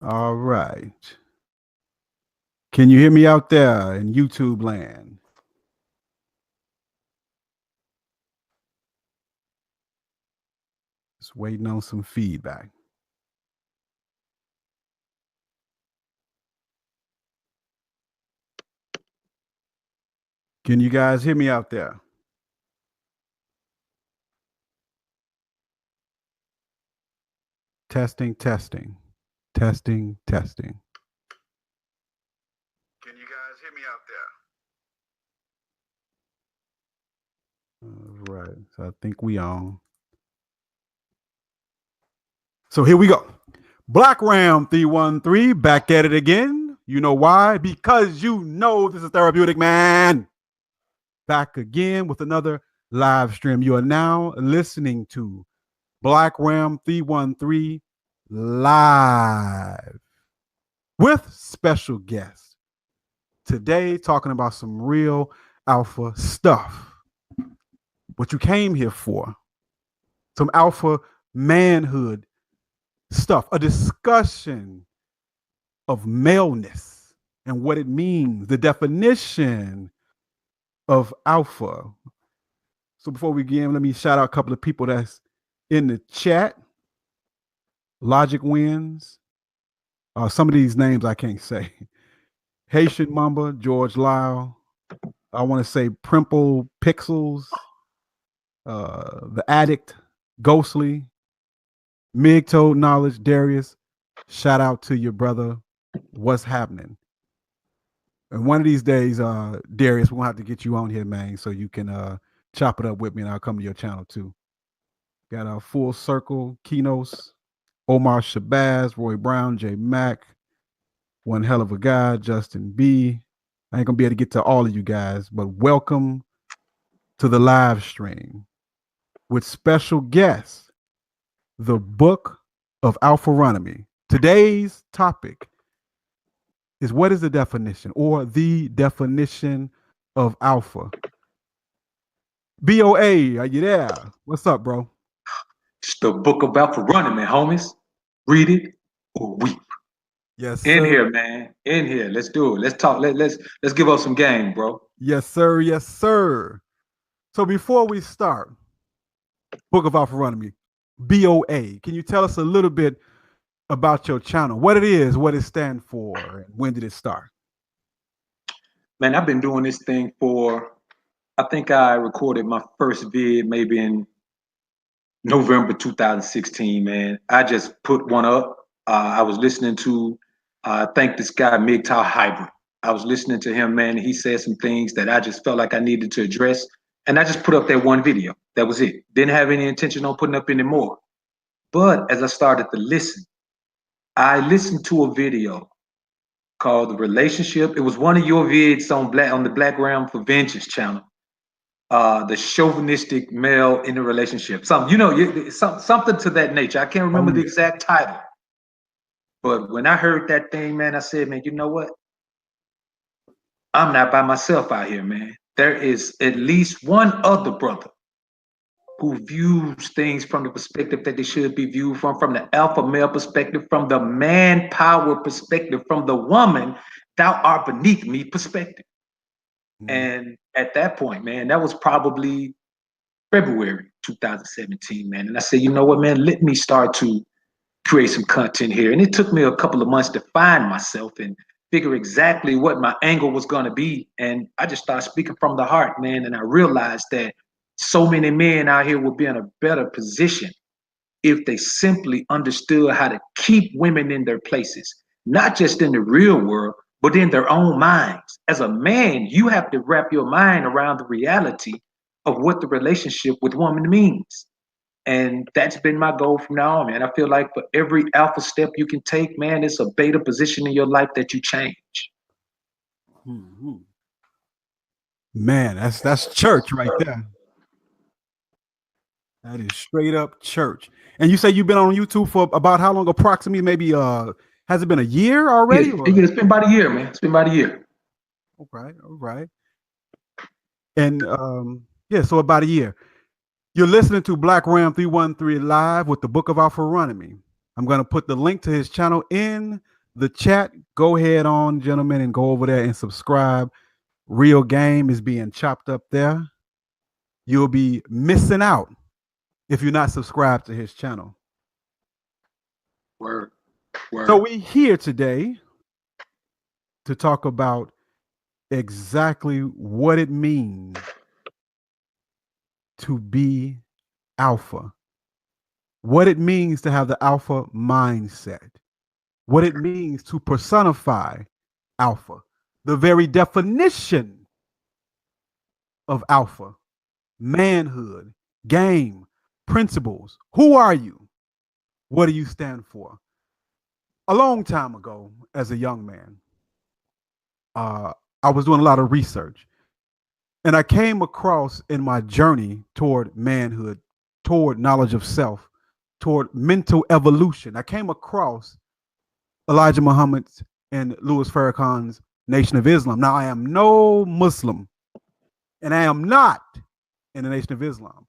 All right. Can you hear me out there in YouTube land? Just waiting on some feedback. Can you guys hear me out there? Testing, testing, testing, testing. Can you guys hear me out there? All right. So I think we on. So here we go. Black Ram 313 back at it again. You know why? Because you know this is therapeutic, man. Back again with another live stream. You are now listening to Black Ram 313 live with special guests. Today, talking about some real alpha stuff. What you came here for. Some alpha manhood stuff. A discussion of maleness and what it means. The definition of alpha. So before we begin, let me shout out a couple of people that's in the chat. Logic Wins. Some of these names I can't say. Haitian Mamba, George Lyle. I want to say Primple Pixels, The Addict, Ghostly, Mig Toad Knowledge, Darius. Shout out to your brother. What's happening? And one of these days, Darius, we're gonna have to get you on here, man, so you can chop it up with me, and I'll come to your channel too. Got a Full Circle, Kinos, Omar Shabazz, Roy Brown, J Mack, one hell of a guy, Justin B. I ain't gonna be able to get to all of you guys, but welcome to the live stream with special guests, the Book of Alpharonomy. Today's topic is what is the definition or the definition of alpha? BOA, are you there? What's up, bro? It's the Book of Alpharonomy, homies. Read it or weep. Yes, sir. In here, man. In here. Let's do it. Let's talk. Let's give up some game, bro. Yes, sir. Yes, sir. So before we start, Book of Alpharonomy, BOA, can you tell us a little bit about your channel, what it is, what it stands for, and when did it start? Man, I've been doing this thing for, I think I recorded my first vid maybe in November 2016, man. I just put one up. I was listening to, I think this guy, MGTOW Hybrid. I was listening to him, man. He said some things that I just felt like I needed to address. And I just put up that one video. That was it. Didn't have any intention on putting up any more. But as I started to listen, I listened to a video called The Relationship. It was one of your vids on the Black Ram for Vengeance channel. The chauvinistic male in a relationship. Something to that nature. I can't remember the exact title. But when I heard that thing, man, I said, man, you know what? I'm not by myself out here, man. There is at least one other brother who views things from the perspective that they should be viewed from the alpha male perspective, from the man power perspective, from the woman, thou art beneath me perspective. And at that point, man, that was probably February 2017, man. And I said, you know what, man, let me start to create some content here. And it took me a couple of months to find myself and figure exactly what my angle was going to be. And I just started speaking from the heart, man. And I realized that so many men out here would be in a better position if they simply understood how to keep women in their places, not just in the real world, but in their own minds. As a man, you have to wrap your mind around the reality of what the relationship with woman means. And that's been my goal from now on, man. I feel like for every alpha step you can take, man, it's a beta position in your life that you change. Man, that's church right there. That is straight up church. And you say you've been on YouTube for about how long? Approximately, maybe has it been a year already? Yeah, it's been about a year, man. It's been about a year. All right. And yeah, so about a year. You're listening to Black Ram 313 live with the Book of Alpharonomy. I'm going to put the link to his channel in the chat. Go ahead on, gentlemen, and go over there and subscribe. Real game is being chopped up there. You'll be missing out if you're not subscribed to his channel. Word. So we here today to talk about exactly what it means to be alpha, what it means to have the alpha mindset, what it means to personify alpha, the very definition of alpha, manhood, game, principles. Who are you? What do you stand for? A long time ago, as a young man, I was doing a lot of research, and I came across in my journey toward manhood, toward knowledge of self, toward mental evolution. I came across Elijah Muhammad's and Louis Farrakhan's Nation of Islam. Now, I am no Muslim, and I am not in the Nation of Islam.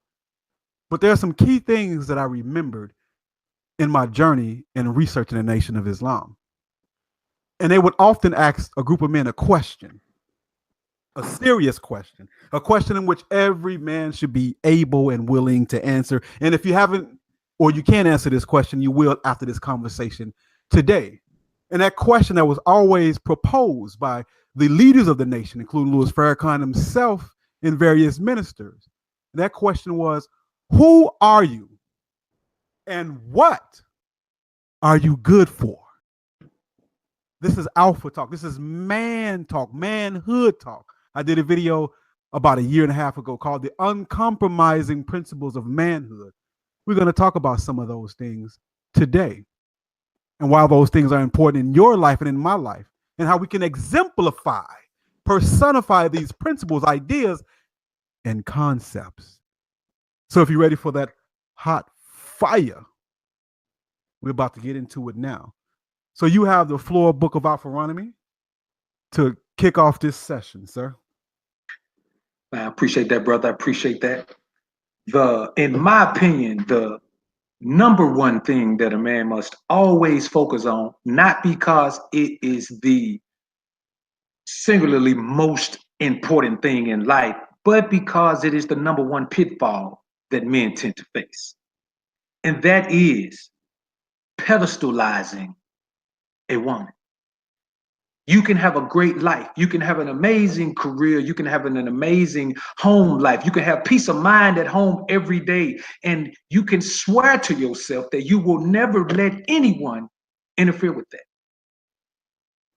But there are some key things that I remembered in my journey in researching the Nation of Islam. And they would often ask a group of men a question, a serious question, a question in which every man should be able and willing to answer. And if you haven't, or you can't answer this question, you will after this conversation today. And that question that was always proposed by the leaders of the nation, including Louis Farrakhan himself and various ministers, that question was, who are you and what are you good for? This is alpha talk. This is man talk, manhood talk. I did a video about a year and a half ago called The Uncompromising Principles of Manhood. We're going to talk about some of those things today and why those things are important in your life and in my life, and how we can exemplify, personify these principles, ideas, and concepts. So if you're ready for that hot fire, we're about to get into it now. So you have the floor, Book of Alpharonomy, to kick off this session, sir. I appreciate that, brother. I appreciate that. In my opinion, the number one thing that a man must always focus on, not because it is the singularly most important thing in life, but because it is the number one pitfall that men tend to face. And that is pedestalizing a woman. You can have a great life. You can have an amazing career. You can have an amazing home life. You can have peace of mind at home every day. And you can swear to yourself that you will never let anyone interfere with that.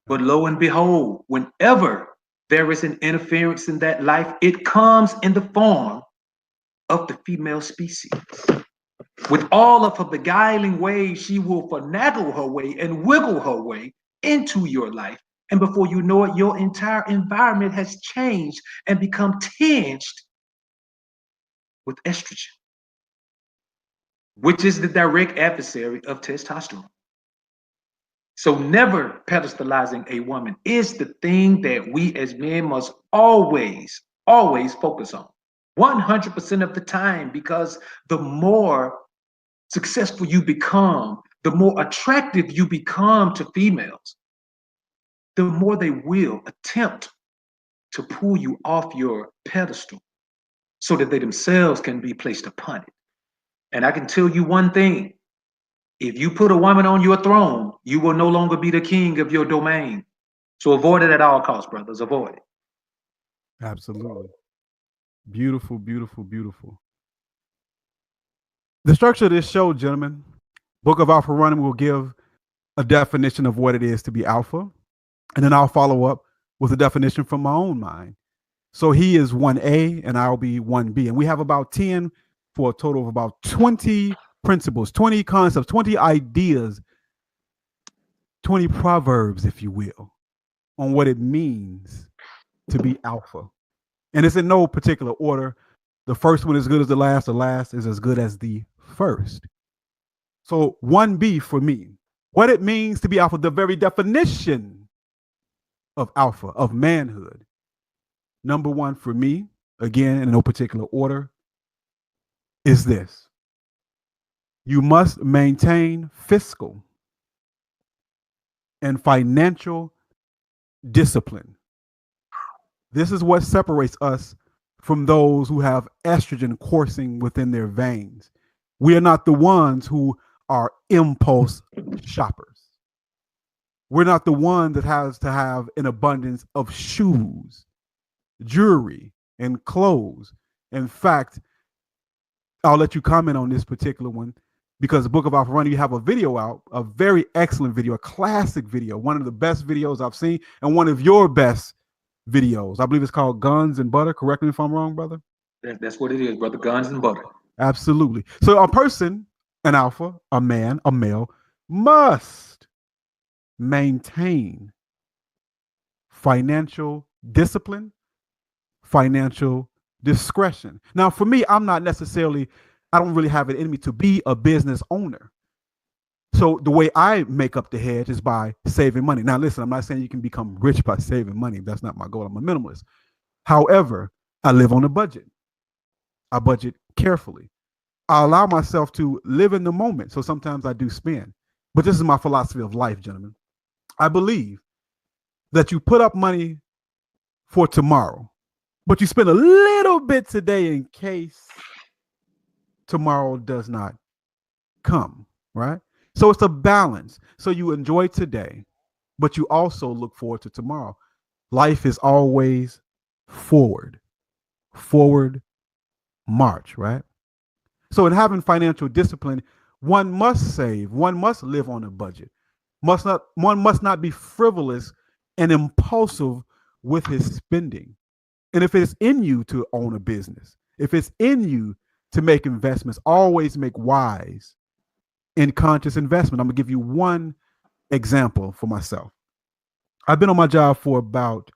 But lo and behold, whenever there is an interference in that life, it comes in the form of the female species. With all of her beguiling ways, she will finagle her way and wiggle her way into your life. And before you know it, your entire environment has changed and become tinged with estrogen, which is the direct adversary of testosterone. So never pedestalizing a woman is the thing that we as men must always, always focus on 100% of the time, because the more successful you become, the more attractive you become to females, the more they will attempt to pull you off your pedestal so that they themselves can be placed upon it. And I can tell you one thing: if you put a woman on your throne, you will no longer be the king of your domain. So avoid it at all costs, brothers. Avoid it. Absolutely. Beautiful, beautiful, beautiful. The structure of this show, gentlemen, Book of Alpharonomy will give a definition of what it is to be alpha, and then I'll follow up with a definition from my own mind. So he is 1A and I'll be 1B. And we have about 10 for a total of about 20 principles, 20 concepts, 20 ideas, 20 proverbs, if you will, on what it means to be alpha. And it's in no particular order. The first one is as good as the last is as good as the first. So 1B for me, what it means to be alpha, the very definition of alpha, of manhood. Number one for me, again, in no particular order, is this: You must maintain fiscal and financial discipline. This is what separates us from those who have estrogen coursing within their veins. We are not the ones who are impulse shoppers. We're not the one that has to have an abundance of shoes, jewelry, and clothes. In fact, I'll let you comment on this particular one because the book of Alpharonomy, you have a video out, a very excellent video, a classic video, one of the best videos I've seen, and one of your best videos. I believe it's called Guns and Butter. Correct me if I'm wrong, brother. That's what it is, brother. Guns and butter. Absolutely. So a person, an alpha, a man, a male, must maintain financial discipline, financial discretion. Now, for me, I don't really have it in me to be a business owner. So the way I make up the hedge is by saving money. Now, listen, I'm not saying you can become rich by saving money. That's not my goal. I'm a minimalist. However, I live on a budget. I budget carefully. I allow myself to live in the moment. So sometimes I do spend. But this is my philosophy of life, gentlemen. I believe that you put up money for tomorrow, but you spend a little bit today in case tomorrow does not come, right? So it's a balance. So you enjoy today, but you also look forward to tomorrow. Life is always forward march, right? So in having financial discipline, one must save, one must live on a budget. One must not be frivolous and impulsive with his spending. And if it's in you to own a business, if it's in you to make investments, always make wise and conscious investment. I'm gonna give you one example for myself. I've been on my job for about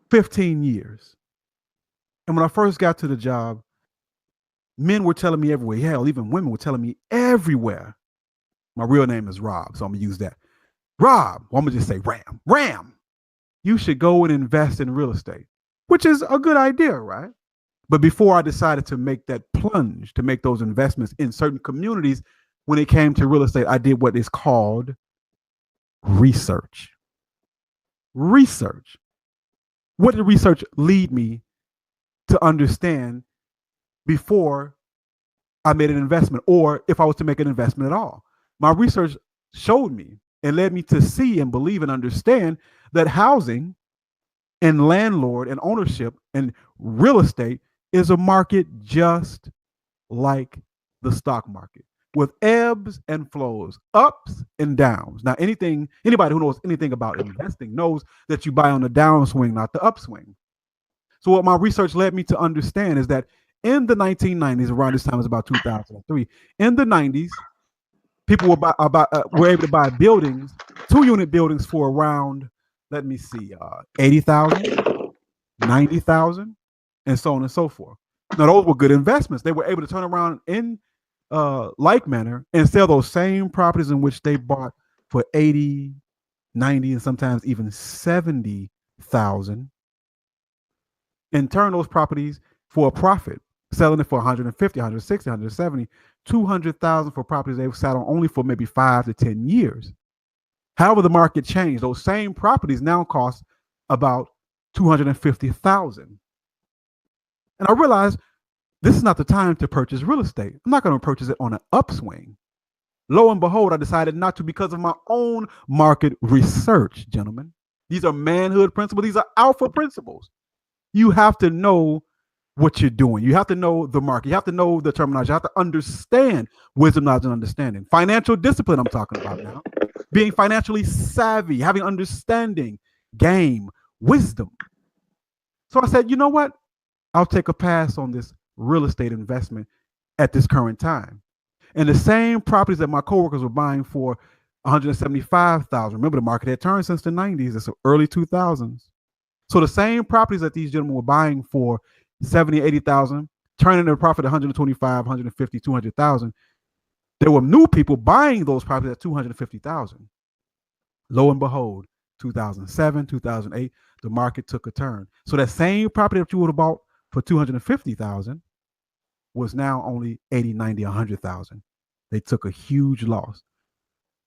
15 years. And when I first got to the job, men were telling me everywhere. Hell, even women were telling me everywhere. My real name is Rob, so I'm gonna use that. Rob, well, I'm gonna just say Ram, you should go and invest in real estate, which is a good idea, right? But before I decided to make that plunge, to make those investments in certain communities, when it came to real estate, I did what is called research. Research. What did research lead me to understand before I made an investment, or if I was to make an investment at all? My research showed me and led me to see and believe and understand that housing and landlord and ownership and real estate is a market just like the stock market, with ebbs and flows, ups and downs. Now, anybody who knows anything about investing knows that you buy on the downswing, not the upswing. So what my research led me to understand is that in the 1990s, around this time is about 2003, in the 90s, people were able to buy buildings, 2-unit buildings for around, let me see, 80,000, 90,000, and so on and so forth. Now, those were good investments. They were able to turn around in like manner and sell those same properties in which they bought for 80, 90, and sometimes even 70,000, and turn those properties for a profit, selling it for 150, 160, 170, 200,000 for properties they've sat on only for maybe 5 to 10 years. However, the market changed. Those same properties now cost about 250,000. And I realized this is not the time to purchase real estate. I'm not going to purchase it on an upswing. Lo and behold, I decided not to because of my own market research, gentlemen. These are manhood principles. These are alpha principles. You have to know what you're doing. You have to know the market. You have to know the terminology. You have to understand wisdom, knowledge, and understanding. Financial discipline I'm talking about now. Being financially savvy, having understanding, game, wisdom. So I said, you know what? I'll take a pass on this real estate investment at this current time. And the same properties that my coworkers were buying for 175,000. Remember, the market had turned since the 90s. It's the early 2000s. So the same properties that these gentlemen were buying for 70, 80,000, turning their profit 125, 150, 200,000. There were new people buying those properties at 250,000. Lo and behold, 2007, 2008, the market took a turn. So that same property that you would have bought for 250,000 was now only 80, 90, 100,000. They took a huge loss.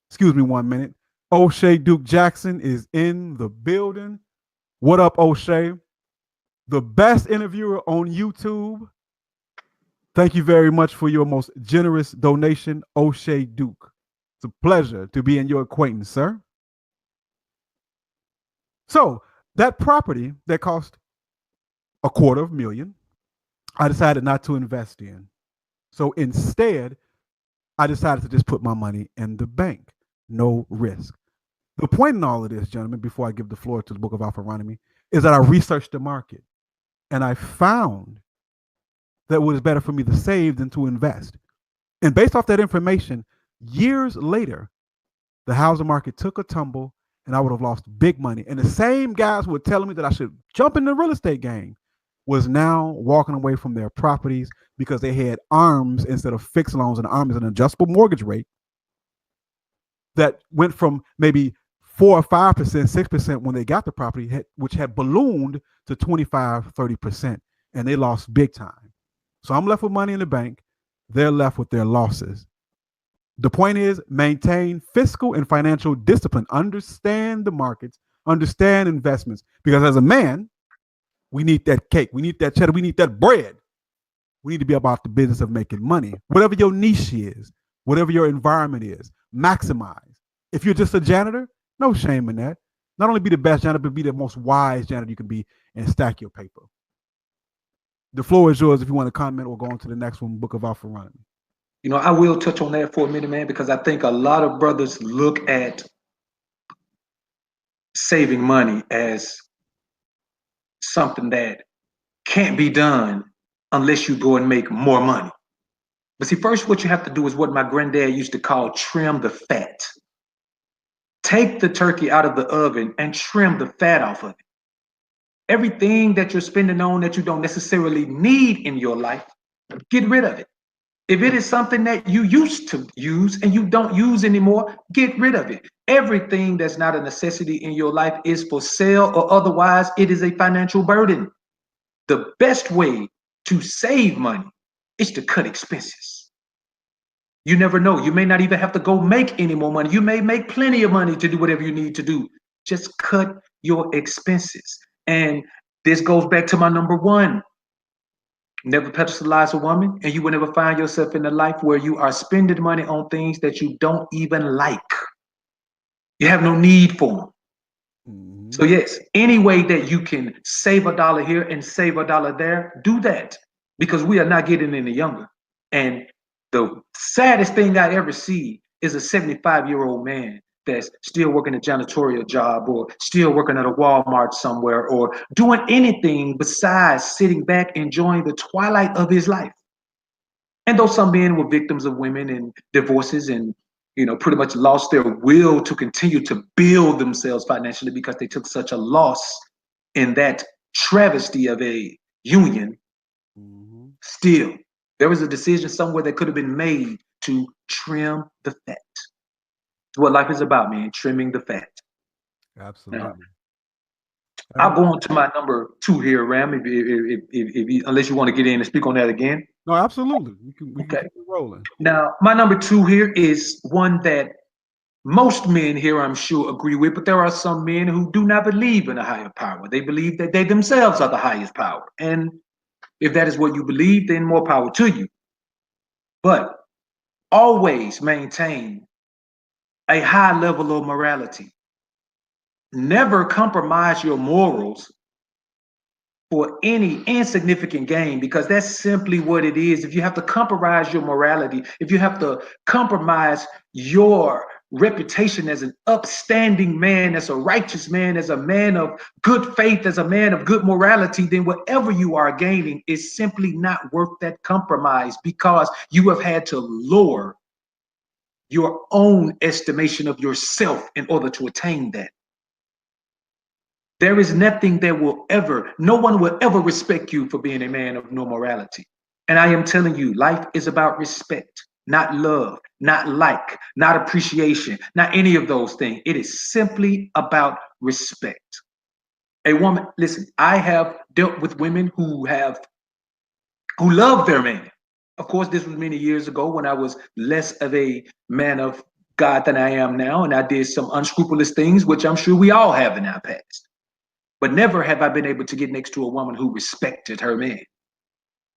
Excuse me 1 minute. O'Shea Duke Jackson is in the building. What up, O'Shea? The best interviewer on YouTube. Thank you very much for your most generous donation, O'Shea Duke. It's a pleasure to be in your acquaintance, sir. So that property that cost $250,000, I decided not to invest in. So instead, I decided to just put my money in the bank. No risk. The point in all of this, gentlemen, before I give the floor to the book of Alpharonomy, is that I researched the market and I found that it was better for me to save than to invest. And based off that information, years later, the housing market took a tumble and I would have lost big money. And the same guys who were telling me that I should jump in the real estate game was now walking away from their properties because they had ARMs instead of fixed loans, and ARM is an adjustable mortgage rate that went from maybe 4 or 5%, 6% when they got the property, which had ballooned to 25, 30%, and they lost big time. So I'm left with money in the bank. They're left with their losses. The point is, maintain fiscal and financial discipline. Understand the markets, understand investments, because as a man, we need that cake. We need that cheddar. We need that bread. We need to be about the business of making money. Whatever your niche is, whatever your environment is, maximize. If you're just a janitor, no shame in that. Not only be the best janitor, but be the most wise janitor you can be and stack your paper. The floor is yours if you want to comment or go on to the next one, Book of Alpharonomy. You know, I will touch on that for a minute, man, because I think a lot of brothers look at saving money as something that can't be done unless you go and make more money. But see, first, what you have to do is what my granddad used to call trim the fat. Take the turkey out of the oven and trim the fat off of it. Everything that you're spending on that you don't necessarily need in your life, get rid of it. If it is something that you used to use and you don't use anymore, get rid of it. Everything that's not a necessity in your life is for sale, or otherwise it is a financial burden. The best way to save money is to cut expenses. You never know. You may not even have to go make any more money. You may make plenty of money to do whatever you need to do. Just cut your expenses. And this goes back to my number one. Never pedestalize a woman, and you will never find yourself in a life where you are spending money on things that you don't even like. You have no need for them. Mm-hmm. So yes, any way that you can save $1 here and save $1 there, do that, because we are not getting any younger. And the saddest thing I ever see is a 75-year-old man that's still working a janitorial job, or still working at a Walmart somewhere, or doing anything besides sitting back enjoying the twilight of his life. And though some men were victims of women and divorces and, you know, pretty much lost their will to continue to build themselves financially because they took such a loss in that travesty of a union, still, there was a decision somewhere that could have been made to trim the fat. What life is about, man, trimming the fat. Absolutely. I'll go on to my number 2 here, Ram, if unless you want to get in and speak on that again. No, absolutely. We can keep it rolling. Now, my number 2 here is one that most men here, I'm sure, agree with, but there are some men who do not believe in a higher power. They believe that they themselves are the highest power. And if that is what you believe, then more power to you. But always maintain a high level of morality. Never compromise your morals for any insignificant gain, because that's simply what it is. If you have to compromise your morality, if you have to compromise your reputation as an upstanding man, as a righteous man, as a man of good faith, as a man of good morality, then whatever you are gaining is simply not worth that compromise, because you have had to lower your own estimation of yourself in order to attain that. There is nothing that will ever, no one will ever respect you for being a man of no morality. And I am telling you, life is about respect, not love, not like, not appreciation, not any of those things. It is simply about respect. A woman, listen, I have dealt with women who love their man. Of course, this was many years ago when I was less of a man of God than I am now, and I did some unscrupulous things, which I'm sure we all have in our past. But never have I been able to get next to a woman who respected her man.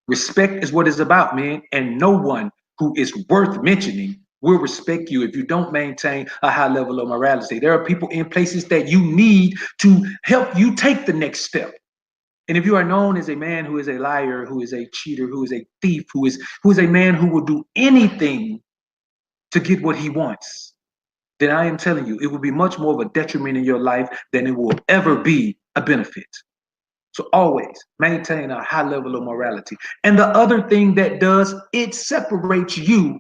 Respect is what it's about, man, and no one who is worth mentioning will respect you if you don't maintain a high level of morality. There are people in places that you need to help you take the next step. And if you are known as a man who is a liar, who is a cheater, who is a thief, who is a man who will do anything to get what he wants, then I am telling you, it will be much more of a detriment in your life than it will ever be a benefit. So always maintain a high level of morality. And the other thing that does, it separates you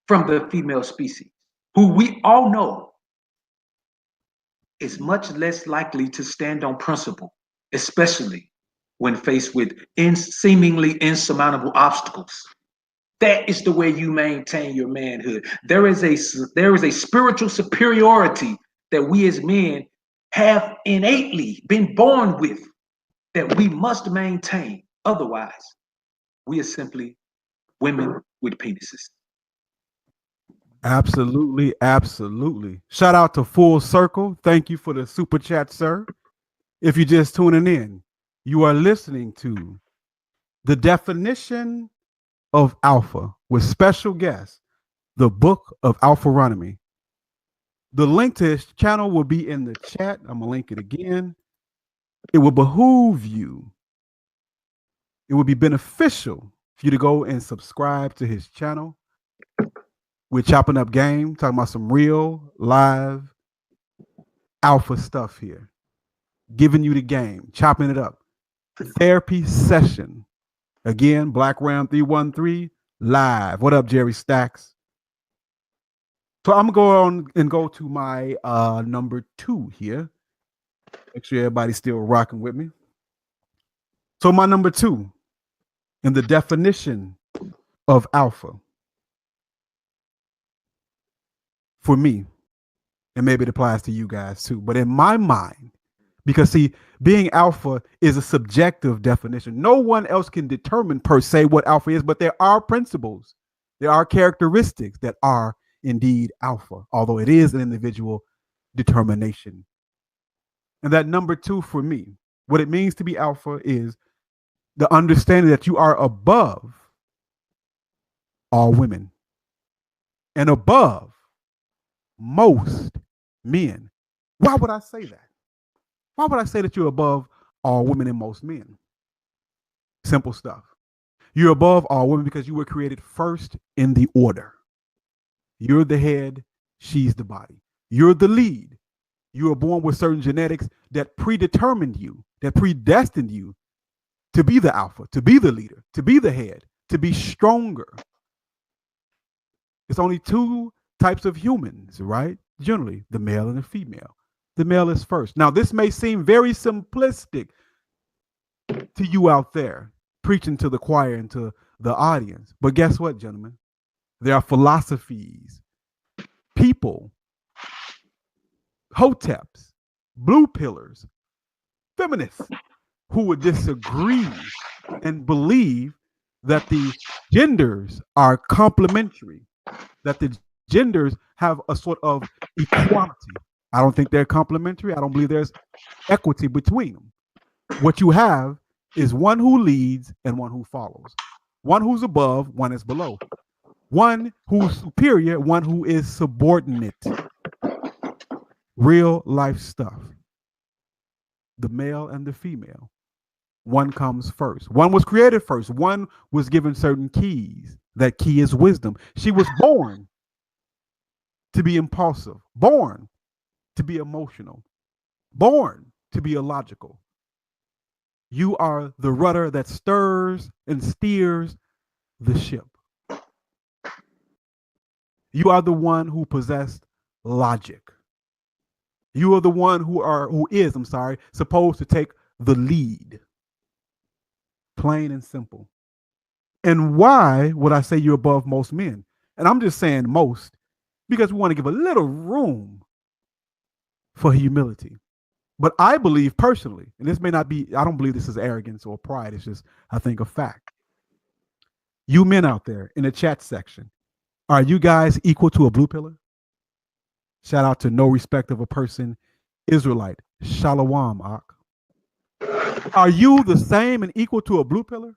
from the female species, who we all know is much less likely to stand on principle, especially when faced with seemingly insurmountable obstacles. That is the way you maintain your manhood. There is a spiritual superiority that we as men have innately been born with that we must maintain. Otherwise, we are simply women with penises. Absolutely, absolutely. Shout out to Full Circle. Thank you for the super chat, sir. If you're just tuning in, you are listening to The Definition of Alpha with special guest, the book of Alpharonomy. The link to his channel will be in the chat. I'm going to link it again. It will behoove you. It would be beneficial for you to go and subscribe to his channel. We're chopping up game, talking about some real live alpha stuff here. Giving you the game, chopping it up. Therapy session. Again, Black Ram 313 live. What up, Jerry Stacks? So I'm going to go to my number 2 here. Make sure everybody's still rocking with me. So my number 2 in the definition of alpha for me, and maybe it applies to you guys too, but in my mind, because see, being alpha is a subjective definition. No one else can determine per se what alpha is, but there are principles, there are characteristics that are indeed alpha, although it is an individual determination. And that number 2 for me, what it means to be alpha is the understanding that you are above all women and above most men. Why would I say that? Why would I say that you're above all women and most men? Simple stuff. You're above all women because you were created first in the order. You're the head, she's the body. You're the lead. You were born with certain genetics that predetermined you, that predestined you to be the alpha, to be the leader, to be the head, to be stronger. It's only 2 types of humans, right? Generally, the male and the female. The male is first. Now, this may seem very simplistic to you out there, preaching to the choir and to the audience. But guess what, gentlemen? There are philosophies, people, hoteps, blue pillars, feminists who would disagree and believe that the genders are complementary, that the genders have a sort of equality. I don't think they're complementary. I don't believe there's equity between them. What you have is one who leads and one who follows. One who's above, one is below. One who's superior, one who is subordinate. Real life stuff. The male and the female. One comes first. One was created first. One was given certain keys. That key is wisdom. She was born to be impulsive, born to be emotional, born to be illogical. You are the rudder that stirs and steers the ship. You are the one who possessed logic. You are the one who is supposed to take the lead. Plain and simple. And why would I say you're above most men? And I'm just saying most because we want to give a little room for humility. But I believe personally, and this may not be, I don't believe this is arrogance or pride. It's just, I think, a fact. You men out there in the chat section, are you guys equal to a blue pillar? Shout out to No Respect of a Person, Israelite, Shalom, Ak. Are you the same and equal to a blue pillar?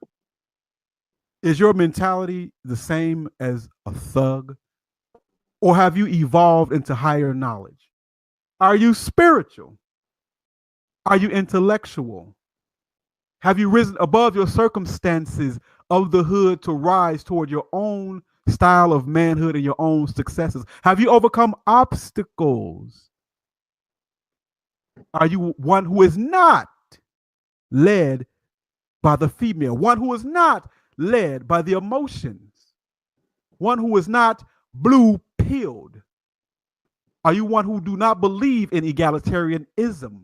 Is your mentality the same as a thug? Or have you evolved into higher knowledge? Are you spiritual? Are you intellectual? Have you risen above your circumstances of the hood to rise toward your own style of manhood and your own successes? Have you overcome obstacles? Are you one who is not led by the female, one who is not led by the emotions, one who is not blue pilled? Are you one who do not believe in egalitarianism?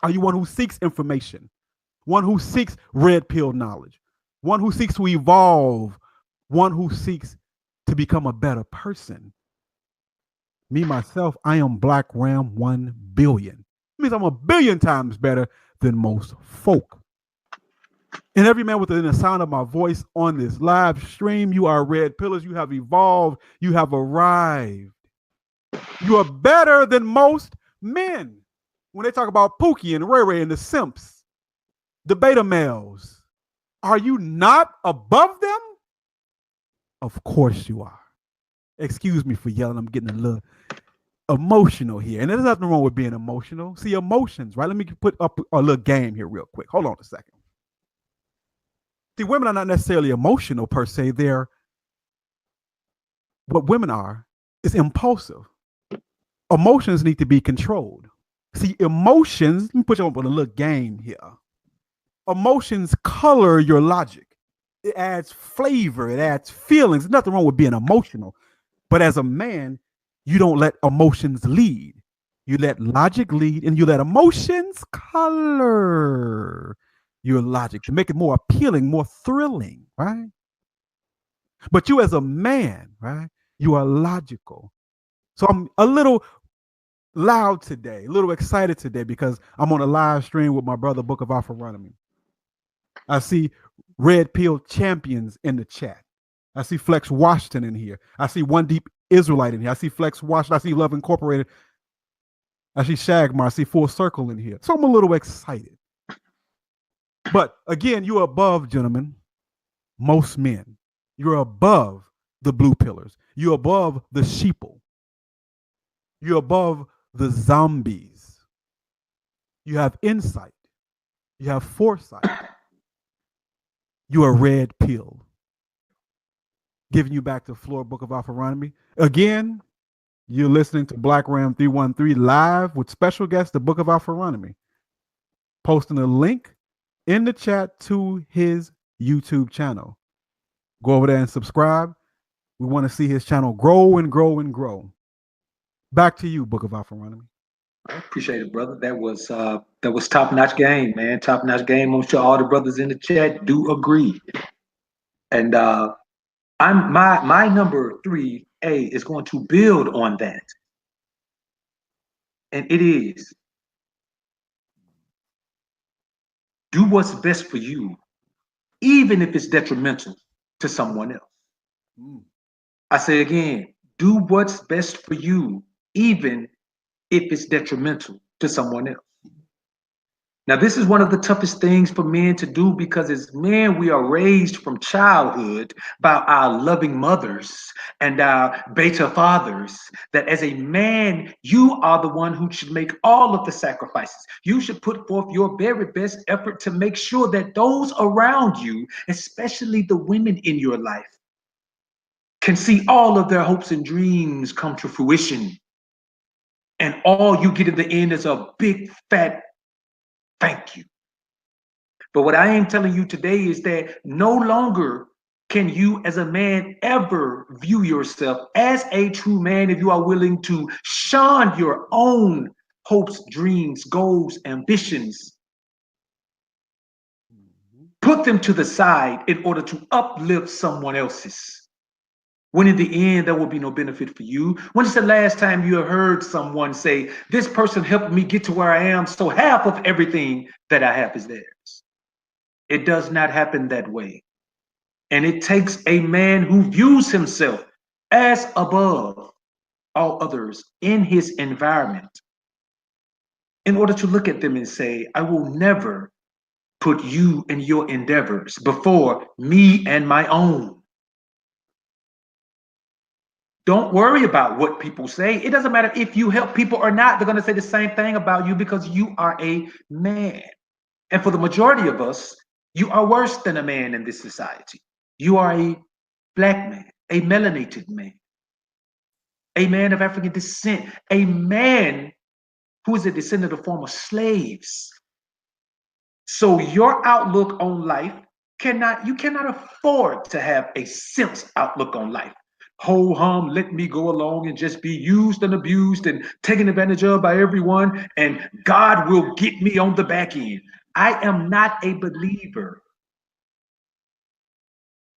Are you one who seeks information, one who seeks red pill knowledge, one who seeks to evolve, one who seeks to become a better person? Me, myself, I am Black Ram 1 billion. It means I'm a billion times better than most folk. And every man within the sound of my voice on this live stream, you are red pillars. You have evolved. You have arrived. You are better than most men. When they talk about Pookie and Ray Ray and the simps, the beta males, are you not above them? Of course you are. Excuse me for yelling. I'm getting a little emotional here. And there's nothing wrong with being emotional. See, emotions, right? Let me put up a little game here real quick. Hold on a second. See, women are not necessarily emotional per se. What women are is impulsive. Emotions need to be controlled. See, emotions, let me put you up on a little game here. Emotions color your logic. It adds flavor. It adds feelings. There's nothing wrong with being emotional. But as a man, you don't let emotions lead. You let logic lead, and you let emotions color your logic to make it more appealing, more thrilling, right? But you as a man, right, you are logical. So I'm a little loud today, a little excited today because I'm on a live stream with my brother, Book of Alpharonomy. I see Red Pill Champions in the chat. I see Flex Washington in here. I see One Deep Israelite in here. I see Flex Washington. I see Love Incorporated. I see Shagmar. I see Full Circle in here. So I'm a little excited. But again, you're above, gentlemen, most men. You're above the blue pillars. You're above the sheeple. You're above the zombies. You have insight. You have foresight. You are red pilled. Giving you back to the floor, Book of Alpharonomy. Again, you're listening to Black Ram 313 live with special guest, the Book of Alpharonomy. Posting a link in the chat to his YouTube channel. Go over there and subscribe. We want to see his channel grow and grow and grow. Back to you, Book of Alpharonomy. I appreciate it, brother. That was top-notch game, man. Top-notch game. I'm sure all the brothers in the chat do agree. And my number 3A is going to build on that. And it is do what's best for you, even if it's detrimental to someone else. I say again, do what's best for you, even if it's detrimental to someone else. Now, this is one of the toughest things for men to do because as men, we are raised from childhood by our loving mothers and our beta fathers, that as a man, you are the one who should make all of the sacrifices. You should put forth your very best effort to make sure that those around you, especially the women in your life, can see all of their hopes and dreams come to fruition. And all you get at the end is a big fat thank you. But what I am telling you today is that no longer can you as a man ever view yourself as a true man if you are willing to shun your own hopes, dreams, goals, ambitions. Put them to the side in order to uplift someone else's. When in the end, there will be no benefit for you. When is the last time you have heard someone say, this person helped me get to where I am, so half of everything that I have is theirs? It does not happen that way. And it takes a man who views himself as above all others in his environment in order to look at them and say, I will never put you and your endeavors before me and my own. Don't worry about what people say. It doesn't matter if you help people or not. They're going to say the same thing about you because you are a man. And for the majority of us, you are worse than a man in this society. You are a black man, a melanated man, a man of African descent, a man who is a descendant of former slaves. So your outlook on life you cannot afford to have a simp's outlook on life. Ho hum, let me go along and just be used and abused and taken advantage of by everyone, and God will get me on the back end. I am not a believer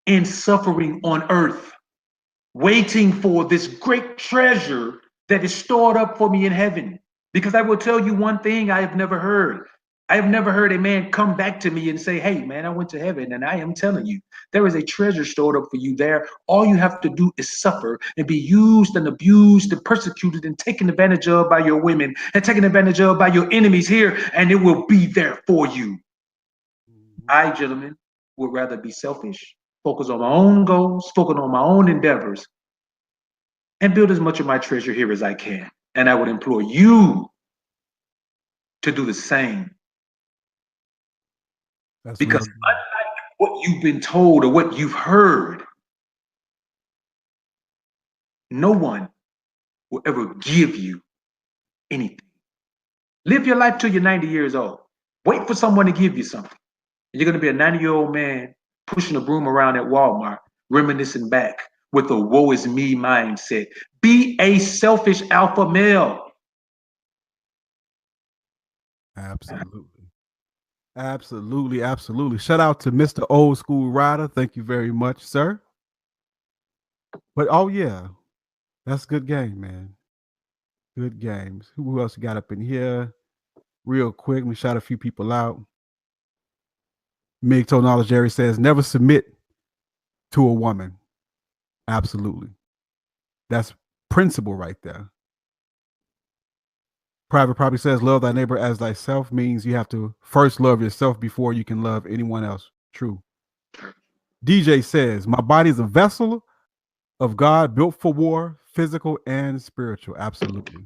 in suffering on earth, waiting for this great treasure that is stored up for me in heaven. Because I will tell you one thing I have never heard. I have never heard a man come back to me and say, hey, man, I went to heaven. And I am telling you, there is a treasure stored up for you there. All you have to do is suffer and be used and abused and persecuted and taken advantage of by your women and taken advantage of by your enemies here. And it will be there for you. I, gentlemen, would rather be selfish, focus on my own goals, focus on my own endeavors, and build as much of my treasure here as I can. And I would implore you to do the same. That's because unlike what you've been told or what you've heard, no one will ever give you anything. Live your life till you're 90 years old. Wait for someone to give you something. You're going to be a 90-year-old man pushing a broom around at Walmart, reminiscing back with a woe is me mindset. Be a selfish alpha male. Absolutely. Absolutely. Absolutely. Shout out to Mr. Old School Rider. Thank you very much, sir. But oh, yeah, that's a good game, man. Good games. Who else got up in here? Real quick, let me shout a few people out. Mig Knowledge Jerry says, never submit to a woman. Absolutely. That's principle right there. Private Property says, love thy neighbor as thyself means you have to first love yourself before you can love anyone else. True. DJ says, my body is a vessel of God built for war, physical and spiritual. Absolutely.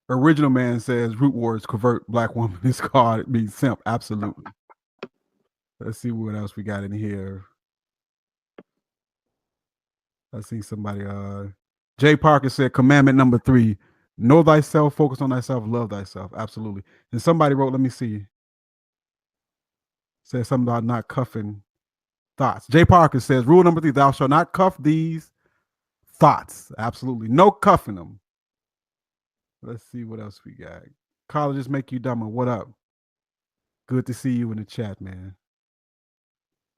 Original Man says, root words convert black woman. This card means simp. Absolutely. Let's see what else we got in here. I see somebody. Jay Parker said, commandment number 3, know thyself, focus on thyself, love thyself. Absolutely. And somebody wrote, let me see. Says something about not cuffing thoughts. Jay Parker says, rule number 3, thou shalt not cuff these thoughts. Absolutely. No cuffing them. Let's see what else we got. Colleges make you dumber. What up? Good to see you in the chat, man.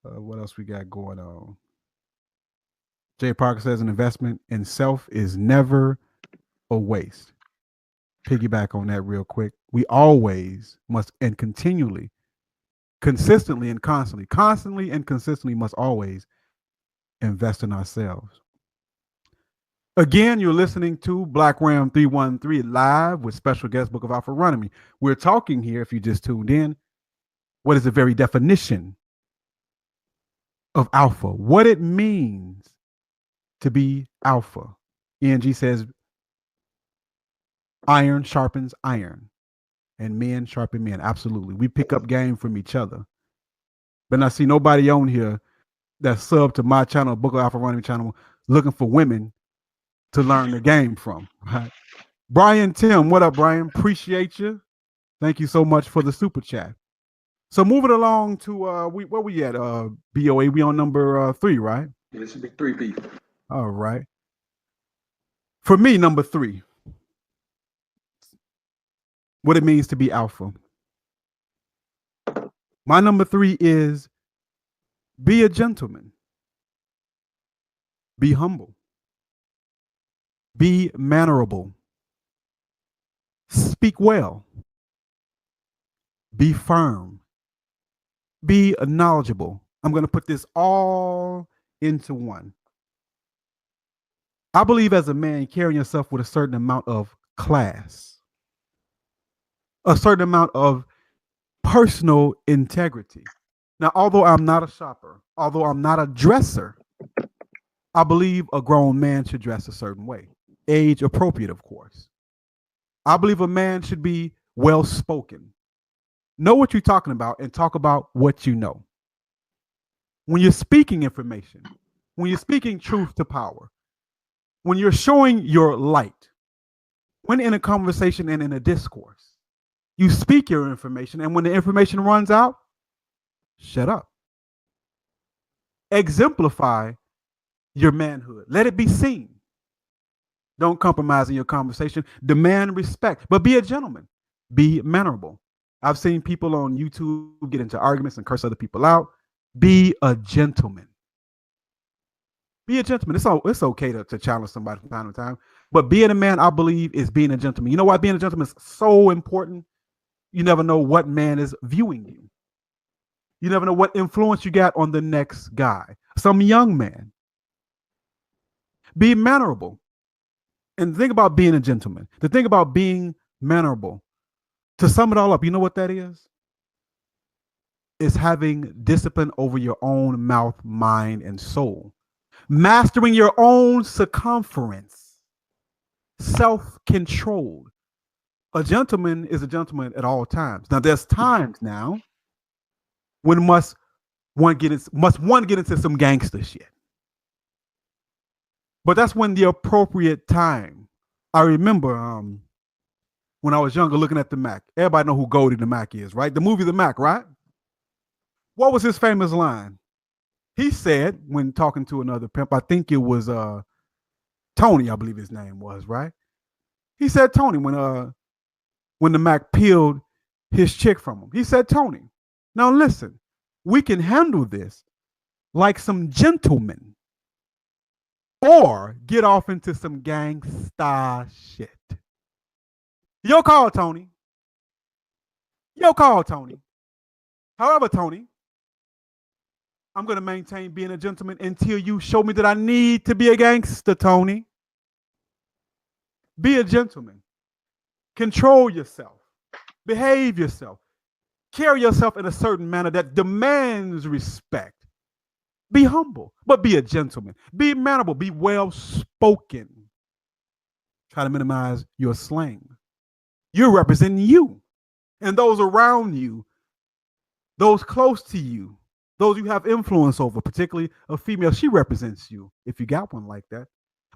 What else we got going on? Jay Parker says an investment in self is never a waste. Piggyback on that real quick. We always must and continually, consistently and constantly and consistently must always invest in ourselves. Again, you're listening to Black Ram 313 live with special guest Book of Alpharonomy. We're talking here, if you just tuned in, what is the very definition of alpha? What it means to be alpha. ENG says, iron sharpens iron, and men sharpen men. Absolutely. We pick up game from each other. But I see nobody on here that's sub to my channel, Book of Alpharonomy channel, looking for women to learn the game from. Right? Brian Tim, what up, Brian? Appreciate you. Thank you so much for the super chat. So moving along to where we at? BOA, we on number 3, right? Yeah, this should be 3B. All right. For me, number 3, what it means to be alpha. My number 3 is be a gentleman. Be humble. Be mannerable. Speak well. Be firm. Be knowledgeable. I'm going to put this all into one. I believe as a man, carrying yourself with a certain amount of class, a certain amount of personal integrity. Now, although I'm not a shopper, although I'm not a dresser, I believe a grown man should dress a certain way, age appropriate, of course. I believe a man should be well spoken, know what you're talking about, and talk about what you know. When you're speaking information, when you're speaking truth to power, when you're showing your light, when in a conversation and in a discourse, you speak your information, and when the information runs out, shut up. Exemplify your manhood. Let it be seen. Don't compromise in your conversation. Demand respect, but be a gentleman. Be mannerable. I've seen people on YouTube get into arguments and curse other people out. Be a gentleman. Be a gentleman. It's okay to challenge somebody from time to time, but being a man, I believe, is being a gentleman. You know why being a gentleman is so important? You never know what man is viewing you. You never know what influence you got on the next guy, some young man. Be mannerable. And think about being a gentleman. The thing about being mannerable, to sum it all up, you know what that is? Is having discipline over your own mouth, mind, and soul. Mastering your own circumference. Self-controlled. A gentleman is a gentleman at all times. Now, there's times now when must one get into some gangster shit. But that's when the appropriate time. I remember when I was younger looking at the Mac. Everybody know who Goldie the Mac is, right? The movie The Mac, right? What was his famous line? He said when talking to another pimp, I think it was Tony, I believe his name was, right? He said Tony when the Mac peeled his chick from him. He said, Tony, now listen, we can handle this like some gentlemen or get off into some gangsta shit. Your call, Tony. Your call, Tony. However, Tony, I'm going to maintain being a gentleman until you show me that I need to be a gangster, Tony. Be a gentleman. Control yourself. Behave yourself. Carry yourself in a certain manner that demands respect. Be humble, but be a gentleman. Be mannerable. Be well spoken. Try to minimize your slang. You're representing you and those around you, those close to you, those you have influence over, particularly a female. She represents you if you got one like that.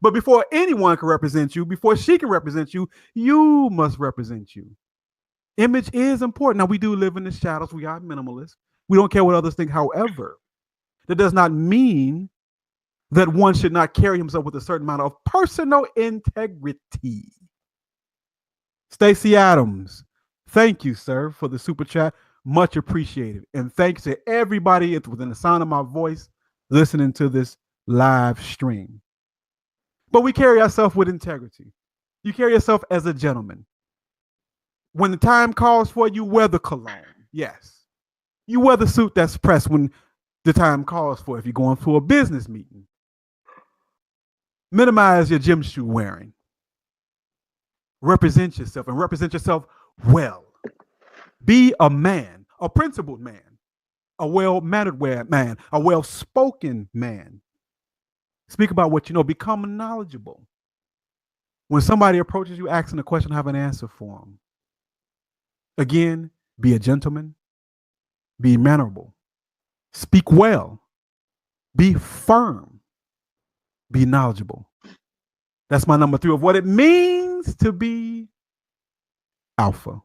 But before anyone can represent you, before she can represent you, you must represent you. Image is important. Now, we do live in the shadows. We are minimalists. We don't care what others think. However, that does not mean that one should not carry himself with a certain amount of personal integrity. Stacey Adams, thank you, sir, for the super chat. Much appreciated. And thanks to everybody within the sound of my voice listening to this live stream. But we carry ourselves with integrity. You carry yourself as a gentleman. When the time calls for you, wear the cologne. Yes. You wear the suit that's pressed when the time calls for it. If you're going to a business meeting. Minimize your gym shoe wearing. Represent yourself and represent yourself well. Be a man, a principled man, a well-mannered man, a well-spoken man. Speak about what you know. Become knowledgeable. When somebody approaches you asking a question, have an answer for them. Again, be a gentleman. Be mannerable. Speak well. Be firm. Be knowledgeable. That's my number 3 of what it means to be alpha.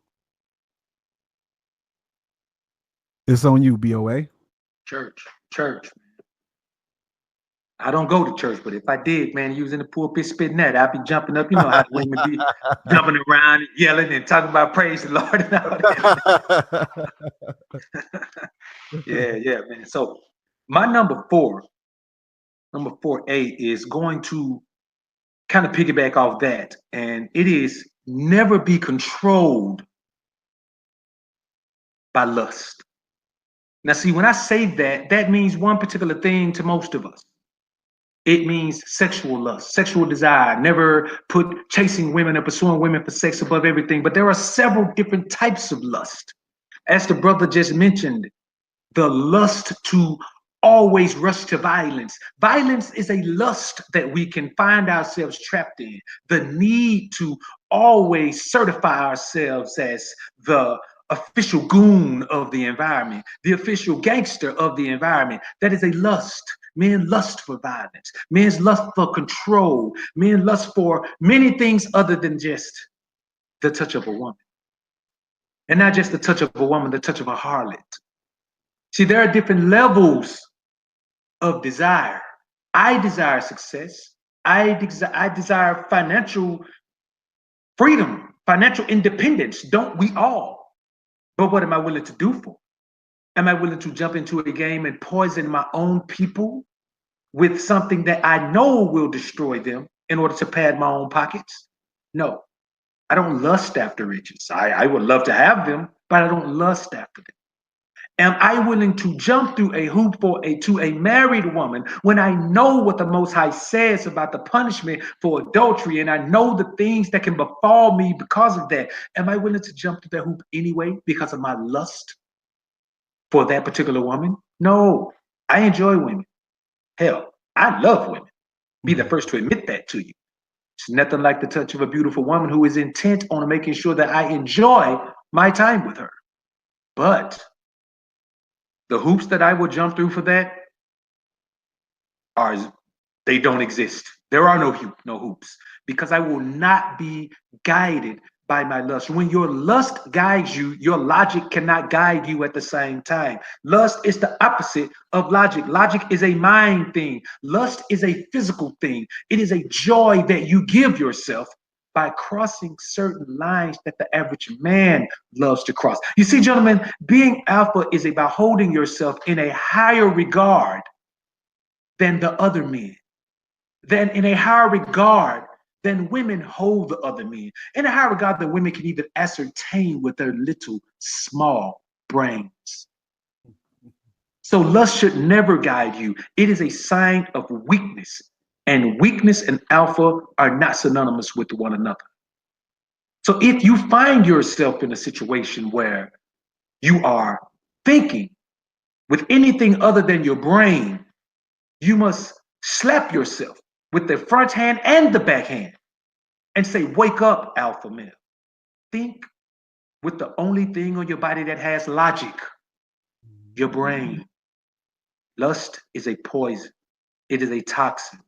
It's on you, BOA. Church. I don't go to church, but if I did, man, you was in the pulpit spitting that, I'd be jumping up. You know how the women be jumping around and yelling and talking about praise the Lord and all that. Yeah, man. So my number 4A is going to kind of piggyback off that. And it is never be controlled by lust. Now, see, when I say that, that means one particular thing to most of us. It means sexual lust, sexual desire, never put chasing women or pursuing women for sex above everything. But there are several different types of lust. As the brother just mentioned, the lust to always rush to violence. Violence is a lust that we can find ourselves trapped in. The need to always certify ourselves as the official goon of the environment, the official gangster of the environment. That is a lust. Men lust for violence. Men's lust for control. Men lust for many things other than just the touch of a woman. And not just the touch of a woman, the touch of a harlot. See, there are different levels of desire. I desire success. I desire financial freedom, financial independence. Don't we all? But what am I willing to do for? Am I willing to jump into a game and poison my own people with something that I know will destroy them in order to pad my own pockets? No, I don't lust after riches. I would love to have them, but I don't lust after them. Am I willing to jump through a hoop to a married woman when I know what the Most High says about the punishment for adultery, and I know the things that can befall me because of that? Am I willing to jump through that hoop anyway because of my lust for that particular woman? No, I enjoy women. Hell, I love women. Be the first to admit that to you. It's nothing like the touch of a beautiful woman who is intent on making sure that I enjoy my time with her. But the hoops that I will jump through for that they don't exist. There are no hoops, because I will not be guided by my lust. When your lust guides you, your logic cannot guide you at the same time. Lust is the opposite of logic. Logic is a mind thing. Lust is a physical thing. It is a joy that you give yourself by crossing certain lines that the average man loves to cross. You see, gentlemen, being alpha is about holding yourself in a higher regard than the other men, than in a higher regard than women hold the other men, in a higher regard than women can even ascertain with their little small brains. So lust should never guide you. It is a sign of weakness, and weakness and alpha are not synonymous with one another. So if you find yourself in a situation where you are thinking with anything other than your brain, you must slap yourself with the front hand and the back hand and say, wake up, alpha male. Think with the only thing on your body that has logic, your brain. Lust is a poison. It is a toxin,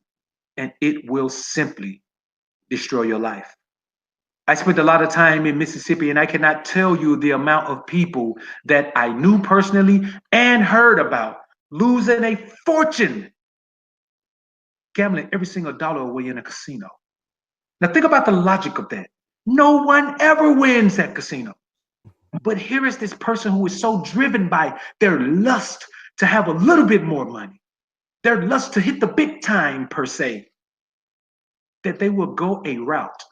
and it will simply destroy your life. I spent a lot of time in Mississippi, and I cannot tell you the amount of people that I knew personally and heard about losing a fortune gambling every single dollar away in a casino. Now think about the logic of that. No one ever wins at casino. But here is this person who is so driven by their lust to have a little bit more money, their lust to hit the big time per se, that they will go a route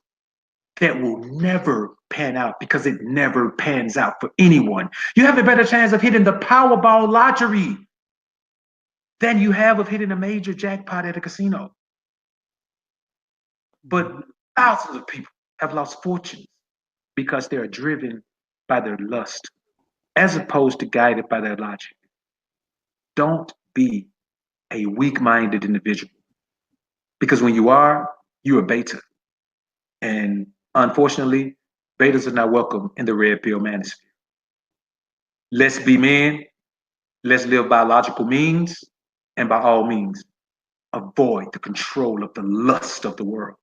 that will never pan out, because it never pans out for anyone. You have a better chance of hitting the Powerball lottery than you have of hitting a major jackpot at a casino. But thousands of people have lost fortunes because they are driven by their lust as opposed to guided by their logic. Don't be a weak-minded individual, because when you are beta. And unfortunately, betas are not welcome in the red pill manosphere. Let's be men. Let's live by logical means, and by all means, avoid the control of the lust of the world.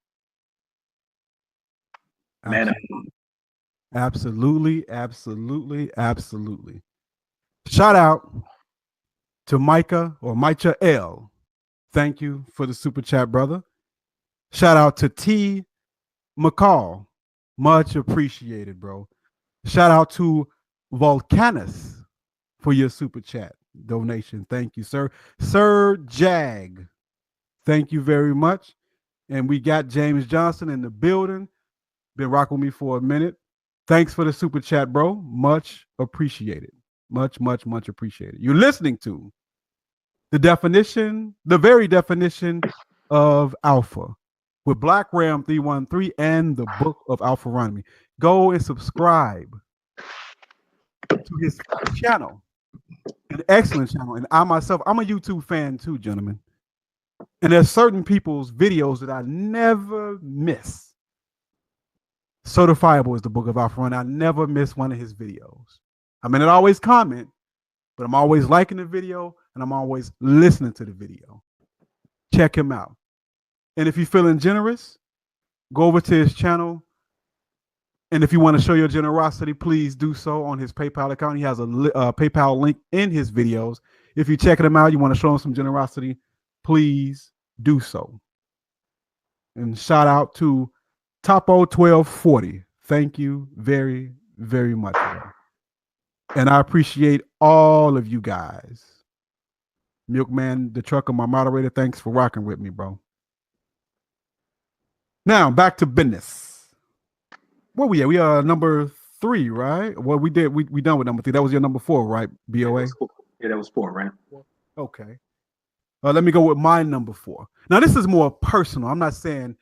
Absolutely. Absolutely, absolutely, absolutely. Shout out to Micah or Micah L. Thank you for the super chat, brother. Shout out to T. McCall. Much appreciated, bro. Shout out to Volcanus for your super chat donation. Thank you, sir. Sir Jag, thank you very much. And we got James Johnson in the building. Been rocking with me for a minute. Thanks for the super chat, bro. Much appreciated. Much, much, much appreciated. You're listening to the definition, the very definition of alpha with Black Ram 313 and the book of Alpharonomy. Go and subscribe to his channel, an excellent channel. And I myself, I'm a YouTube fan too, gentlemen. And there's certain people's videos that I never miss. Certifiable is the book of Alpharonomy. I never miss one of his videos. I mean, I always comment, but I'm always liking the video and I'm always listening to the video. Check him out. And if you're feeling generous, go over to his channel. And if you want to show your generosity, please do so on his PayPal account. He has a PayPal link in his videos. If you're checking him out, you want to show him some generosity, please do so. And shout out to Topo1240. Thank you very, very much, bro. And I appreciate all of you guys. Milkman, the trucker, my moderator, thanks for rocking with me, bro. Now, back to business. Where we at? We are number 3, right? Well, we done with number 3. That was your number 4, right? BOA? Yeah, that was 4, right? Okay. Let me go with my number 4. Now, this is more personal. I'm not saying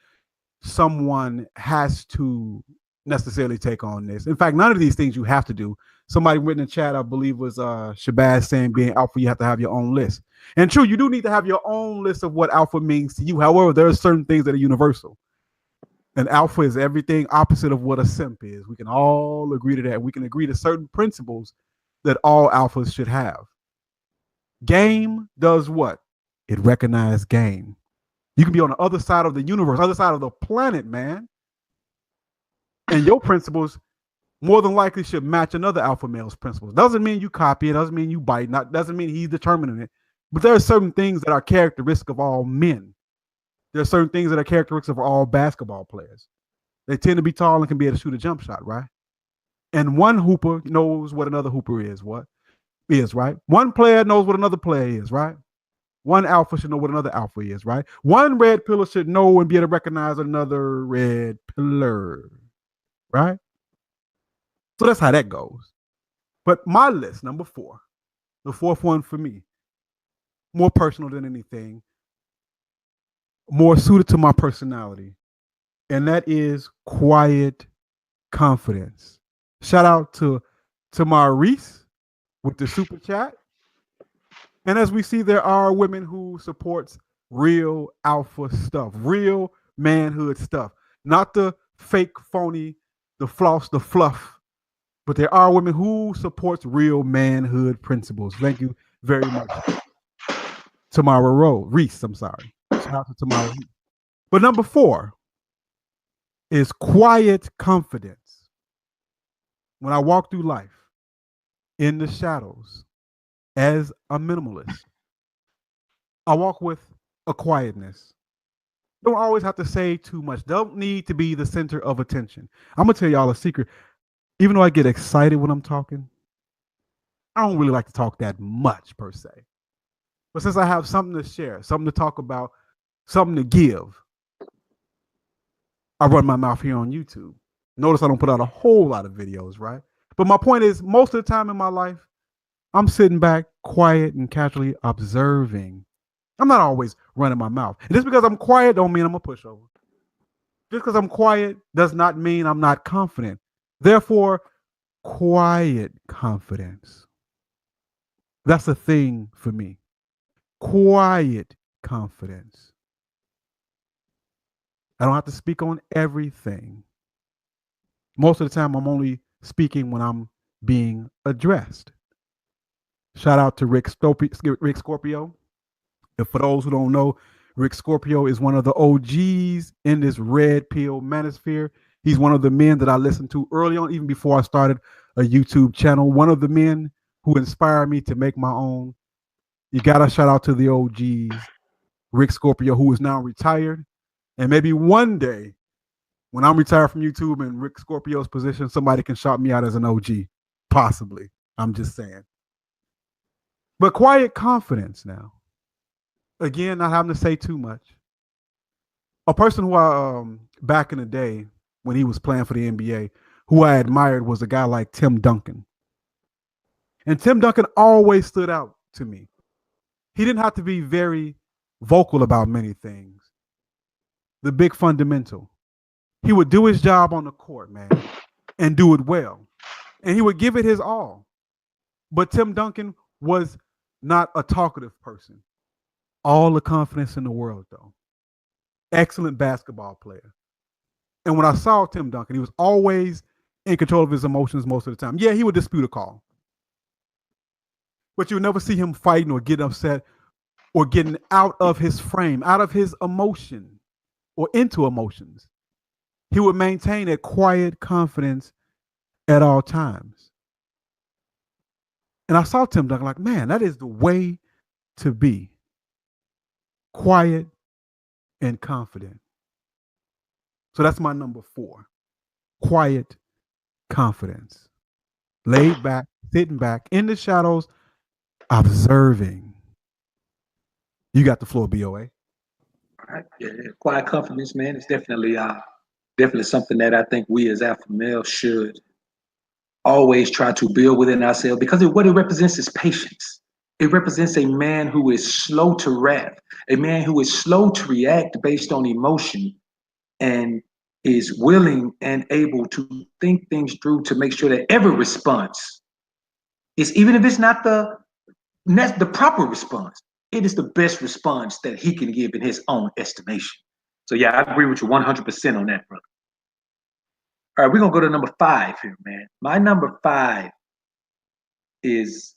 someone has to necessarily take on this. In fact, none of these things you have to do. Somebody written in the chat, I believe was Shabazz, saying being alpha, you have to have your own list. And true, you do need to have your own list of what alpha means to you. However, there are certain things that are universal. And alpha is everything opposite of what a simp is. We can all agree to that. We can agree to certain principles that all alphas should have. Game does what? It recognizes game. You can be on the other side of the universe, other side of the planet, man. And your principles more than likely should match another alpha male's principles. Doesn't mean you copy it, doesn't mean you bite, doesn't mean he's determining it. But there are certain things that are characteristic of all men. There are certain things that are characteristic of all basketball players. They tend to be tall and can be able to shoot a jump shot, right? And one hooper knows what another hooper is, right? One player knows what another player is, right? One alpha should know what another alpha is, right? One red pillar should know and be able to recognize another red pillar, right? So that's how that goes. But my list, number 4, the 4th one for me, more personal than anything, more suited to my personality, and that is quiet confidence. Shout out to Reese with the super chat. And as we see, there are women who supports real alpha stuff, real manhood stuff, not the fake, phony, the floss, the fluff, but there are women who supports real manhood principles. Thank you very much. Reese, I'm sorry. Shout out to Tamara. But number 4 is quiet confidence. When I walk through life in the shadows as a minimalist, I walk with a quietness. Don't always have to say too much. Don't need to be the center of attention. I'm going to tell y'all a secret. Even though I get excited when I'm talking, I don't really like to talk that much per se. But since I have something to share, something to talk about, something to give, I run my mouth here on YouTube. Notice I don't put out a whole lot of videos, right? But my point is, most of the time in my life, I'm sitting back, quiet and casually observing. I'm not always running my mouth. And just because I'm quiet don't mean I'm a pushover. Just because I'm quiet does not mean I'm not confident. Therefore, quiet confidence. That's a thing for me. Quiet confidence. I don't have to speak on everything. Most of the time, I'm only speaking when I'm being addressed. Shout out to Rick Scorpio. And for those who don't know, Rick Scorpio is one of the OGs in this red pill manosphere. He's one of the men that I listened to early on, even before I started a YouTube channel. One of the men who inspired me to make my own. You got to shout out to the OGs, Rick Scorpio, who is now retired. And maybe one day, when I'm retired from YouTube and Rick Scorpio's position, somebody can shout me out as an OG. Possibly. I'm just saying. But quiet confidence now. Again, not having to say too much. A person who I, back in the day, when he was playing for the NBA, who I admired was a guy like Tim Duncan. And Tim Duncan always stood out to me. He didn't have to be very vocal about many things. The big fundamental. He would do his job on the court, man, and do it well. And he would give it his all. But Tim Duncan was not a talkative person. All the confidence in the world, though. Excellent basketball player. And when I saw Tim Duncan, he was always in control of his emotions most of the time. Yeah, he would dispute a call. But you would never see him fighting or getting upset or getting out of his frame, out of his emotion or into emotions. He would maintain a quiet confidence at all times. And I saw Tim Duncan like, man, that is the way to be. Quiet and confident. So that's my number 4. Quiet confidence. Laid back, sitting back in the shadows, observing. You got the floor, BOA. All right. Yeah, quiet confidence, man, is definitely something that I think we as alpha males should always try to build within ourselves, because what it represents is patience. It represents a man who is slow to wrath, a man who is slow to react based on emotion, and is willing and able to think things through to make sure that every response is, even if it's not the proper response, it is the best response that he can give in his own estimation. So yeah, I agree with you 100% on that, brother. All right, we're gonna go to number 5 here, man. My number 5 is,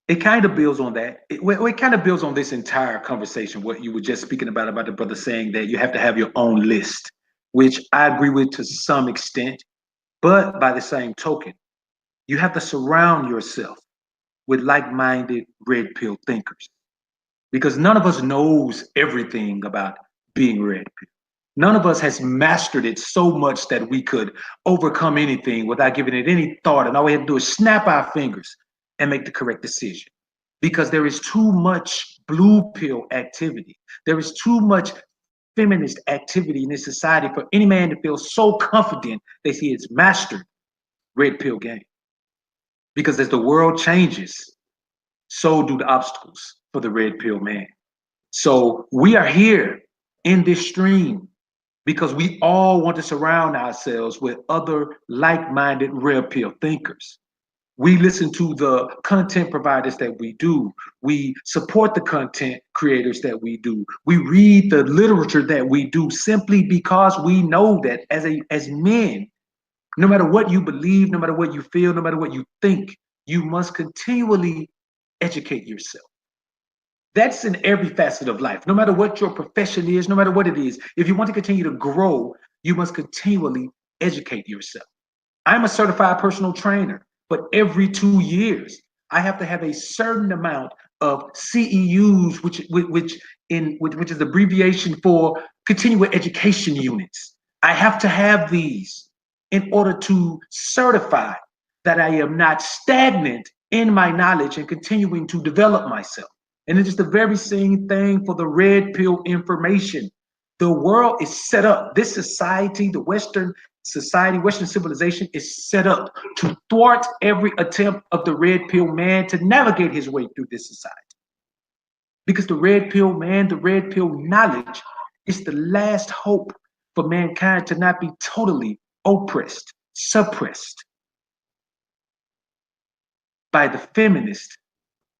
it kind of builds on that. It kind of builds on this entire conversation, what you were just speaking about the brother saying that you have to have your own list, which I agree with to some extent. But by the same token, you have to surround yourself with like-minded red pill thinkers, because none of us knows everything about being red pill. None of us has mastered it so much that we could overcome anything without giving it any thought. And all we have to do is snap our fingers and make the correct decision. Because there is too much blue pill activity. There is too much feminist activity in this society for any man to feel so confident that he has mastered red pill game. Because as the world changes, so do the obstacles for the red pill man. So we are here in this stream because we all want to surround ourselves with other like-minded red pill thinkers. We listen to the content providers that we do. We support the content creators that we do. We read the literature that we do, simply because we know that as men, no matter what you believe, no matter what you feel, no matter what you think, you must continually educate yourself. That's in every facet of life. No matter what your profession is, no matter what it is, if you want to continue to grow, you must continually educate yourself. I'm a certified personal trainer, but every 2 years, I have to have a certain amount of CEUs, which is abbreviation for continuing education units. I have to have these in order to certify that I am not stagnant in my knowledge and continuing to develop myself. And it's just the very same thing for the red pill information. The world is set up. This society, the Western society, Western civilization is set up to thwart every attempt of the red pill man to navigate his way through this society. Because the red pill man, the red pill knowledge is the last hope for mankind to not be totally oppressed, suppressed by the feminists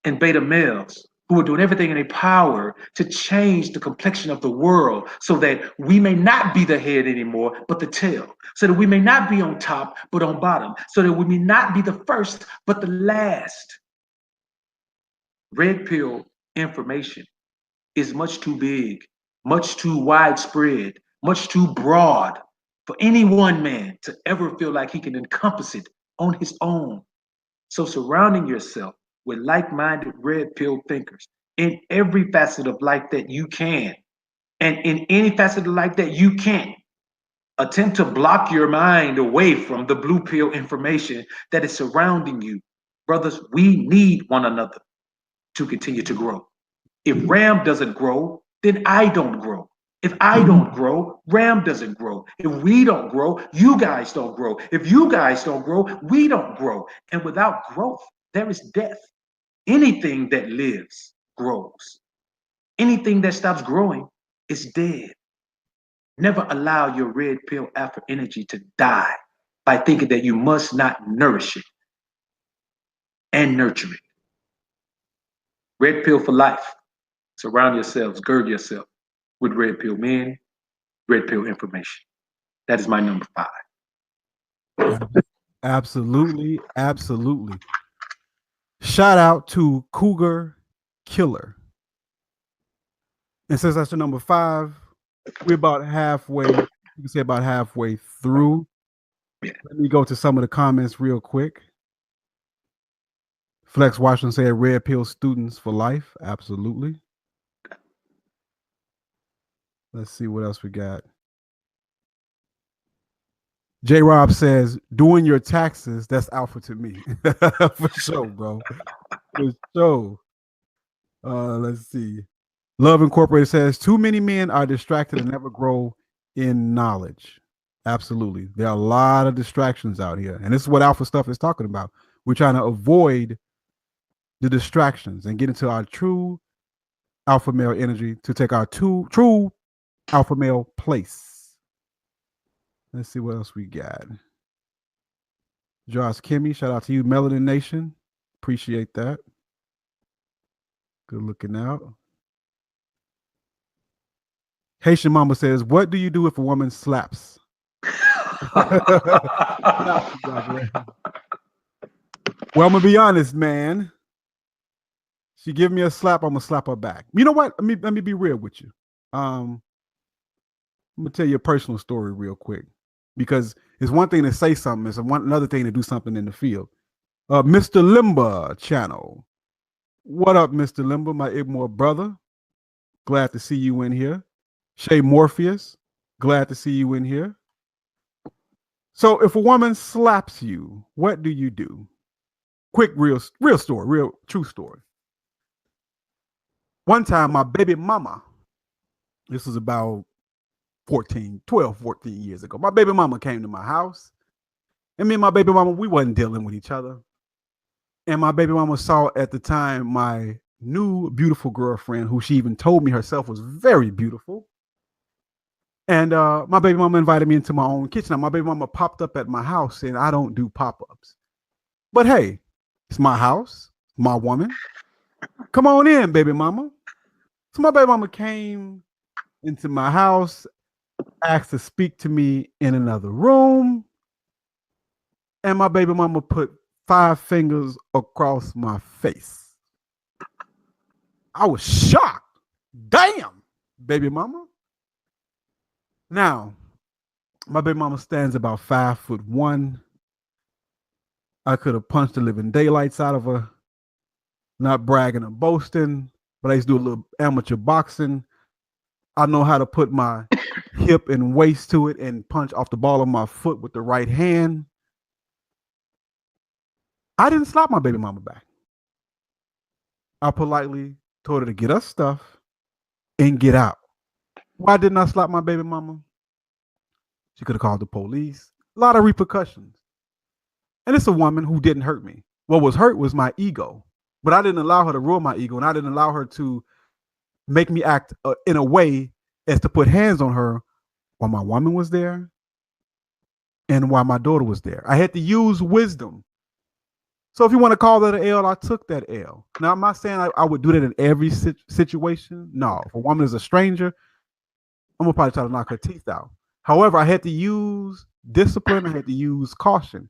and beta males who are doing everything in their power to change the complexion of the world so that we may not be the head anymore, but the tail. So that we may not be on top, but on bottom. So that we may not be the first, but the last. Red pill information is much too big, much too widespread, much too broad for any one man to ever feel like he can encompass it on his own. So surrounding yourself with like-minded red pill thinkers in every facet of life that you can, and in any facet of life that you can't, attempt to block your mind away from the blue pill information that is surrounding you. Brothers, we need one another to continue to grow. If Ram doesn't grow, then I don't grow. If I don't grow, Ram doesn't grow. If we don't grow, you guys don't grow. If you guys don't grow, we don't grow. And without growth, there is death. Anything that lives grows. Anything that stops growing is dead. Never allow your red pill alpha energy to die by thinking that you must not nourish it and nurture it. Red pill for life. Surround yourselves, gird yourself with red pill men, red pill information. That is my number 5. Absolutely, absolutely. Shout out to Cougar Killer. And since that's the number 5, we're about halfway. You can say about halfway through. Yeah. Let me go to some of the comments real quick. Flex Washington said red pill students for life. Absolutely. Let's see what else we got. J Rob says, doing your taxes, that's alpha to me. For sure, bro. For sure. Let's see. Love Incorporated says, too many men are distracted and never grow in knowledge. Absolutely. There are a lot of distractions out here. And this is what alpha stuff is talking about. We're trying to avoid the distractions and get into our true alpha male energy to take our true alpha male place. Let's see what else we got. Josh Kimmy, shout out to you. Melanin Nation. Appreciate that. Good looking out. Haitian Mama says, what do you do if a woman slaps? Well, I'm gonna be honest, man. She give me a slap, I'm gonna slap her back. You know what? Let me be real with you. I'm gonna tell you a personal story real quick, because it's one thing to say something, it's another thing to do something in the field. Mr. Limba channel. What up, Mr. Limba, my Igmore brother? Glad to see you in here. Shay Morpheus, glad to see you in here. So if a woman slaps you, what do you do? Quick, real story, real true story. One time, my baby mama, this was about 14 years ago. My baby mama came to my house, and me and my baby mama, we wasn't dealing with each other. And my baby mama saw at the time my new beautiful girlfriend, who she even told me herself was very beautiful. And my baby mama invited me into my own kitchen. Now, my baby mama popped up at my house, and I don't do pop-ups. But hey, it's my house, my woman. Come on in, baby mama. So my baby mama came into my house, asked to speak to me in another room. And my baby mama put 5 fingers across my face. I was shocked. Damn, baby mama. Now, my baby mama stands about 5'1". I could have punched the living daylights out of her. Not bragging or boasting, but I used to do a little amateur boxing. I know how to put my hip and waist to it and punch off the ball of my foot with the right hand. I didn't slap my baby mama back. I politely told her to get her stuff and get out. Why didn't I slap my baby mama? She could have called the police. A lot of repercussions. And it's a woman who didn't hurt me. What was hurt was my ego. But I didn't allow her to ruin my ego, and I didn't allow her to make me act in a way as to put hands on her while my woman was there and while my daughter was there. I had to use wisdom. So if you want to call that an L, I took that L. Now, I'm not saying I would do that in every situation. No, if a woman is a stranger, I'm going to probably try to knock her teeth out. However, I had to use discipline. I had to use caution.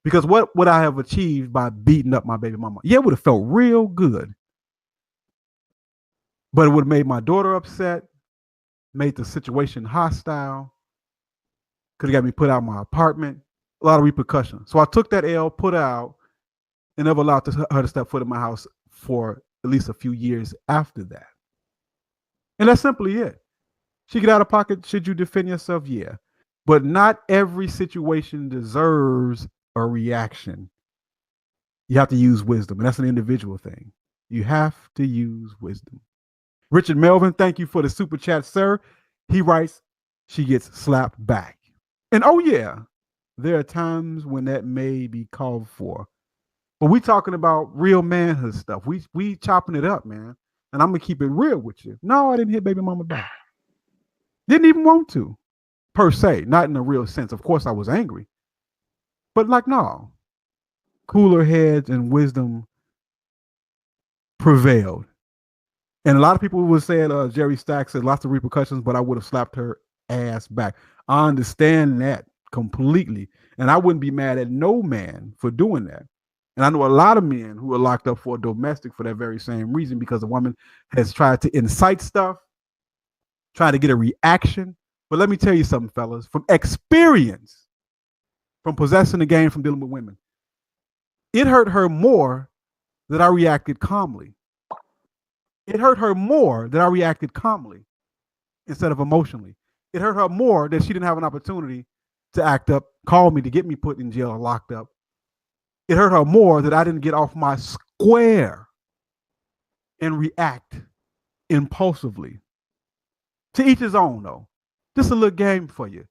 Because what would I have achieved by beating up my baby mama? Yeah, it would have felt real good. But it would have made my daughter upset, made the situation hostile, could have got me put out of my apartment, a lot of repercussions. So I took that L, put her out, and never allowed her to step foot in my house for at least a few years after that. And that's simply it. She get out of pocket, should you defend yourself? Yeah. But not every situation deserves a reaction. You have to use wisdom, and that's an individual thing. You have to use wisdom. Richard Melvin, thank you for the super chat, sir. He writes, she gets slapped back. And oh yeah, there are times when that may be called for. But we talking about real manhood stuff. We chopping it up, man. And I'm gonna keep it real with you. No, I didn't hit baby mama back. Didn't even want to, per se, not in a real sense. Of course, I was angry, but like no, cooler heads and wisdom prevailed. And a lot of people would say, Jerry Stack said lots of repercussions, but I would have slapped her ass back. I understand that completely. And I wouldn't be mad at no man for doing that. And I know a lot of men who are locked up for domestic for that very same reason, because a woman has tried to incite stuff, trying to get a reaction. But let me tell you something, fellas, from experience, from possessing the game, from dealing with women, it hurt her more that I reacted calmly. It hurt her more that I reacted calmly instead of emotionally. It hurt her more that she didn't have an opportunity to act up, call me to get me put in jail or locked up. It hurt her more that I didn't get off my square and react impulsively. To each his own, though. Just a little game for you.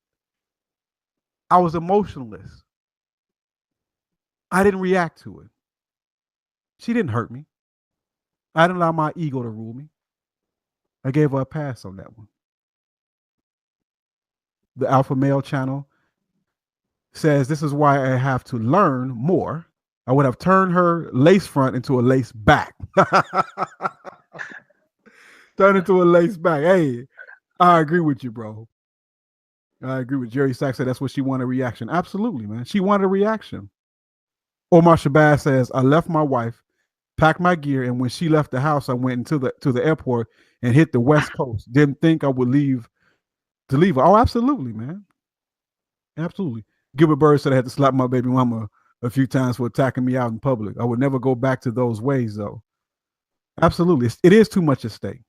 I was emotionless. I didn't react to it. She didn't hurt me. I didn't allow my ego to rule me. I gave her a pass on that one. The Alpha Male channel says, this is why I have to learn more. I would have turned her lace front into a lace back. Turn into a lace back. Hey, I agree with you, bro. I agree with Jerry Sachs. Said that's what she wanted, a reaction. Absolutely, man. She wanted a reaction. Omar Shabazz says, I left my wife, packed my gear, and when she left the house, I went to the airport and hit the West Coast. Didn't think I would leave her. Oh, absolutely, man. Absolutely. Gilbert Bird said I had to slap my baby mama a few times for attacking me out in public. I would never go back to those ways, though. Absolutely. It is too much at stake.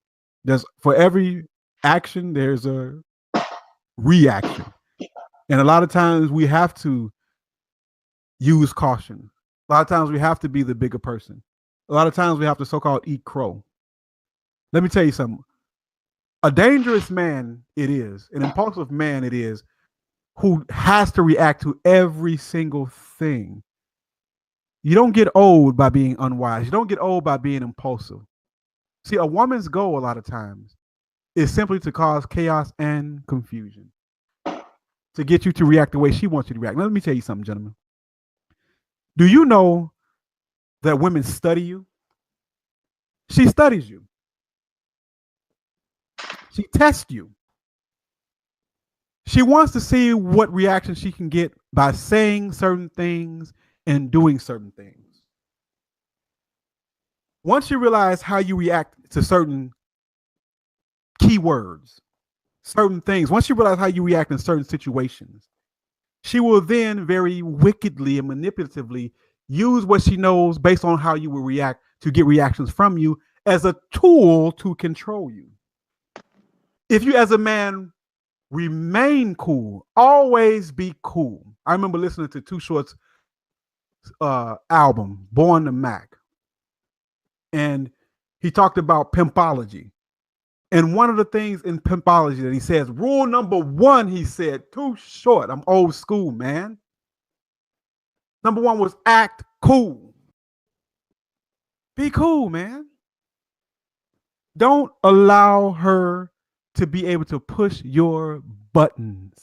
For every action, there's a reaction. And a lot of times we have to use caution. A lot of times we have to be the bigger person. A lot of times we have to so-called eat crow. Let me tell you something. A dangerous man it is, an impulsive man it is, who has to react to every single thing. You don't get old by being unwise. You don't get old by being impulsive. See, a woman's goal a lot of times is simply to cause chaos and confusion, to get you to react the way she wants you to react. Now, let me tell you something, gentlemen. Do you know that women study you? She studies you. She tests you. She wants to see what reaction she can get by saying certain things and doing certain things. Once you realize how you react to certain keywords, certain things, once you realize how you react in certain situations, she will then very wickedly and manipulatively use what she knows based on how you will react to get reactions from you as a tool to control you. If you as a man remain cool, always be cool. I remember listening to Too Short's album, Born to Mac. And he talked about pimpology. And one of the things in pimpology that he says, rule number one, he said, Too Short. I'm old school, man. Number one was act cool. Be cool, man. Don't allow her to be able to push your buttons.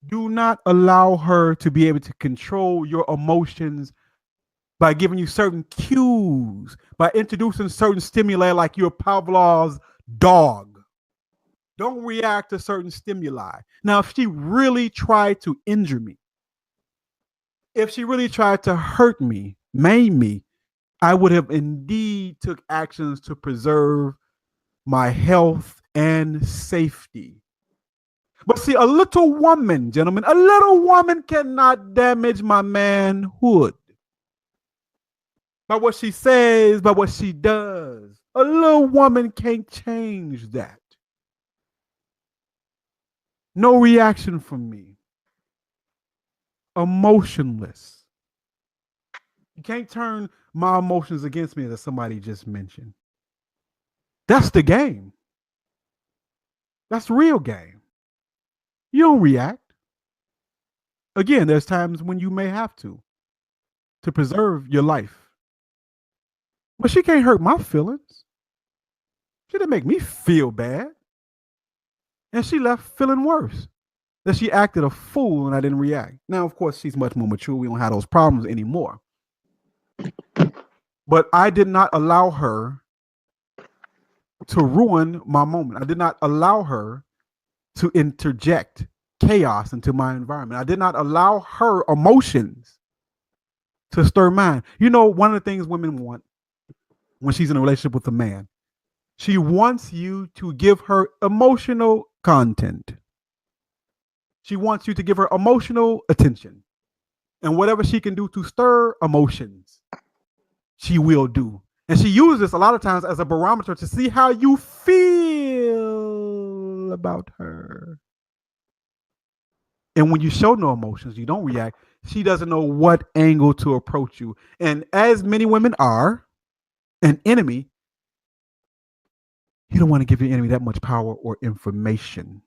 Do not allow her to be able to control your emotions by giving you certain cues, by introducing certain stimuli like you're Pavlov's dog. Don't react to certain stimuli. Now, if she really tried to injure me, if she really tried to hurt me, maim me, I would have indeed took actions to preserve my health and safety. But see, a little woman, gentlemen, a little woman cannot damage my manhood by what she says, by what she does. A little woman can't change that. No reaction from me. Emotionless. You can't turn my emotions against me, as somebody just mentioned. That's the game. That's real game. You don't react. Again, there's times when you may have to preserve your life. But she can't hurt my feelings. She didn't make me feel bad. And she left feeling worse. That she acted a fool and I didn't react. Now, of course, she's much more mature. We don't have those problems anymore. But I did not allow her to ruin my moment. I did not allow her to interject chaos into my environment. I did not allow her emotions to stir mine. You know, one of the things women want when she's in a relationship with a man, she wants you to give her emotional content. She wants you to give her emotional attention. And whatever she can do to stir emotions, she will do. And she uses this a lot of times as a barometer to see how you feel about her. And when you show no emotions, you don't react, she doesn't know what angle to approach you. And as many women are, an enemy, you don't want to give your enemy that much power or information.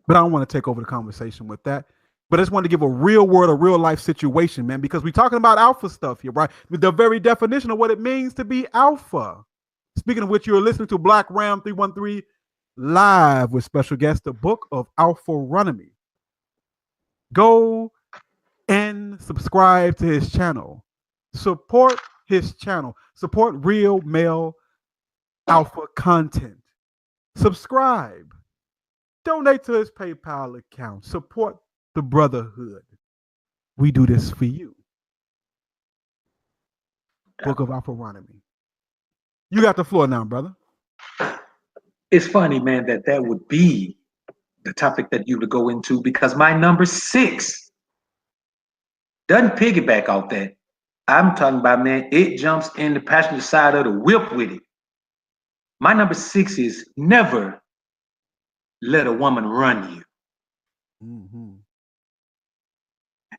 But I don't want to take over the conversation with that. But I just wanted to give a real world, a real life situation, man, because we're talking about alpha stuff here, right? With the very definition of what it means to be alpha. Speaking of which, you're listening to Black Ram 313 live with special guest, the book of Alpharonomy. Go and subscribe to his channel. Support his channel. Support real male alpha content. Subscribe. Donate to his PayPal account. Support the brotherhood. We do this for you. Book of Alpharonomy. You got the floor now, brother. It's funny, man, that would be the topic that you would go into, because my number 6 doesn't piggyback off that. I'm talking about, man, it jumps in the passenger side of the whip with it. My number 6 is never let a woman run you. Mm-hmm.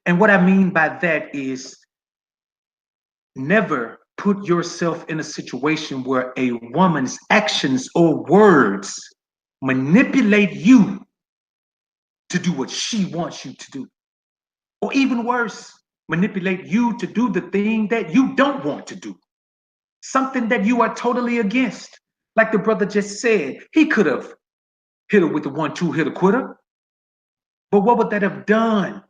And what I mean by that is never put yourself in a situation where a woman's actions or words manipulate you to do what she wants you to do. Or even worse, manipulate you to do the thing that you don't want to do. Something that you are totally against. Like the brother just said, he could have hit her with the 1-2 hitter quitter. But what would that have done?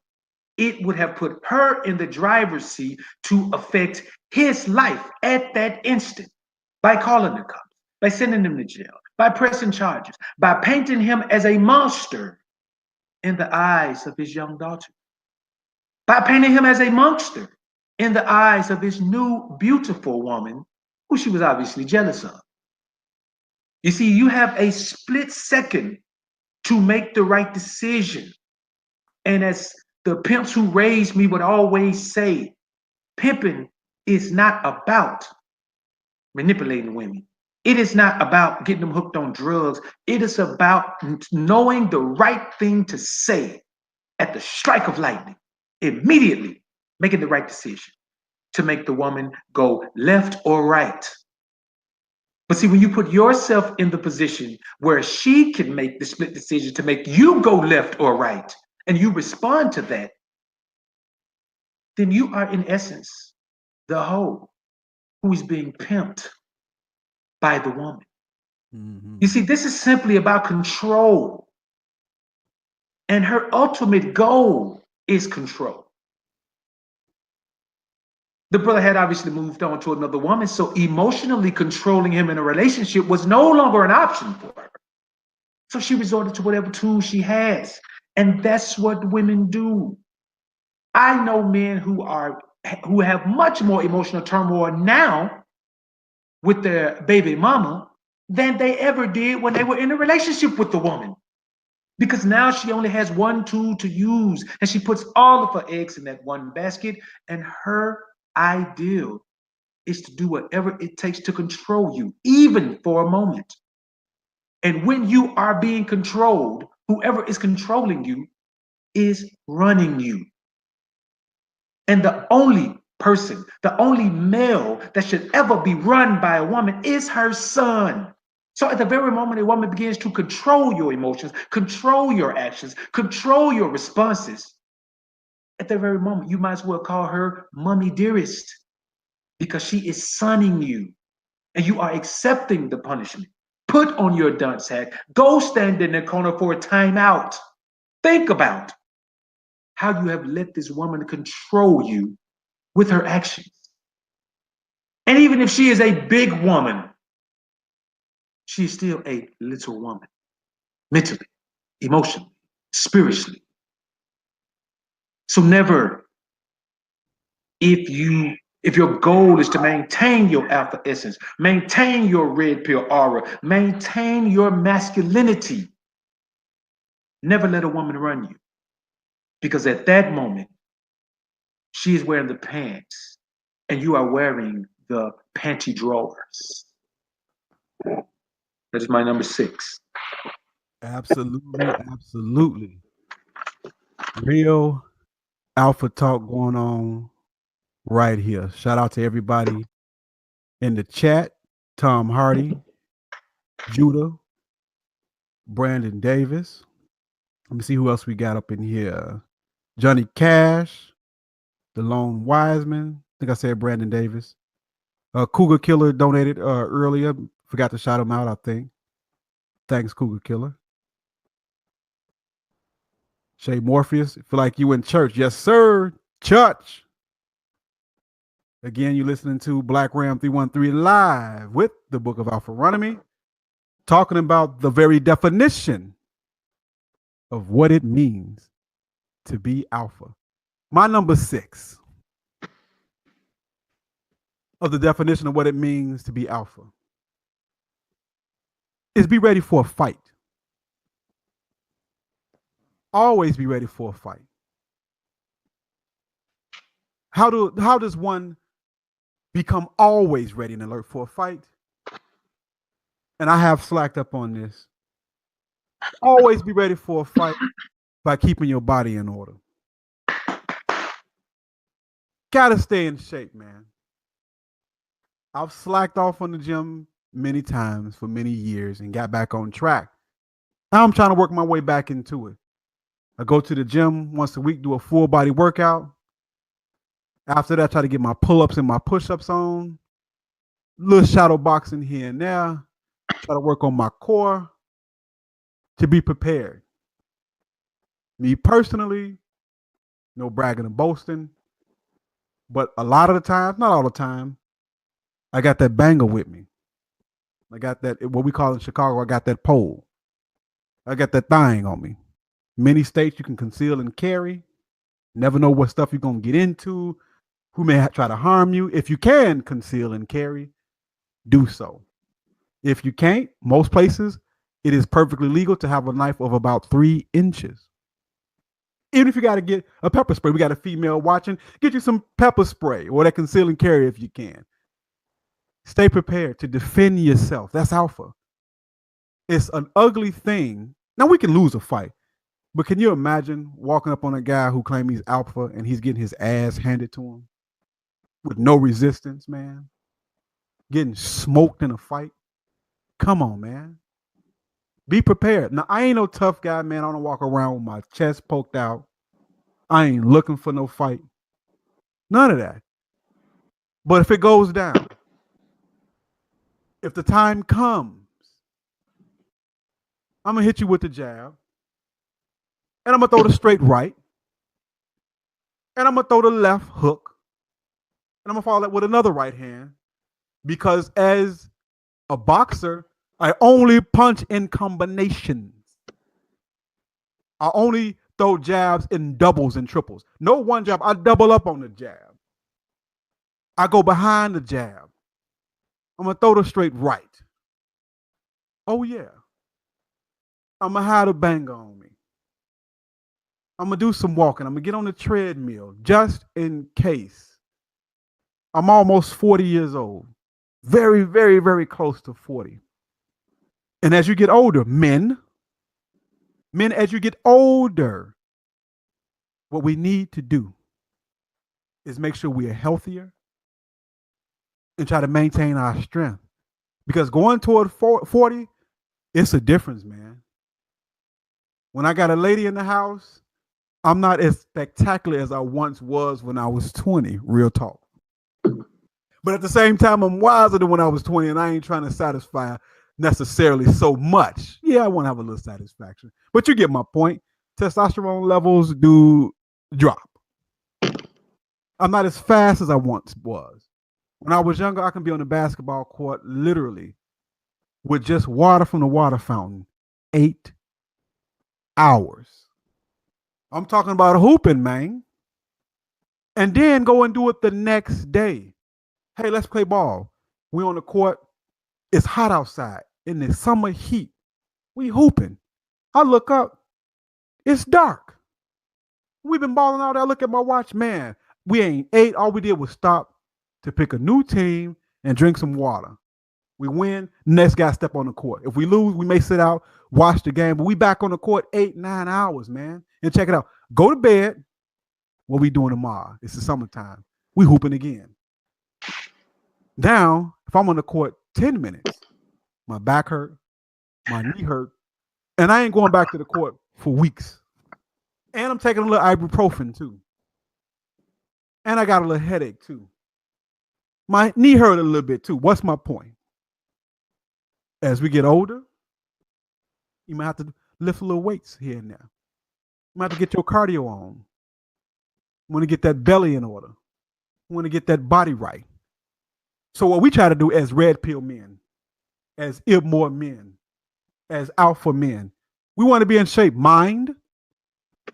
It would have put her in the driver's seat to affect his life at that instant by calling the cops, by sending him to jail, by pressing charges, by painting him as a monster in the eyes of his young daughter, by painting him as a monster in the eyes of his new beautiful woman, who she was obviously jealous of. You see, you have a split second to make the right decision. And as the pimps who raised me would always say, pimping is not about manipulating women. It is not about getting them hooked on drugs. It is about knowing the right thing to say at the strike of lightning, immediately making the right decision to make the woman go left or right. But see, when you put yourself in the position where she can make the split decision to make you go left or right, and you respond to that, then you are in essence the hoe who is being pimped by the woman. Mm-hmm. You see, this is simply about control. And her ultimate goal is control. The brother had obviously moved on to another woman, so emotionally controlling him in a relationship was no longer an option for her. So she resorted to whatever tools she has. And that's what women do. I know men who have much more emotional turmoil now with their baby mama than they ever did when they were in a relationship with the woman. Because now she only has one tool to use, and she puts all of her eggs in that one basket, and her ideal is to do whatever it takes to control you, even for a moment. And when you are being controlled, whoever is controlling you is running you. And the only person, the only male that should ever be run by a woman is her son. So at the very moment a woman begins to control your emotions, control your actions, control your responses, at that very moment, you might as well call her mommy dearest because she is sunning you and you are accepting the punishment. Put on your dunce hat. Go stand in the corner for a timeout. Think about how you have let this woman control you with her actions. And even if she is a big woman, she's still a little woman, mentally, emotionally, spiritually. So never, if your goal is to maintain your alpha essence, maintain your red pill aura, maintain your masculinity, never let a woman run you. Because at that moment, she is wearing the pants and you are wearing the panty drawers. That is my number 6. Absolutely, absolutely. Real alpha talk going on right here. Shout out to everybody in the chat. Tom Hardy, Judah, Brandon Davis. Let me see who else we got up in here. Johnny Cash, the Lone Wiseman. I think I said Brandon Davis. Cougar Killer donated earlier. Forgot to shout him out, I think. Thanks, Cougar Killer. Shay Morpheus, feel like you in church. Yes, sir. Church. Again, you're listening to Black Ram 313 live with the Book of Alpharonomy, talking about the very definition of what it means to be alpha. My number 6 of the definition of what it means to be alpha is be ready for a fight. Always be ready for a fight. How does one become always ready and alert for a fight? And I have slacked up on this. Always be ready for a fight by keeping your body in order. Gotta stay in shape, man. I've slacked off on the gym many times for many years and got back on track. Now I'm trying to work my way back into it. I go to the gym once a week, do a full body workout. After that, I try to get my pull-ups and my push-ups on. Little shadow boxing here and there. Try to work on my core to be prepared. Me personally, no bragging and boasting, but a lot of the time, not all the time, I got that banger with me. I got that, what we call in Chicago, I got that pole. I got that thing on me. Many states you can conceal and carry. Never know what stuff you're going to get into, who may try to harm you. If you can conceal and carry, do so. If you can't, most places, it is perfectly legal to have a knife of about 3 inches. Even if you got to get a pepper spray, we got a female watching, get you some pepper spray or that conceal and carry if you can. Stay prepared to defend yourself. That's alpha. It's an ugly thing. Now, we can lose a fight, but can you imagine walking up on a guy who claims he's alpha and he's getting his ass handed to him with no resistance, man? Getting smoked in a fight? Come on, man. Be prepared. Now, I ain't no tough guy, man. I don't walk around with my chest poked out. I ain't looking for no fight. None of that. But if it goes down, if the time comes, I'm going to hit you with the jab, and I'm going to throw the straight right, and I'm going to throw the left hook, and I'm going to follow that with another right hand, because as a boxer, I only punch in combinations. I only throw jabs in doubles and triples. No one jab. I double up on the jab. I go behind the jab. I'm going to throw the straight right. Oh, yeah. I'm going to have a banger on me. I'm going to do some walking. I'm going to get on the treadmill just in case. I'm almost 40 years old. Very, very, very close to 40. And as you get older, men, as you get older, what we need to do is make sure we are healthier and try to maintain our strength. Because going toward 40, it's a difference, man. When I got a lady in the house, I'm not as spectacular as I once was when I was 20, real talk. But at the same time, I'm wiser than when I was 20, and I ain't trying to satisfy necessarily so much. Yeah, I want to have a little satisfaction. But you get my point. Testosterone levels do drop. I'm not as fast as I once was. When I was younger, I can be on the basketball court literally with just water from the water fountain 8 hours. I'm talking about hooping, man. And then go and do it the next day. Hey, let's play ball. We on the court. It's hot outside in the summer heat. We hooping. I look up. It's dark. We've been balling out there. I look at my watch. Man, we ain't ate. All we did was stop to pick a new team and drink some water. We win. Next guy step on the court. If we lose, we may sit out, watch the game. But we back on the court 8-9 hours, man. And check it out. Go to bed. What we doing tomorrow? It's the summertime. We hooping again. Now, if I'm on the court 10 minutes, my back hurt, my knee hurt, and I ain't going back to the court for weeks. And I'm taking a little ibuprofen too. And I got a little headache too. My knee hurt a little bit too. What's my point? As we get older, you might have to lift a little weights here and there. You might have to get your cardio on. You want to get that belly in order. You want to get that body right. So what we try to do as red pill men, as IBMOR men, as alpha men, we want to be in shape, mind,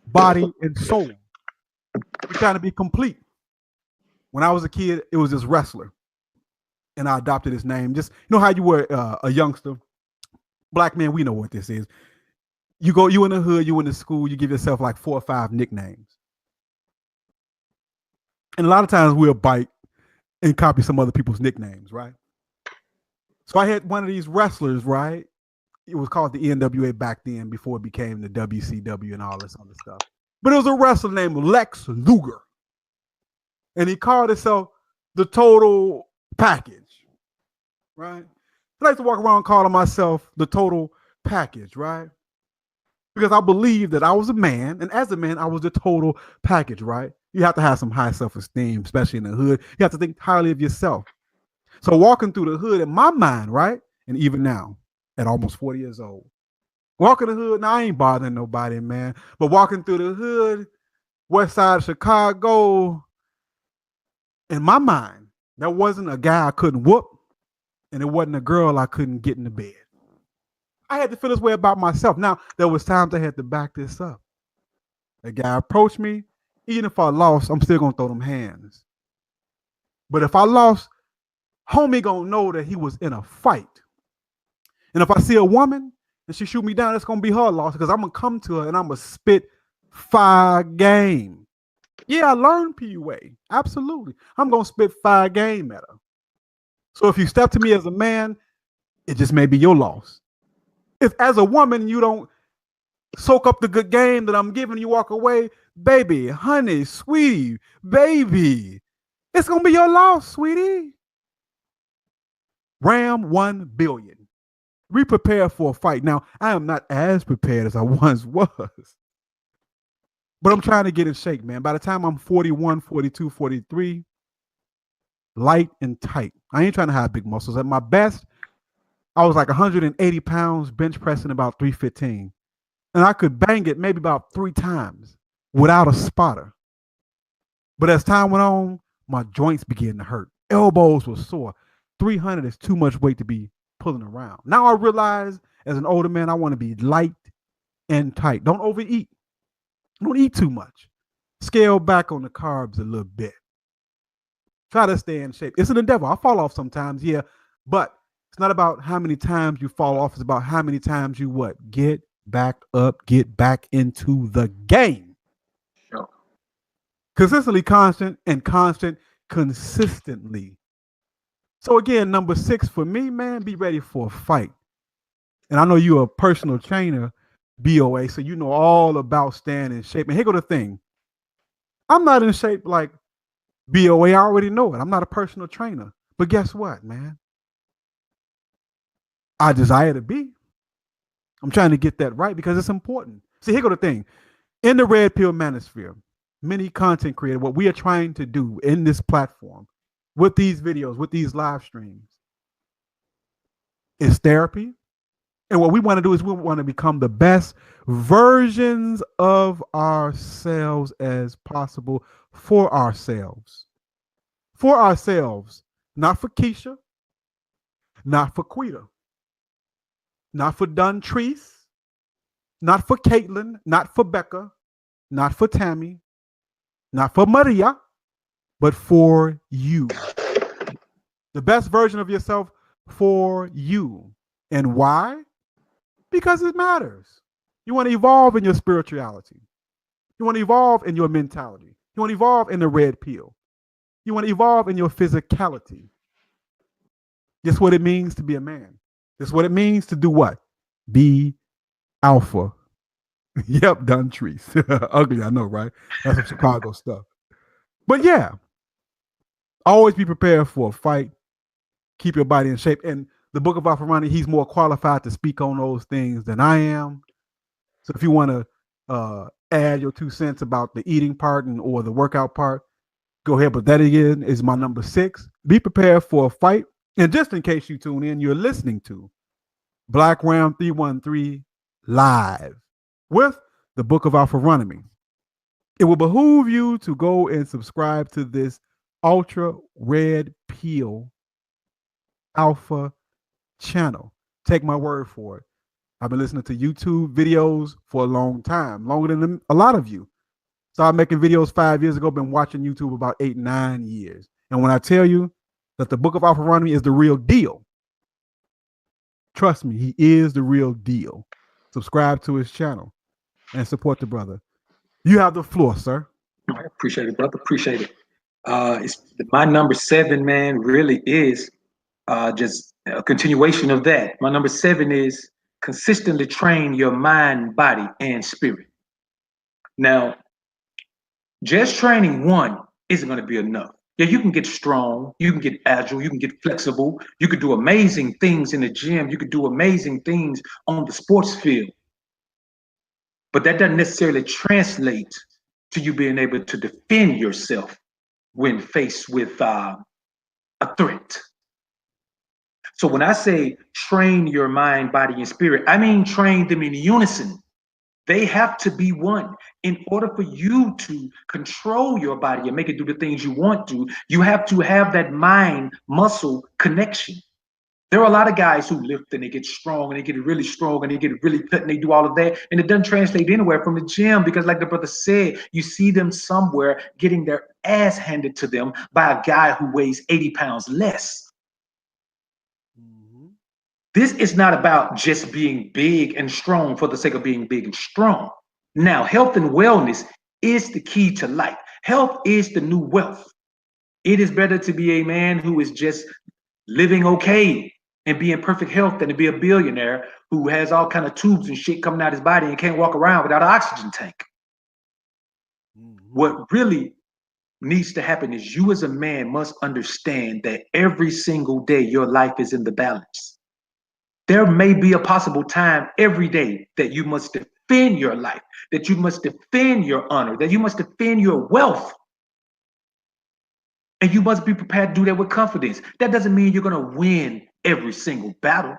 body, and soul. We're trying to be complete. When I was a kid, it was this wrestler, and I adopted his name. Just, you know how you were a youngster? Black men, we know what this is. You in the hood, you in the school, you give yourself like 4 or 5 nicknames. And a lot of times we'll bite and copy some other people's nicknames, right? So I had one of these wrestlers, right? It was called the NWA back then before it became the WCW and all this other stuff. But it was a wrestler named Lex Luger. And he called himself the Total Package, right? I like to walk around calling myself the Total Package, right? Because I believe that I was a man, and as a man, I was the total package, right? You have to have some high self-esteem, especially in the hood. You have to think highly of yourself. So walking through the hood in my mind, right? And even now, at almost 40 years old, walking the hood, now I ain't bothering nobody, man. But walking through the hood, west side of Chicago, in my mind, there wasn't a guy I couldn't whoop, and it wasn't a girl I couldn't get in the bed. I had to feel this way about myself. Now, there was times I had to back this up. A guy approached me. Even if I lost, I'm still going to throw them hands. But if I lost, homie going to know that he was in a fight. And if I see a woman and she shoot me down, it's going to be her loss because I'm going to come to her and I'm going to spit fire game. Yeah, I learned PUA. Absolutely. I'm going to spit fire game at her. So if you step to me as a man, it just may be your loss. If as a woman you don't soak up the good game that I'm giving, you walk away, baby, honey, sweetie, baby, it's going to be your loss, sweetie. Ram 1 billion. Be prepared for a fight. Now, I am not as prepared as I once was, but I'm trying to get in shape, man. By the time I'm 41, 42, 43, light and tight. I ain't trying to have big muscles. At my best, I was like 180 pounds, bench pressing about 315. And I could bang it maybe about 3 times without a spotter. But as time went on, my joints began to hurt. Elbows were sore. 300 is too much weight to be pulling around. Now I realize as an older man, I want to be light and tight. Don't overeat. Don't eat too much. Scale back on the carbs a little bit. Try to stay in shape. It's an endeavor. I fall off sometimes, yeah, but it's not about how many times you fall off. It's about how many times you what? Get back up, get back into the game. Sure. Consistently constant and constant consistently. So again, number 6 for me, man, be ready for a fight. And I know you're a personal trainer, BOA, so you know all about staying in shape. And here go the thing. I'm not in shape like BOA. I already know it. I'm not a personal trainer. But guess what, man? I desire to be. I'm trying to get that right because it's important. See, here go the thing. In the Red Pill Manosphere, many content creators, what we are trying to do in this platform with these videos, with these live streams, is therapy. And what we want to do is we want to become the best versions of ourselves as possible for ourselves. For ourselves, not for Keisha, not for Quita, not for Duntrice, not for Caitlin, not for Becca, not for Tammy, not for Maria, but for you. The best version of yourself for you. And why? Because it matters. You want to evolve in your spirituality. You want to evolve in your mentality. You want to evolve in the red pill. You want to evolve in your physicality. That's what it means to be a man. That's what it means to do what? Be alpha. Yep, done trees. Ugly, I know, right? That's some Chicago stuff. But yeah, always be prepared for a fight. Keep your body in shape. And the book of Alpharonomy, he's more qualified to speak on those things than I am. So if you want to add your 2 cents about the eating part or the workout part, go ahead. But that again is my number 6. Be prepared for a fight. And just in case you tune in, you're listening to Black Ram 313 live with the book of Alpharonomy. It will behoove you to go and subscribe to this ultra red pill alpha channel. Take my word for it. I've been listening to YouTube videos for a long time, longer than a lot of you. Started making videos 5 years ago, been watching YouTube about 8, 9 years. And when I tell you that the book of Alpharonomy is the real deal, trust me, he is the real deal. Subscribe to his channel and support the brother. You have the floor, sir. I appreciate it, brother. Appreciate it. It's my number 7, man, really is just a continuation of that. My number 7 is consistently train your mind, body, and spirit. Now, just training one isn't going to be enough. Yeah, you can get strong, you can get agile, you can get flexible, you could do amazing things in the gym, you could do amazing things on the sports field. But that doesn't necessarily translate to you being able to defend yourself when faced with a threat. So when I say train your mind, body, and spirit, I mean train them in unison. They have to be one. In order for you to control your body and make it do the things you want to, you have to have that mind muscle connection. There are a lot of guys who lift and they get strong and they get really strong and they get really fit and they do all of that. And it doesn't translate anywhere from the gym because, like the brother said, you see them somewhere getting their ass handed to them by a guy who weighs 80 pounds less. This is not about just being big and strong for the sake of being big and strong. Now, health and wellness is the key to life. Health is the new wealth. It is better to be a man who is just living okay and be in perfect health than to be a billionaire who has all kind of tubes and shit coming out his body and can't walk around without an oxygen tank. What really needs to happen is you as a man must understand that every single day your life is in the balance. There may be a possible time every day that you must defend your life, that you must defend your honor, that you must defend your wealth. And you must be prepared to do that with confidence. That doesn't mean you're going to win every single battle,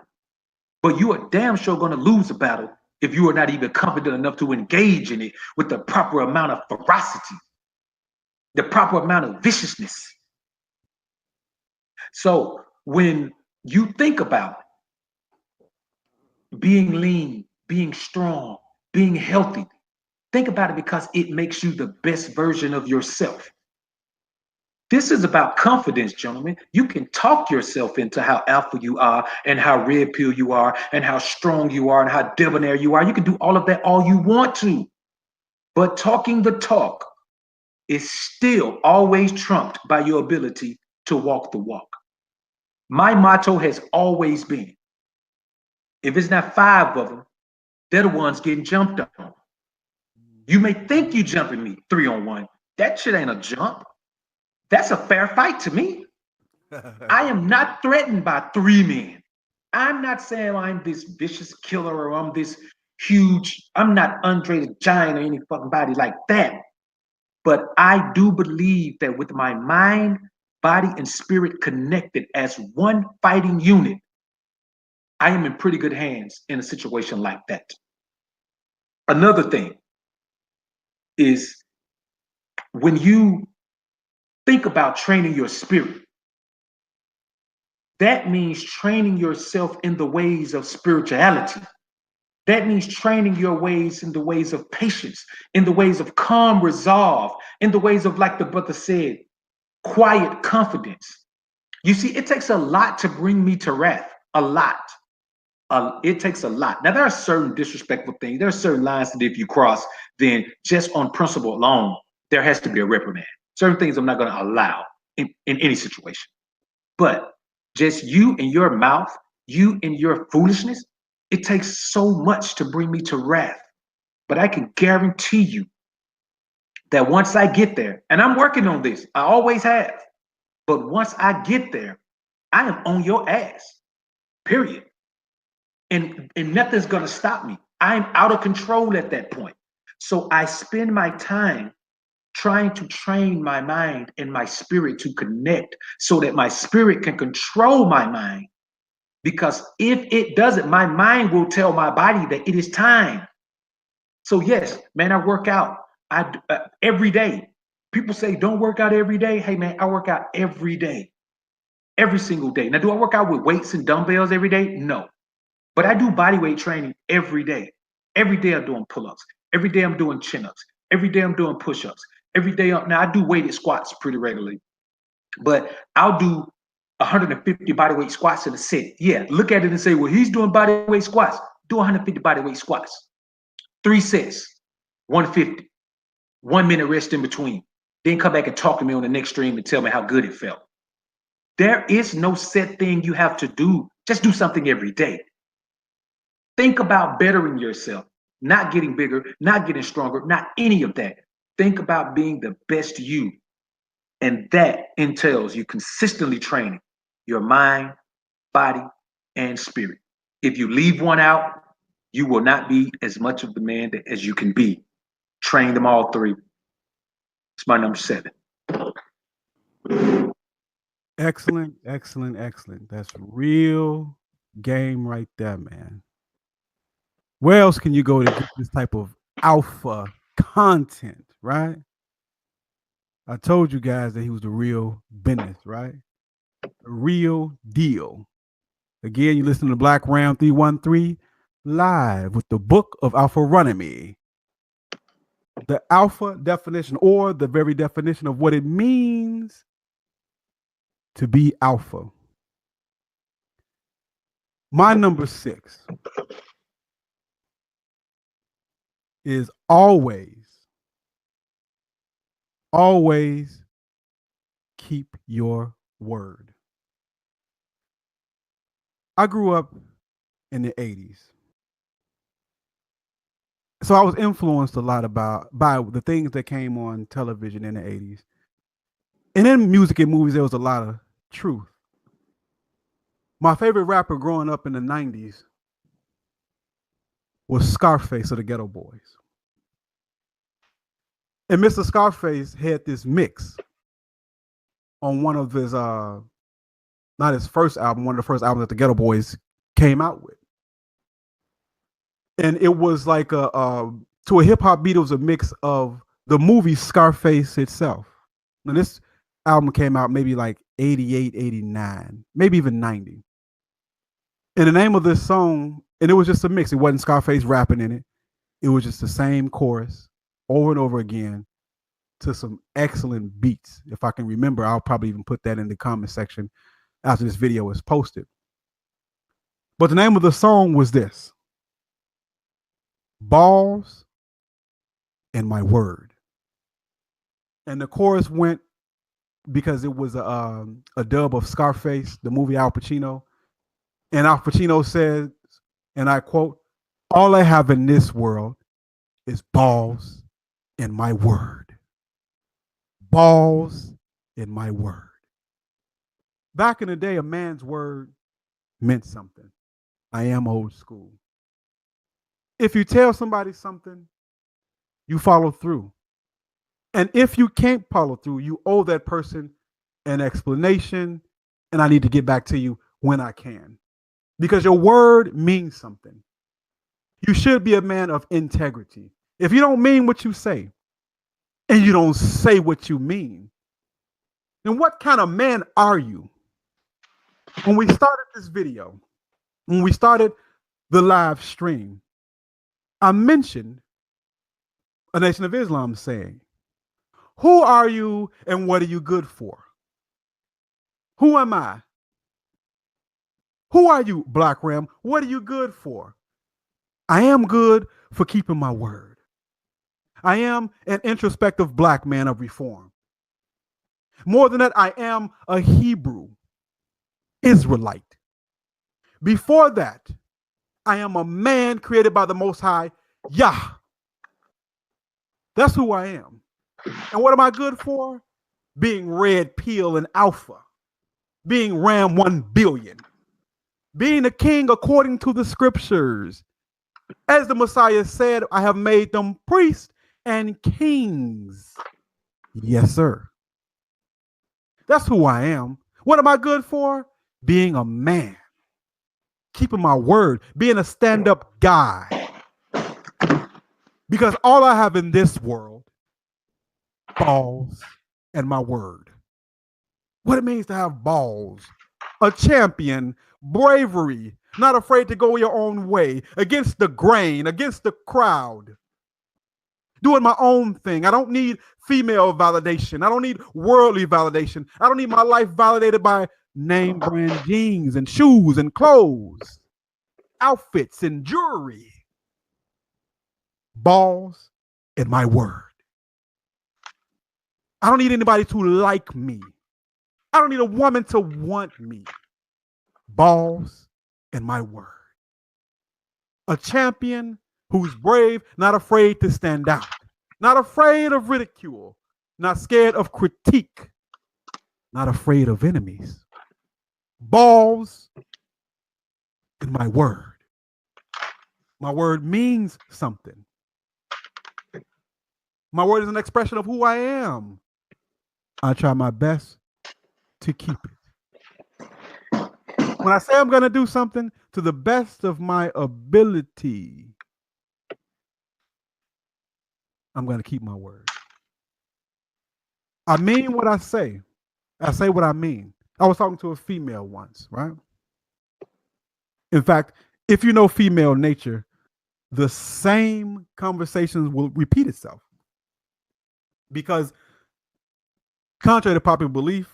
but you are damn sure going to lose a battle if you are not even confident enough to engage in it with the proper amount of ferocity, the proper amount of viciousness. So when you think about being lean, being strong, being healthy, think about it because it makes you the best version of yourself. This is about confidence, gentlemen. You can talk yourself into how alpha you are and how red pill you are and how strong you are and how debonair you are. You can do all of that all you want to. But talking the talk is still always trumped by your ability to walk the walk. My motto has always been, if it's not 5 of them, they're the ones getting jumped on. You may think you jumping me 3-on-1. That shit ain't a jump. That's a fair fight to me. I am not threatened by 3 men. I'm not saying I'm this vicious killer or I'm this huge, I'm not Andre the Giant or any fucking body like that. But I do believe that with my mind, body, and spirit connected as one fighting unit, I am in pretty good hands in a situation like that. Another thing is when you think about training your spirit, that means training yourself in the ways of spirituality. That means training your ways in the ways of patience, in the ways of calm resolve, in the ways of, like the brother said, quiet confidence. You see, it takes a lot to bring me to wrath. A lot. It takes a lot. Now, there are certain disrespectful things. There are certain lines that if you cross, then just on principle alone, there has to be a reprimand. Certain things I'm not going to allow in any situation. But just you and your mouth, you and your foolishness, it takes so much to bring me to wrath. But I can guarantee you that once I get there, and I'm working on this, I always have. But once I get there, I am on your ass, period. And nothing's going to stop me. I'm out of control at that point. So I spend my time trying to train my mind and my spirit to connect so that my spirit can control my mind. Because if it doesn't, my mind will tell my body that it is time. So yes, man, I work out every day. People say don't work out every day. Hey man, I work out every day, every single day. Now, do I work out with weights and dumbbells every day? No, but I do body weight training every day. Every day I'm doing pull-ups. Every day I'm doing chin-ups. Every day I'm doing push-ups. Every day now I do weighted squats pretty regularly, but I'll do 150 bodyweight squats in a set. Yeah, look at it and say, well, he's doing bodyweight squats. Do 150 bodyweight squats. 3 sets, 150. 1 minute rest in between. Then come back and talk to me on the next stream and tell me how good it felt. There is no set thing you have to do. Just do something every day. Think about bettering yourself, not getting bigger, not getting stronger, not any of that. Think about being the best you. And that entails you consistently training your mind, body, and spirit. If you leave one out, you will not be as much of the man as you can be. Train them all three. It's my number 7. Excellent, excellent, excellent. That's real game right there, man. Where else can you go to get this type of alpha content, right? I told you guys that he was the real business, right? The real deal. Again, you listen to Black Ram 313 live with the book of Alpharonomy. The alpha definition, or the very definition of what it means to be alpha. My number 6 is always keep your word. I grew up in the 80s. So I was influenced a lot by the things that came on television in the 80s. And in music and movies, there was a lot of truth. My favorite rapper growing up in the 90s was Scarface of the Ghetto Boys. And Mr. Scarface had this mix on one of his, not his first album, one of the first albums that the Ghetto Boys came out with. And it was like to a hip hop beat, it was a mix of the movie Scarface itself. Now, this album came out maybe like 88, 89, maybe even 90. And the name of this song, and it was just a mix. It wasn't Scarface rapping in it. It was just the same chorus over and over again to some excellent beats. If I can remember, I'll probably even put that in the comment section after this video is posted. But the name of the song was this: Balls in My Word. And the chorus went, because it was a dub of Scarface, the movie Al Pacino. And Al Pacino said, and I quote, "All I have in this world is balls in my word. Balls in my word." Back in the day, a man's word meant something. I am old school. If you tell somebody something, you follow through. And if you can't follow through, you owe that person an explanation, and I need to get back to you when I can. Because your word means something. You should be a man of integrity. If you don't mean what you say, and you don't say what you mean, then what kind of man are you? When we started this video, when we started the live stream, I mentioned a Nation of Islam saying, who are you and what are you good for? Who am I? Who are you, Black Ram? What are you good for? I am good for keeping my word. I am an introspective Black man of reform. More than that, I am a Hebrew Israelite. Before that, I am a man created by the Most High, Yah. That's who I am. And what am I good for? Being red pill and alpha. Being Ram 1 billion. Being a king according to the scriptures. As the Messiah said, I have made them priests and kings. Yes, sir. That's who I am. What am I good for? Being a man. Keeping my word. Being a stand-up guy. Because all I have in this world, balls and my word. What it means to have balls. A champion, bravery, not afraid to go your own way, against the grain, against the crowd. Doing my own thing. I don't need female validation. I don't need worldly validation. I don't need my life validated by name brand jeans and shoes and clothes, outfits and jewelry. Balls and my word. I don't need anybody to like me. I don't need a woman to want me. Balls and my word. A champion who's brave, not afraid to stand out, not afraid of ridicule, not scared of critique, not afraid of enemies. Balls and my word. My word means something. My word is an expression of who I am. I try my best to keep it. When I say I'm going to do something to the best of my ability, I'm going to keep my word. I mean what I say. I say what I mean. I was talking to a female once, right? In fact, if you know female nature, the same conversations will repeat itself. Because contrary to popular belief,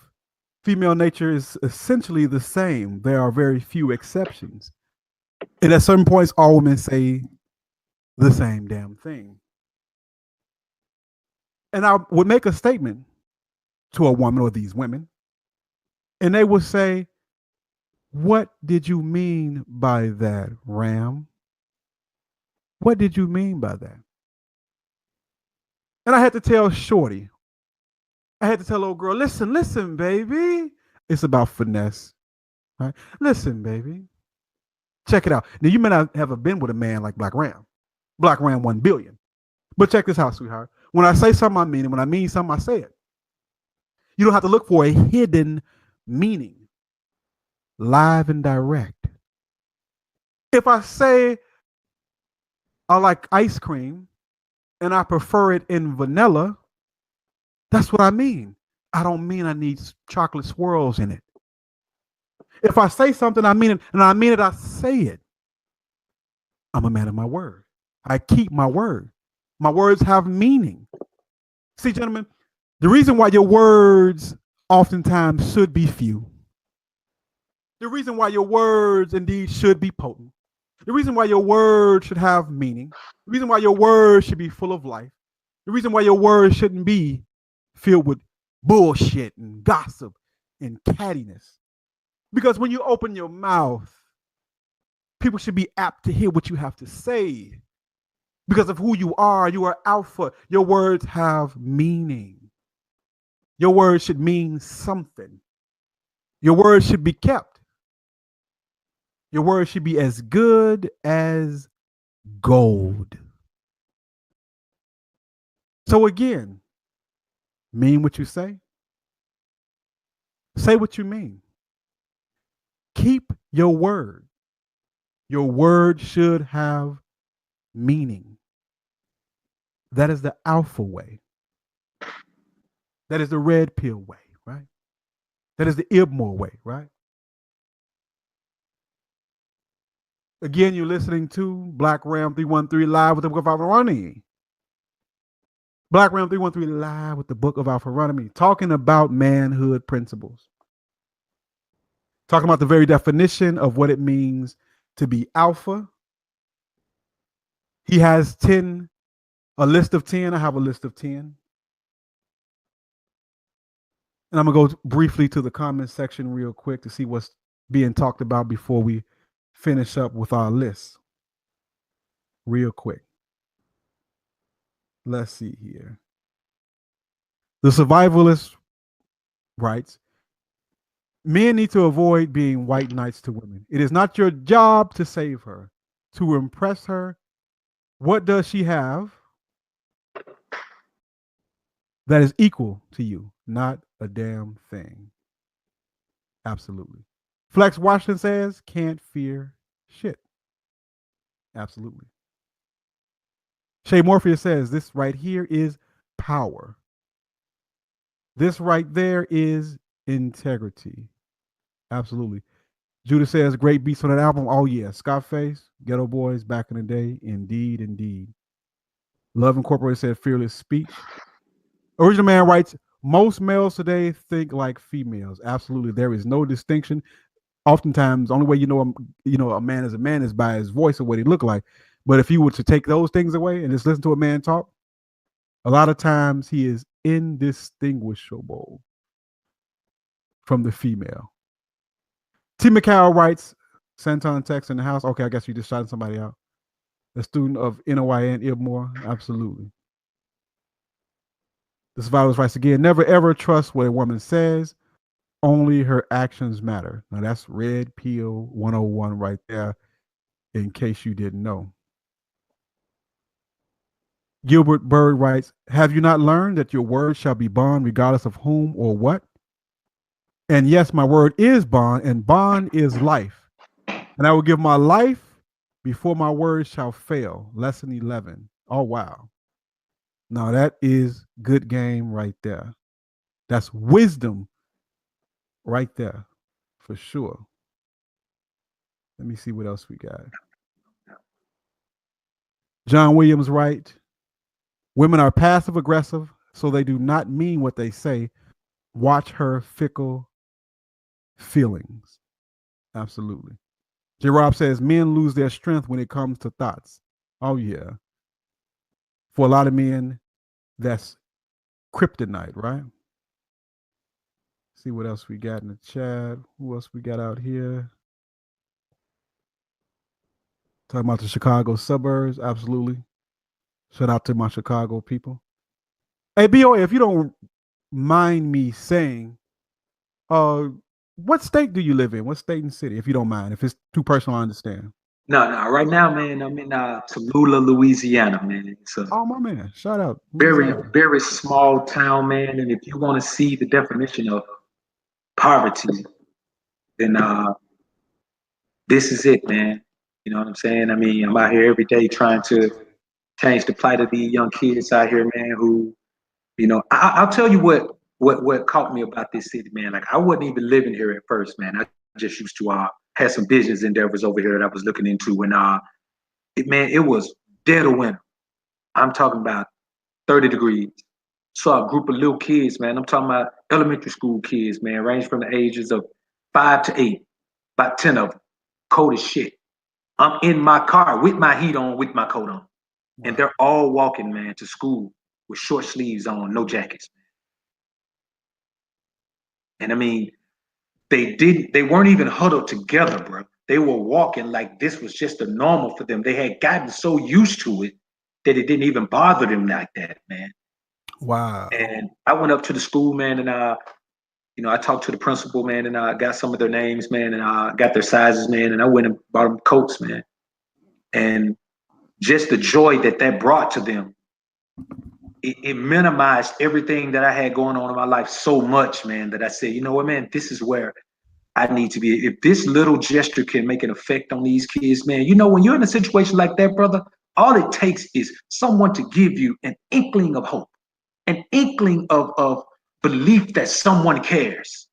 female nature is essentially the same. There are very few exceptions. And at certain points, all women say the same damn thing. And I would make a statement to a woman or these women, and they would say, what did you mean by that, Ram? What did you mean by that? And I had to tell Shorty, I had to tell old girl, listen, baby. It's about finesse. Right? Listen, baby. Check it out. Now, you may not have been with a man like Black Ram 1 billion. But check this out, sweetheart. When I say something, I mean it. When I mean something, I say it. You don't have to look for a hidden meaning. Live and direct. If I say I like ice cream and I prefer it in vanilla, that's what I mean. I don't mean I need chocolate swirls in it. If I say something, I mean it, and I mean it, I say it. I'm a man of my word. I keep my word. My words have meaning. See, gentlemen, the reason why your words oftentimes should be few, the reason why your words indeed should be potent, the reason why your words should have meaning, the reason why your words should be full of life, the reason why your words shouldn't be filled with bullshit and gossip and cattiness. Because when you open your mouth, people should be apt to hear what you have to say. Because of who you are alpha. Your words have meaning. Your words should mean something. Your words should be kept. Your word should be as good as gold. So again, mean what you say. Say what you mean. Keep your word. Your word should have meaning. That is the alpha way. That is the red pill way, right? That is the Ibmore way, right? Again, you're listening to Black Ram 313 live with the book of Alpharonomy. Black Ram 313 live with the book of Alpharonomy, talking about manhood principles. Talking about the very definition of what it means to be alpha. He has a list of 10. I have a list of 10. And I'm going to go briefly to the comment section real quick to see what's being talked about before we finish up with our list. Real quick. Let's see here. The survivalist writes, men need to avoid being white knights to women. It is not your job to save her, to impress her. What does she have that is equal to you? Not a damn thing. Absolutely. Flex Washington says, can't fear shit. Absolutely. Shay Morpheus says, this right here is power. This right there is integrity. Absolutely. Judah says, great beats on that album. Oh, yeah. Scarface, Ghetto Boys back in the day. Indeed, indeed. Love Incorporated said, fearless speech. Original Man writes, most males today think like females. Absolutely. There is no distinction. Oftentimes, the only way you know a man is by his voice or what he look like. But if you were to take those things away and just listen to a man talk, a lot of times he is indistinguishable from the female. T. McCall writes, Santon text in the house. Okay, I guess you just shouted somebody out. A student of NOYN Ibmore. Absolutely. The survivalist writes again, never ever trust what a woman says. Only her actions matter. Now that's Red Pill 101 right there, in case you didn't know. Gilbert Bird writes, have you not learned that your word shall be bond regardless of whom or what? And yes, my word is bond, and bond is life. And I will give my life before my word shall fail. Lesson 11. Oh, wow. Now that is good game right there. That's wisdom right there, for sure. Let me see what else we got. John Williams writes, women are passive aggressive, so they do not mean what they say. Watch her fickle feelings. Absolutely. J. Rob says men lose their strength when it comes to thoughts. Oh, yeah. For a lot of men, that's kryptonite, right? See what else we got in the chat. Who else we got out here? Talking about the Chicago suburbs. Absolutely. Shout out to my Chicago people. Hey, BOA, if you don't mind me saying, what state do you live in? What state and city, if you don't mind? If it's too personal, I understand. No. Right now, man, I'm in Tallulah, Louisiana, man. It's a Oh, my man. Shout out. very, Louisiana. very small town, man. And if you want to see the definition of poverty, then this is it, man. You know what I'm saying? I mean, I'm out here every day trying to change the plight of these young kids out here, man, who, you know, I'll tell you what caught me about this city, man. Like, I wasn't even living here at first, man. I just used to had some business endeavors over here that I was looking into, and it was dead of winter. I'm talking about 30 degrees. Saw a group of little kids, man. I'm talking about elementary school kids, man, range from the ages of 5 to 8, about 10 of them, cold as shit. I'm in my car with my heat on, with my coat on. Wow. And they're all walking, man, to school with short sleeves on, no jackets. And I mean, they weren't even huddled together, bro. They were walking like this was just a normal for them. They had gotten so used to it that it didn't even bother them like that, man. Wow. And I went up to the school, man, and I talked to the principal, man, and I got some of their names, man, and I got their sizes, man, and I went and bought them coats, man. And just the joy that brought to them, it minimized everything that I had going on in my life so much, man, that I said, you know what, man, this is where I need to be. If this little gesture can make an effect on these kids, man, when you're in a situation like that, brother, all it takes is someone to give you an inkling of hope, an inkling of belief that someone cares.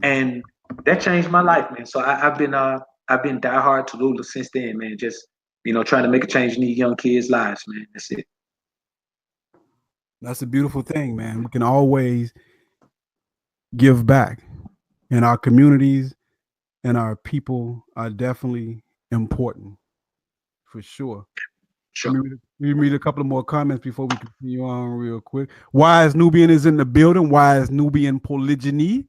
And that changed my life, man. So I've been diehard Tallulah since then, man. Just trying to make a change in these young kids' lives, man. That's it. That's a beautiful thing, man. We can always give back, and our communities and our people are definitely important, for sure. Sure. Let me read a couple of more comments before we continue on real quick. Wise Nubian is in the building. Wise Nubian polygyny.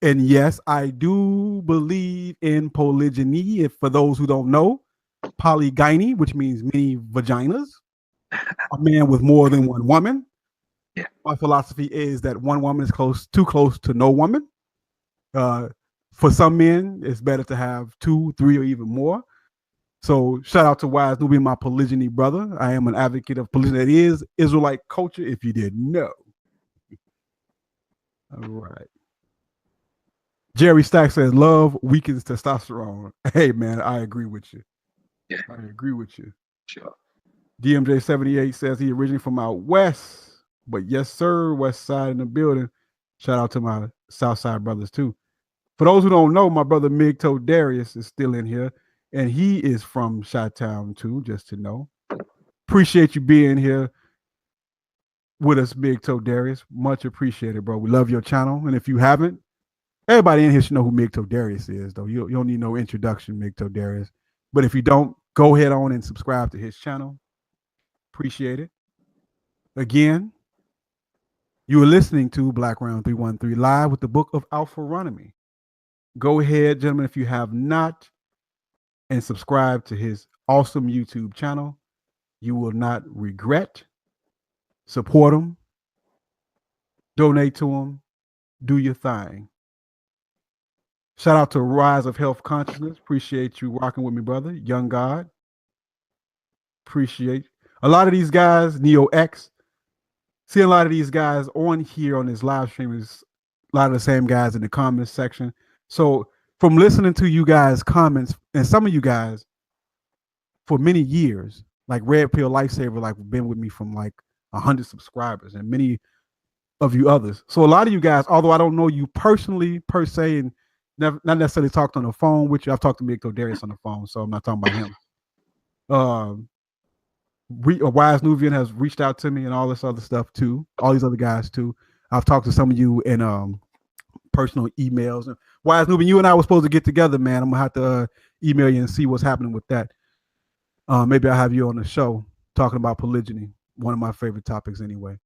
And yes, I do believe in polygyny. If for those who don't know, polygyny, which means many vaginas, a man with more than one woman. Yeah. My philosophy is that one woman is too close to no woman. For some men, it's better to have 2, 3, or even more. So shout out to Wise Nubian, my polygyny brother. I am an advocate of polygyny. That is Israelite culture, if you didn't know. All right. Jerry Stack says, love weakens testosterone. Hey, man, I agree with you. Yeah. I agree with you. Sure. DMJ78 says he originally from out west, but yes, sir, west side in the building. Shout out to my south side brothers, too. For those who don't know, my brother Migto Darius is still in here, and he is from Chi-Town, too, just to know. Appreciate you being here with us, Migto Darius. Much appreciated, bro. We love your channel, and if you haven't, everybody in here should know who Migto Darius is, though. You don't need no introduction, Migto Darius. But if you don't, go ahead on and subscribe to his channel. Appreciate it. Again, you are listening to Black Round 313 live with the book of Alpharonomy. Go ahead, gentlemen, if you have not, and subscribe to his awesome YouTube channel. You will not regret. Support him. Donate to him. Do your thing. Shout out to Rise of Health Consciousness. Appreciate you rocking with me, brother. Young God. Appreciate a lot of these guys, Neo X. See a lot of these guys on here on this live stream is a lot of the same guys in the comments section. So from listening to you guys' comments, and some of you guys for many years, like Red Pill Lifesaver, like been with me from like 100 subscribers, and many of you others. So a lot of you guys, although I don't know you personally per se, and not necessarily talked on the phone with you. I've talked to Migto Darius on the phone, so I'm not talking about him. Wise Nubian has reached out to me and all this other stuff too. All these other guys too. I've talked to some of you in personal emails. Wise Nubian, you and I were supposed to get together, man. I'm gonna have to email you and see what's happening with that. Maybe I'll have you on the show talking about polygyny, one of my favorite topics anyway.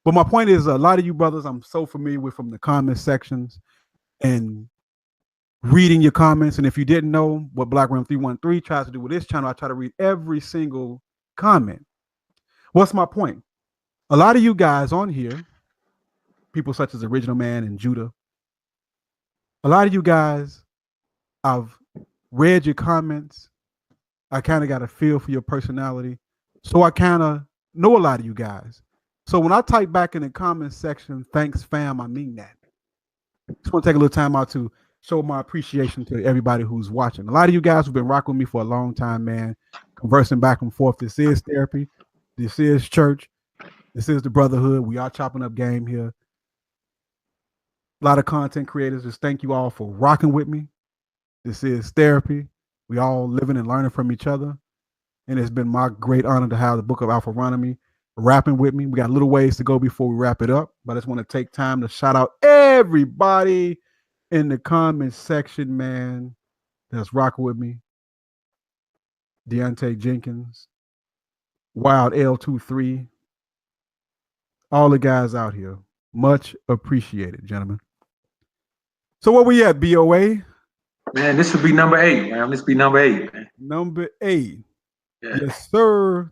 But my point is, a lot of you brothers I'm so familiar with from the comment sections and reading your comments. And if you didn't know what Black Room 313 tries to do with this channel, I try to read every single comment. What's my point? A lot of you guys on here, people such as Original Man and Judah, a lot of you guys, I've read your comments. I kind of got a feel for your personality. So I kind of know a lot of you guys. So when I type back in the comment section, thanks fam, I mean that. Just want to take a little time out to show my appreciation to everybody who's watching. A lot of you guys who've been rocking with me for a long time, man, conversing back and forth. This is therapy. This is church. This is the brotherhood. We are chopping up game here. A lot of content creators, just thank you all for rocking with me. This is therapy. We all living and learning from each other. And it's been my great honor to have the book of Alpharonomy rapping with me. We got a little ways to go before we wrap it up, but I just want to take time to shout out everybody in the comment section, man, that's rocking with me. Deontay Jenkins, Wild L23, all the guys out here. Much appreciated, gentlemen. So where we at, BOA? Man, this would be number 8, man. This would be number 8, man. Number 8. Yeah. Yes, sir.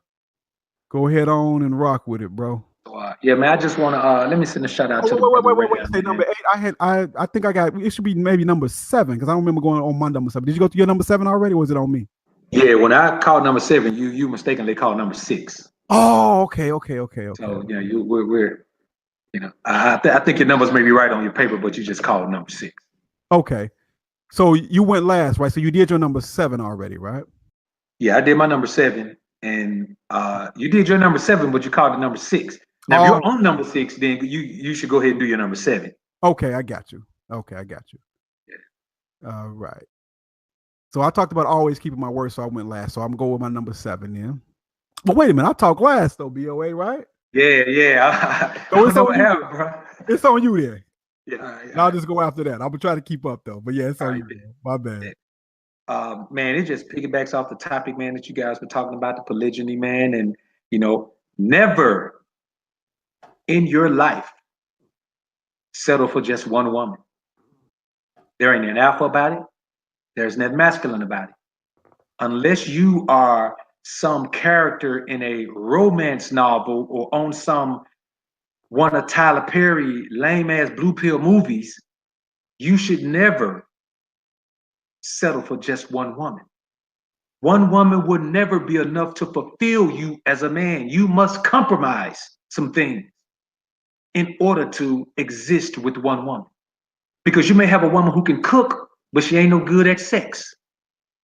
Go ahead on and rock with it, bro. So, Yeah, man. I just want to let me send a shout out Oh, to the brother wait. Ray, You say number man. 8. I think I got. It should be maybe number 7 because I don't remember going on my number 7. Did you go to your number 7 already, or was it on me? Yeah, when I called number 7, you mistakenly called number 6. Oh, okay. So yeah, we're I think your numbers may be right on your paper, but you just called number 6. Okay. So you went last, right? So you did your number 7 already, right? Yeah, I did my number 7, and you did your number 7, but you called it number 6. Now, if Oh, you're on number 6, then you should go ahead and do your number 7. okay. I got you. Okay, I got you. All right. So I talked about always keeping my word, so I went last. So I'm going with my number 7 then. But wait a minute, I talk last though, BOA, right? Yeah. I So don't it's know on what you. happened, bro. It's on you then. Yeah. I'll just go after that. I'm gonna try to keep up though. But yeah, it's All on right. you. Man. My bad. Man, it just piggybacks off the topic, man, that you guys were talking about, the polygyny, man, and never in your life settle for just one woman. There ain't an alpha about it. There's nothing masculine about it. Unless you are some character in a romance novel or on some one of Tyler Perry lame ass blue pill movies, you should never settle for just one woman. One woman will never be enough to fulfill you as a man. You must compromise some things in order to exist with one woman. Because you may have a woman who can cook, but she ain't no good at sex.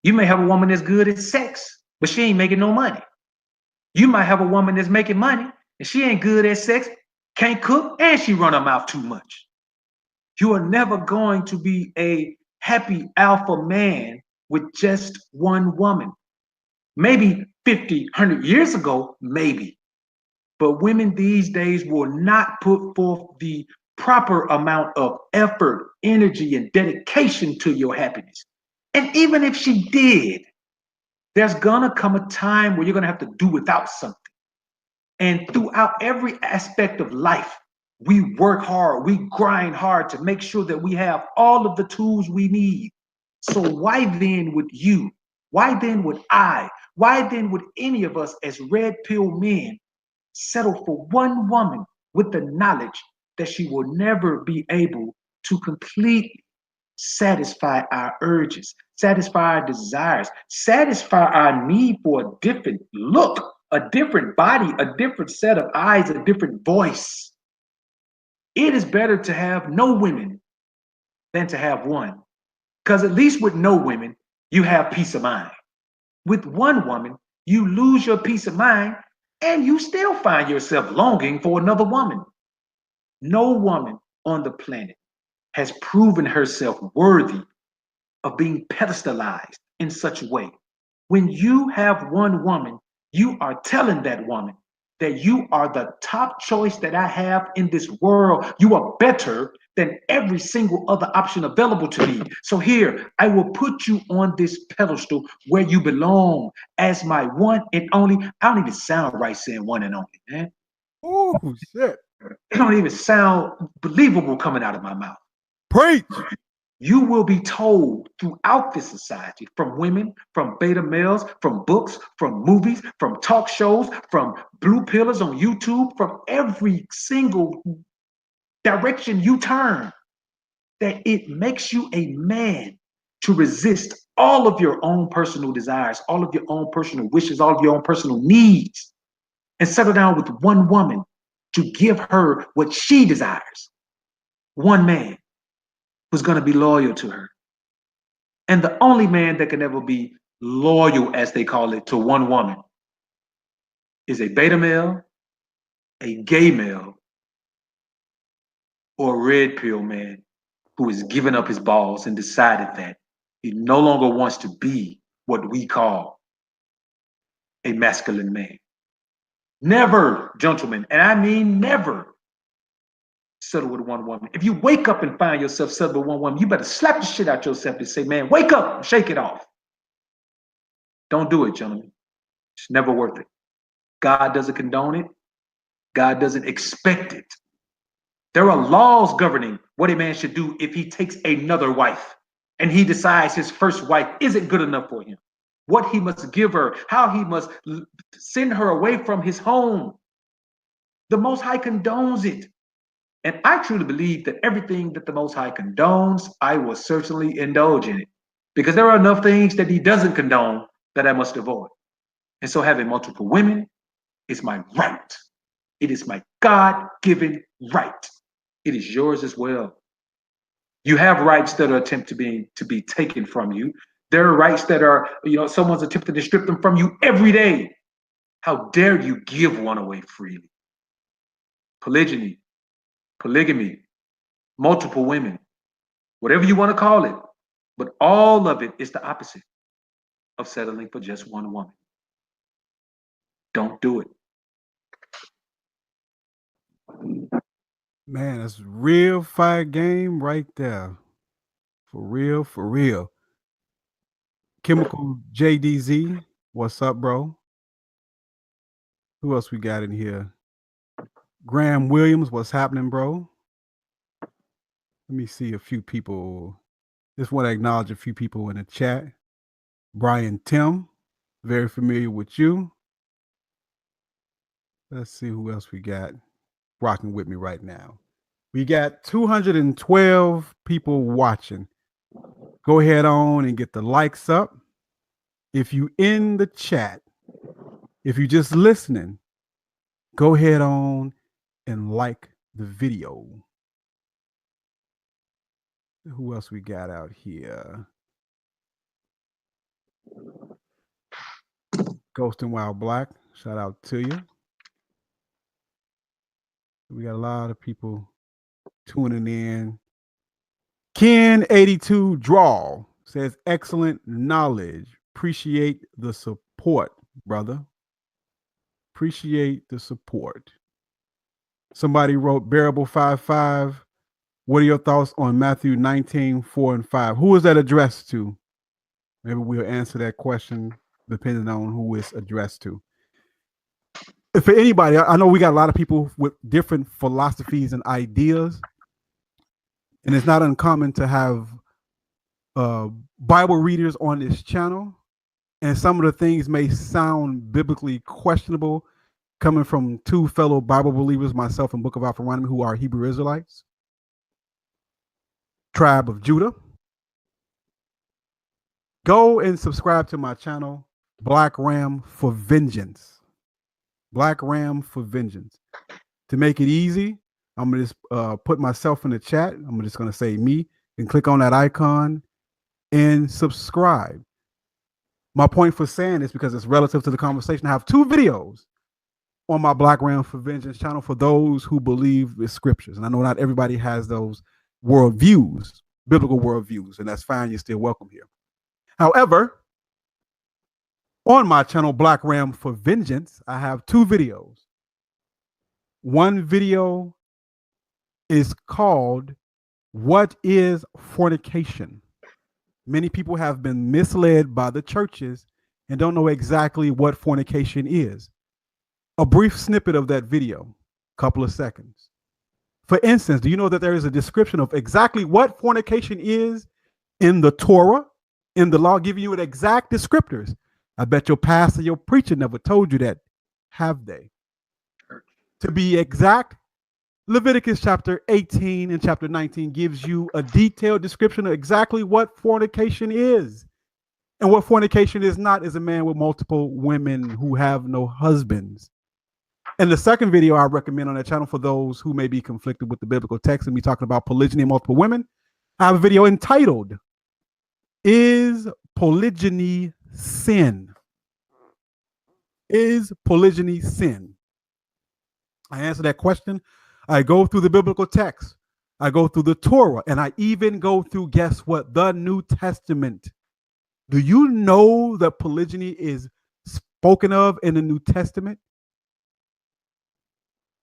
You may have a woman that's good at sex, but she ain't making no money. You might have a woman that's making money and she ain't good at sex, can't cook, and she run her mouth too much. You are never going to be a happy alpha man with just one woman. Maybe 50, 100 years ago, maybe. But women these days will not put forth the proper amount of effort, energy, and dedication to your happiness. And even if she did, there's gonna come a time where you're gonna have to do without something. And throughout every aspect of life, we work hard, we grind hard to make sure that we have all of the tools we need. So why then would you, why then would I, why then would any of us as red pill men settle for one woman with the knowledge that she will never be able to completely satisfy our urges, satisfy our desires, satisfy our need for a different look, a different body, a different set of eyes, a different voice? It is better to have no women than to have one. Because at least with no women, you have peace of mind. With one woman, you lose your peace of mind and you still find yourself longing for another woman. No woman on the planet has proven herself worthy of being pedestalized in such a way. When you have one woman, you are telling that woman that you are the top choice that I have in this world. You are better than every single other option available to me. So here, I will put you on this pedestal where you belong as my one and only. I don't even sound right saying one and only, man. Oh shit. It don't even sound believable coming out of my mouth. Preach. You will be told throughout this society, from women, from beta males, from books, from movies, from talk shows, from blue pillars on YouTube, from every single direction you turn, that it makes you a man to resist all of your own personal desires, all of your own personal wishes, all of your own personal needs, and settle down with one woman to give her what she desires. One man who's going to be loyal to her. And the only man that can ever be loyal, as they call it, to one woman is a beta male, a gay male, or a red pill man who has given up his balls and decided that he no longer wants to be what we call a masculine man. Never, gentlemen, and I mean never, settle with one woman. If you wake up and find yourself settled with one woman, you better slap the shit out yourself and say, man, wake up and shake it off. Don't do it, gentlemen. It's never worth it. God doesn't condone it. God doesn't expect it. There are laws governing what a man should do if he takes another wife and he decides his first wife isn't good enough for him. What he must give her, how he must send her away from his home. The Most High condones it. And I truly believe that everything that the Most High condones, I will certainly indulge in it. Because there are enough things that he doesn't condone that I must avoid. And so having multiple women is my right. It is my God-given right. It is yours as well. You have rights that are attempted to be taken from you. There are rights that are, someone's attempting to strip them from you every day. How dare you give one away freely? Polygyny, polygamy, multiple women, whatever you want to call it. But all of it is the opposite of settling for just one woman. Don't do it. Man, that's real fire game right there. For real, for real. Chemical JDZ, what's up, bro? Who else we got in here? Graham Williams, what's happening, bro? Let me see a few people. Just want to acknowledge a few people in the chat. Brian Tim, very familiar with you. Let's see who else we got rocking with me right now. We got 212 people watching. Go ahead on and get the likes up. If you in the chat, if you just listening, go ahead on and like the video. Who else we got out here? Ghost and Wild Black, shout out to you. We got a lot of people tuning in. Ken82 Draw says, excellent knowledge. Appreciate the support, brother. Appreciate the support. Somebody wrote Bearable 5-5. What are your thoughts on Matthew 19:4-5? Who is that addressed to? Maybe we'll answer that question depending on who it's addressed to. For anybody, I know we got a lot of people with different philosophies and ideas, and it's not uncommon to have Bible readers on this channel, and some of the things may sound biblically questionable coming from two fellow Bible believers, myself and Book of Alpharonomy, who are Hebrew Israelites, tribe of Judah. Go and subscribe to my channel, Black Ram for Vengeance. Black Ram for Vengeance. To make it easy, I'm going to just put myself in the chat. I'm just going to say me and click on that icon and subscribe. My point for saying this, because it's relative to the conversation, I have two videos on my Black Ram for Vengeance channel for those who believe the scriptures. And I know not everybody has those worldviews, biblical worldviews, and that's fine. You're still welcome here. However, on my channel, Black Ram for Vengeance, I have two videos. One video is called, What is Fornication? Many people have been misled by the churches and don't know exactly what fornication is. A brief snippet of that video, couple of seconds. For instance, do you know that there is a description of exactly what fornication is in the Torah, in the law, giving you an exact descriptors? I bet your pastor, your preacher never told you that, have they? To be exact, Leviticus chapter 18 and chapter 19 gives you a detailed description of exactly what fornication is. And what fornication is not is a man with multiple women who have no husbands. And the second video I recommend on that channel for those who may be conflicted with the biblical text and me talking about polygyny and multiple women, I have a video entitled, Is Polygyny Sin? Is polygyny sin? I answer that question. I go through the biblical text. I go through the Torah, and I even go through, guess what? The New Testament. Do you know that polygyny is spoken of in the New Testament?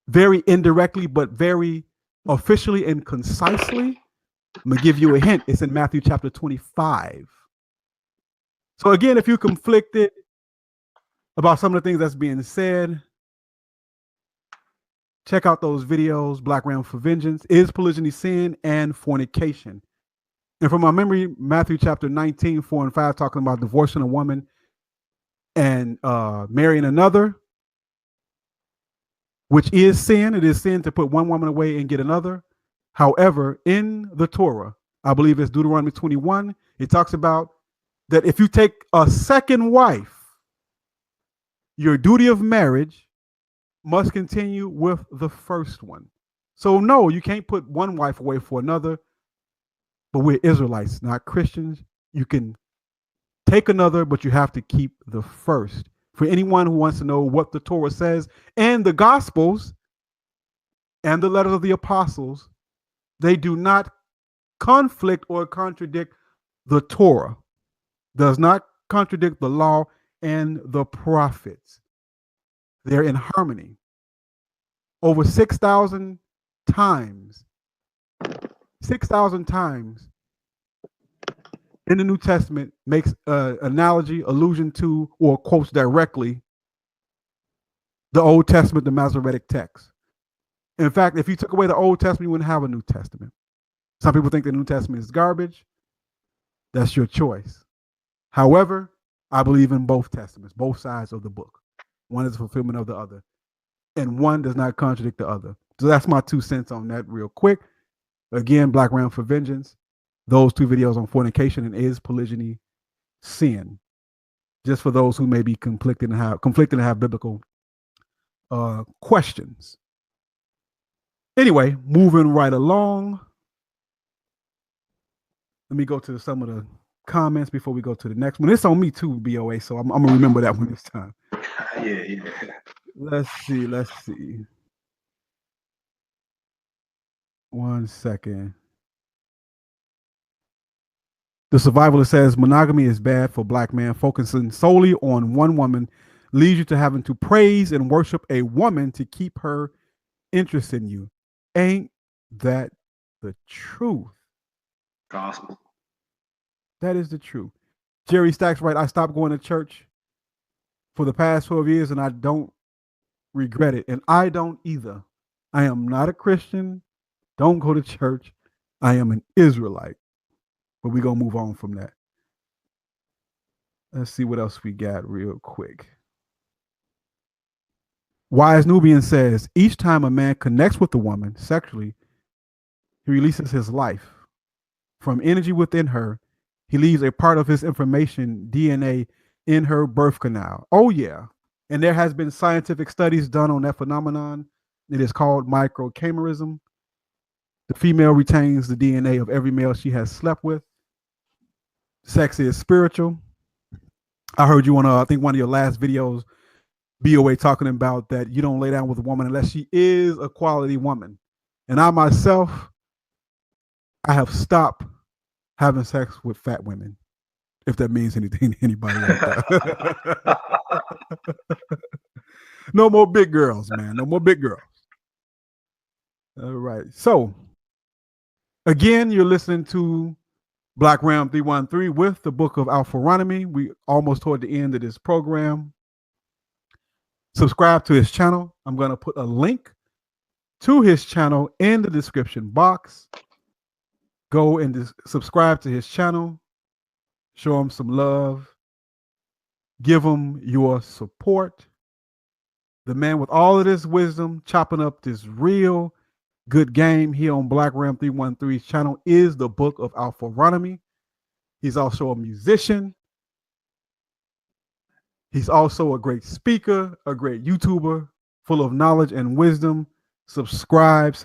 Very indirectly, but very officially and concisely. I'm going to give you a hint. It's in Matthew chapter 25. So again, if you're conflicted about some of the things that's being said, check out those videos, Black Ram for Vengeance, Is Polygyny Sin, and Fornication. And from my memory, Matthew chapter 19:4-5, talking about divorcing a woman and marrying another. which is sin. It is sin to put one woman away and get another. However, in the Torah, I believe it's Deuteronomy 21, it talks about that if you take a second wife, your duty of marriage must continue with the first one. So no, you can't put one wife away for another, but we're Israelites, not Christians. You can take another, but you have to keep the first. For anyone who wants to know what the Torah says and the Gospels and the letters of the apostles, they do not conflict or contradict the Torah, does not contradict the law and the prophets. They're in harmony. Over 6,000 times, 6,000 times in the New Testament makes analogy, allusion to, or quotes directly the Old Testament, the Masoretic text. In fact, if you took away the Old Testament, you wouldn't have a New Testament. Some people think the New Testament is garbage. That's your choice. However, I believe in both testaments, both sides of the book. One is a fulfillment of the other, and one does not contradict the other. So that's my 2 cents on that real quick. Again, Black Ram for Vengeance. Those 2 videos on fornication and is polygyny sin? Just for those who may be conflicted and have biblical questions. Anyway, moving right along. Let me go to some of the comments before we go to the next one. It's on me too, BOA, so I'm gonna remember that one this time. Yeah. Let's see. 1 second. The Survivalist says monogamy is bad for Black man. Focusing solely on one woman leads you to having to praise and worship a woman to keep her interest in you. Ain't that the truth? Gospel. That is the truth. Jerry Stacks, right? I stopped going to church for the past 12 years and I don't regret it. And I don't either. I am not a Christian. Don't go to church. I am an Israelite. But we're going to move on from that. Let's see what else we got real quick. Wise Nubian says, each time a man connects with a woman sexually, he releases his life from energy within her. He leaves a part of his information, DNA, in her birth canal. Oh, yeah. And there has been scientific studies done on that phenomenon. It is called microchimerism. The female retains the DNA of every male she has slept with. Sex is spiritual. I heard you on, I think, one of your last videos, BOA, talking about that you don't lay down with a woman unless she is a quality woman. And I myself, I have stopped having sex with fat women, if that means anything to anybody like that. No more big girls, man. No more big girls. All right. So, again, you're listening to Black Ram 313 with the book of Alpharonomy. We almost toward the end of this program. Subscribe to his channel. I'm going to put a link to his channel in the description box. Go and subscribe to his channel. Show him some love. Give him your support. The man with all of this wisdom, chopping up this real good game here on Black Ram 313's channel is the book of Alpharonomy. He's also a musician. He's also a great speaker, a great YouTuber, full of knowledge and wisdom. Subscribe.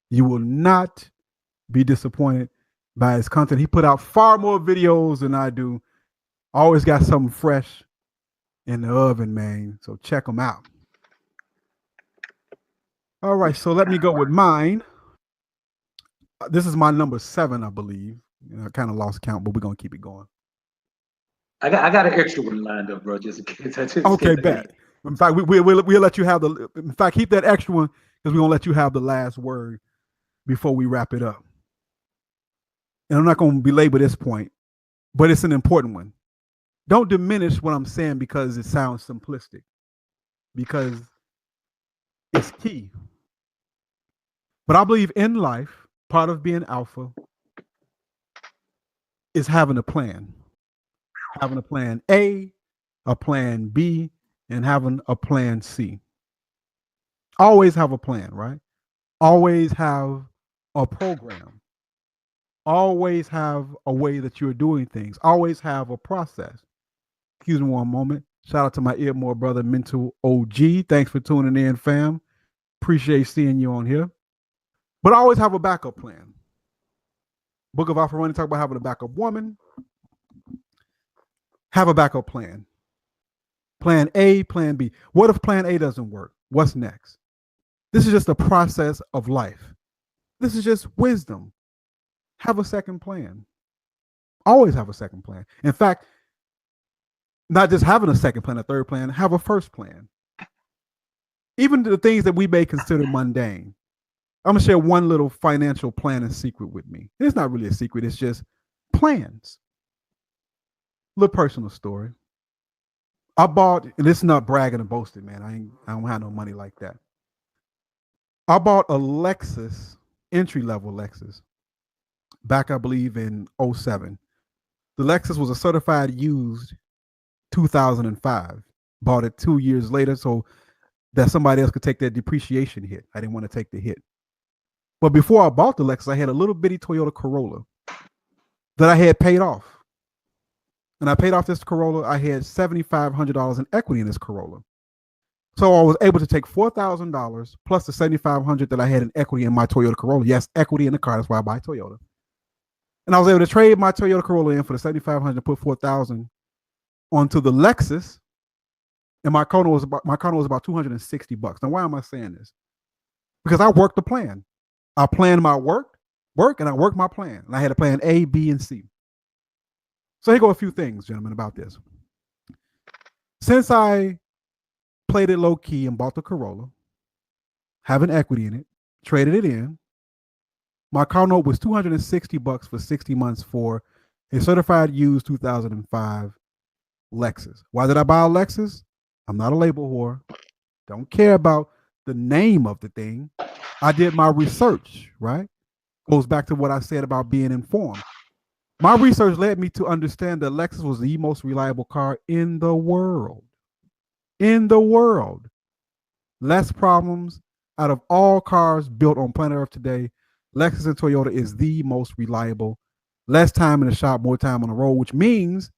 You will not be disappointed by his content. He put out far more videos than I do. Always got something fresh in the oven, man. So check him out. All right, so let me go with mine. This is my number 7, I believe. I kind of lost count, but we're gonna keep it going. I got an extra one lined up, bro, just in case. Okay, bet. In fact, we'll let you have the. In fact, keep that extra one because we're gonna let you have the last word before we wrap it up. And I'm not gonna belabor this point, but it's an important one. Don't diminish what I'm saying because it sounds simplistic, because it's key. But I believe in life, part of being alpha is having a plan. Having a plan A, a plan B, and having a plan C. Always have a plan, right? Always have a program. Always have a way that you're doing things. Always have a process. Excuse me one moment. Shout out to my Earmore brother, Mental OG. Thanks for tuning in, fam. Appreciate seeing you on here. But always have a backup plan. Book of Alpharonomy talk about having a backup woman. Have a backup plan. Plan A, plan B. What if plan A doesn't work? What's next? This is just a process of life. This is just wisdom. Have a second plan. Always have a second plan. In fact, not just having a second plan, a third plan, have a first plan. Even the things that we may consider mundane. I'm going to share one little financial planning secret with me. It's not really a secret. It's just plans. Little personal story. I bought, and this is not bragging and boasting, man. I don't have no money like that. I bought a Lexus, entry-level Lexus, back, I believe, in 07. The Lexus was a certified used 2005. Bought it 2 years later so that somebody else could take that depreciation hit. I didn't want to take the hit. But before I bought the Lexus, I had a little bitty Toyota Corolla that I had paid off. And I paid off this Corolla. I had $7,500 in equity in this Corolla. So I was able to take $4,000 plus the $7,500 that I had in equity in my Toyota Corolla. Yes, equity in the car. That's why I buy Toyota. And I was able to trade my Toyota Corolla in for the $7,500 and put $4,000 onto the Lexus. And my car was about $260. Now, why am I saying this? Because I worked the plan. I planned my work, and I worked my plan. And I had a plan A, B, and C. So here go a few things, gentlemen, about this. Since I played it low key and bought the Corolla, having equity in it, traded it in, my car note was $260 for 60 months for a certified used 2005 Lexus. Why did I buy a Lexus? I'm not a label whore. Don't care about the name of the thing. I did my research, right? Goes back to what I said about being informed. My research led me to understand that Lexus was the most reliable car in the world. In the world. Less problems out of all cars built on planet Earth today. Lexus and Toyota is the most reliable. Less time in the shop, more time on the road, which means,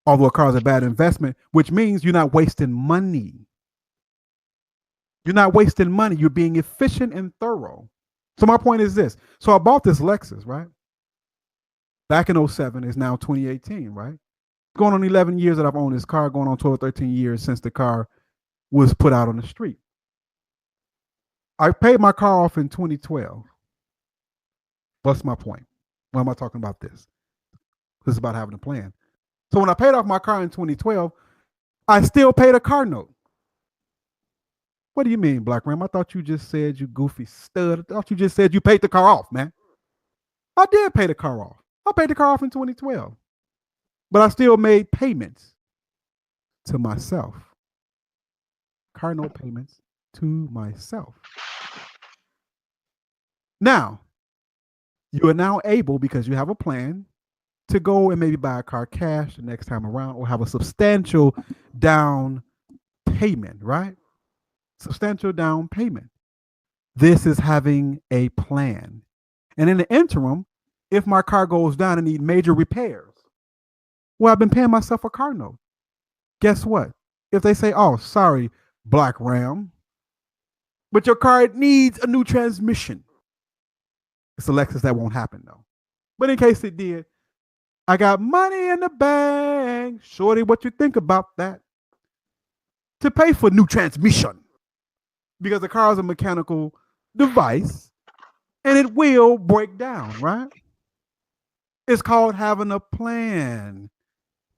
although a car is a bad investment, which means you're not wasting money. You're not wasting money. You're being efficient and thorough. So my point is this. So I bought this Lexus, right? Back in 07, it's now 2018, right? Going on 11 years that I've owned this car, going on 12, 13 years since the car was put out on the street. I paid my car off in 2012. What's my point? Why am I talking about this? This is about having a plan. So when I paid off my car in 2012, I still paid a car note. What do you mean, Black Ram? I thought you just said, you goofy stud. I thought you just said you paid the car off, man. I did pay the car off. I paid the car off in 2012. But I still made payments to myself. Car note payments to myself. Now, you are now able, because you have a plan, to go and maybe buy a car cash the next time around or have a substantial down payment, right? Substantial down payment. This is having a plan. And in the interim, if my car goes down and need major repairs, well, I've been paying myself a car note. Guess what? If they say, oh, sorry, Black Ram, but your car needs a new transmission. It's a Lexus, that won't happen though. But in case it did, I got money in the bank. Shorty, what you think about that? To pay for new transmission. Because the car is a mechanical device and it will break down, right? It's called having a plan.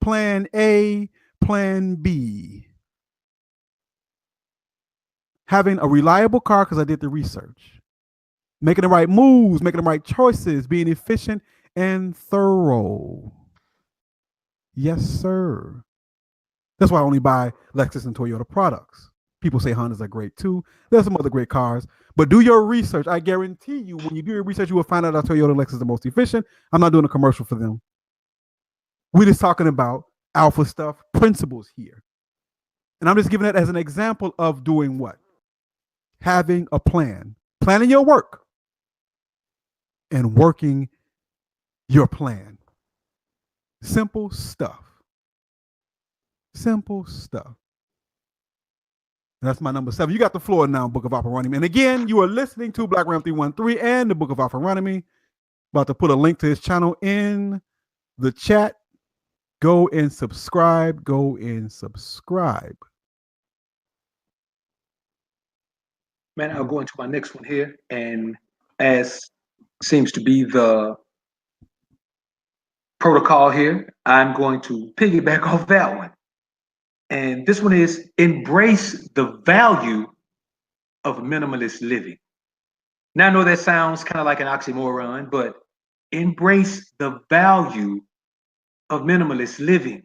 Plan A, plan B. Having a reliable car because I did the research. Making the right moves, making the right choices, being efficient and thorough. Yes, sir. That's why I only buy Lexus and Toyota products. People say Hondas are great too. There's some other great cars, but do your research. I guarantee you, when you do your research, you will find out that Toyota Lexus is the most efficient. I'm not doing a commercial for them. We're just talking about alpha stuff, principles here. And I'm just giving that as an example of doing what? Having a plan, planning your work, and working your plan. Simple stuff. Simple stuff. That's my number 7. You got the floor now, Book of Alpharonomy. And again, you are listening to Black Ram 313 and the Book of Alpharonomy. About to put a link to his channel in the chat. Go and subscribe. Go and subscribe. Man, I'll go into my next one here. And as seems to be the protocol here, I'm going to piggyback off that one. And this one is embrace the value of minimalist living. Now, I know that sounds kind of like an oxymoron, but embrace the value of minimalist living.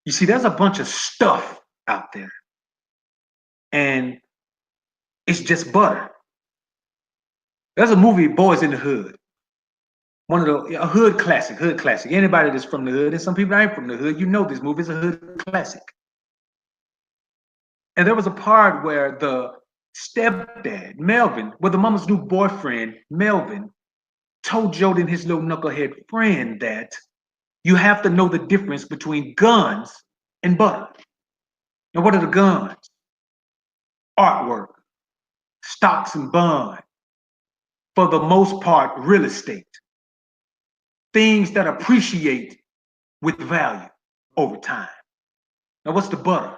You see, there's a bunch of stuff out there, and it's just butter. There's a movie, Boys in the Hood. A hood classic. Anybody that's from the hood, and some people ain't from the hood, you know this movie is a hood classic. And there was a part where the stepdad, Melvin, the mama's new boyfriend, Melvin, told Jordan, his little knucklehead friend, that you have to know the difference between guns and butter. Now, what are the guns? Artwork, stocks and bonds. For the most part, real estate. Things that appreciate with value over time. Now, what's the butter?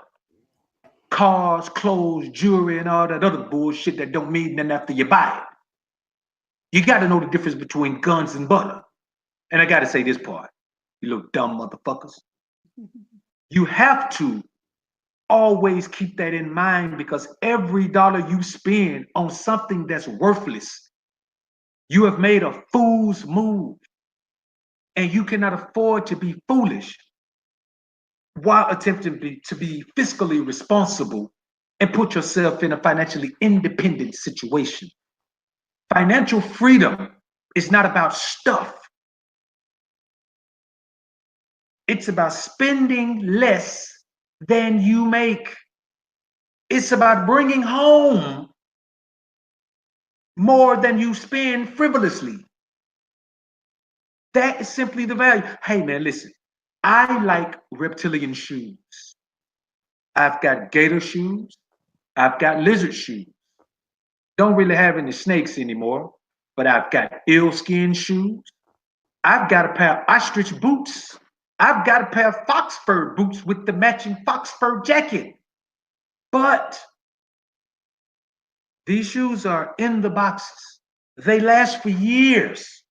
Cars, clothes, jewelry, and all that other bullshit that don't mean nothing after you buy it. You got to know the difference between guns and butter. And I got to say this part, you little dumb motherfuckers. You have to always keep that in mind, because every dollar you spend on something that's worthless, you have made a fool's move. And you cannot afford to be foolish while attempting to be fiscally responsible and put yourself in a financially independent situation. Financial freedom is not about stuff. It's about spending less than you make. It's about bringing home more than you spend frivolously. That is simply the value. Hey, man, listen. I like reptilian shoes. I've got gator shoes. I've got lizard shoes. Don't really have any snakes anymore, but I've got eel-skin shoes. I've got a pair of ostrich boots. I've got a pair of fox fur boots with the matching fox fur jacket. But these shoes are in the boxes. They last for years.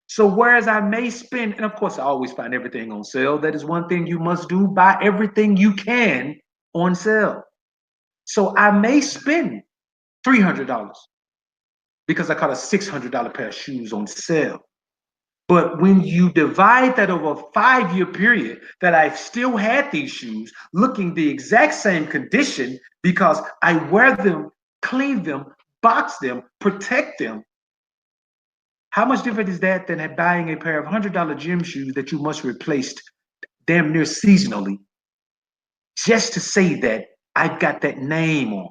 So whereas I may spend, and of course I always find everything on sale. That is one thing you must do, buy everything you can on sale. So I may spend $300 because I caught a $600 pair of shoes on sale. But when you divide that over a 5-year period, that I've still had these shoes looking the exact same condition because I wear them, clean them, box them, protect them. How much different is that than buying a pair of $100 gym shoes that you must replace damn near seasonally just to say that I've got that name on?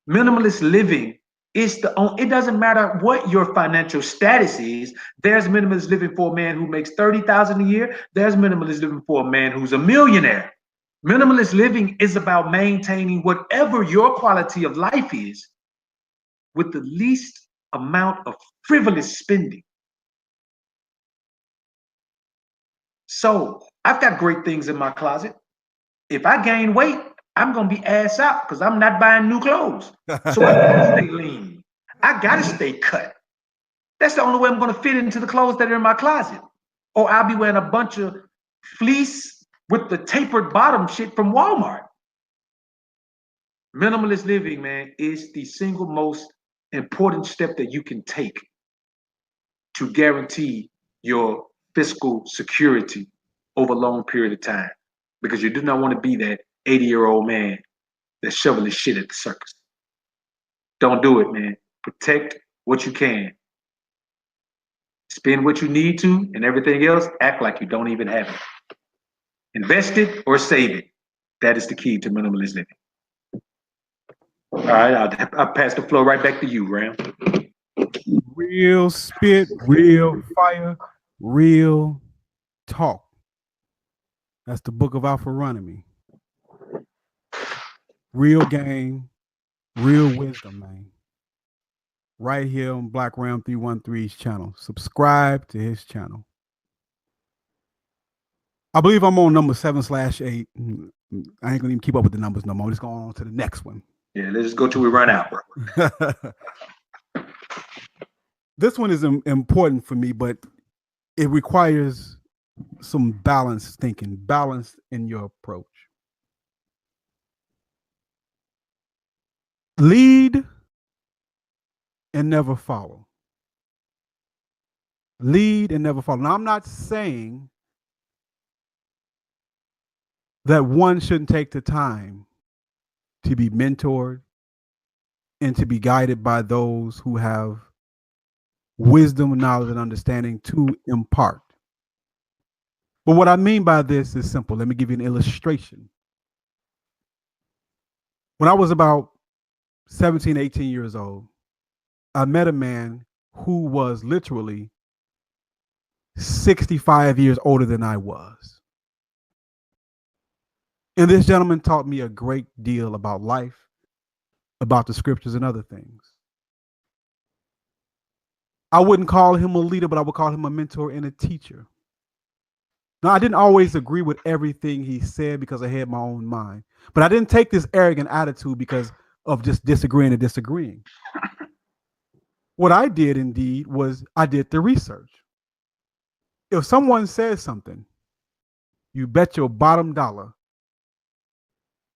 Minimalist living is it doesn't matter what your financial status is. There's minimalist living for a man who makes $30,000 a year. There's minimalist living for a man who's a millionaire. Minimalist living is about maintaining whatever your quality of life is with the least amount of frivolous spending. So I've got great things in my closet. If I gain weight, I'm going to be ass out because I'm not buying new clothes. So I got to stay lean. I got to stay cut. That's the only way I'm going to fit into the clothes that are in my closet. Or I'll be wearing a bunch of fleece with the tapered bottom shit from Walmart. Minimalist living, man, is the single most important step that you can take to guarantee your fiscal security over a long period of time, because you do not want to be that 80-year-old man that's shoveling his shit at the circus. Don't do it, man. Protect what you can. Spend what you need to, and everything else, act like you don't even have it. Invest it or save it. That is the key to minimalist living. All right, I'll pass the floor right back to you, Ram. Real spit, real fire, real talk. That's the book of Alpharonomy. Real game, real wisdom, man. Right here on Black Ram 313's channel. Subscribe to his channel. I believe I'm on number 7/8. I ain't gonna even keep up with the numbers no more. Just going on to the next one. Yeah, let's just go till we run out, bro. This one is important for me, but it requires some balanced thinking, balance in your approach. Lead and never follow. Lead and never follow. Now, I'm not saying that one shouldn't take the time to be mentored and to be guided by those who have wisdom, knowledge, and understanding to impart. But what I mean by this is simple. Let me give you an illustration. When I was about 17, 18 years old, I met a man who was literally 65 years older than I was. And this gentleman taught me a great deal about life, about the scriptures and other things. I wouldn't call him a leader, but I would call him a mentor and a teacher. Now, I didn't always agree with everything he said because I had my own mind, but I didn't take this arrogant attitude because of just disagreeing. What I did indeed was I did the research. If someone says something, you bet your bottom dollar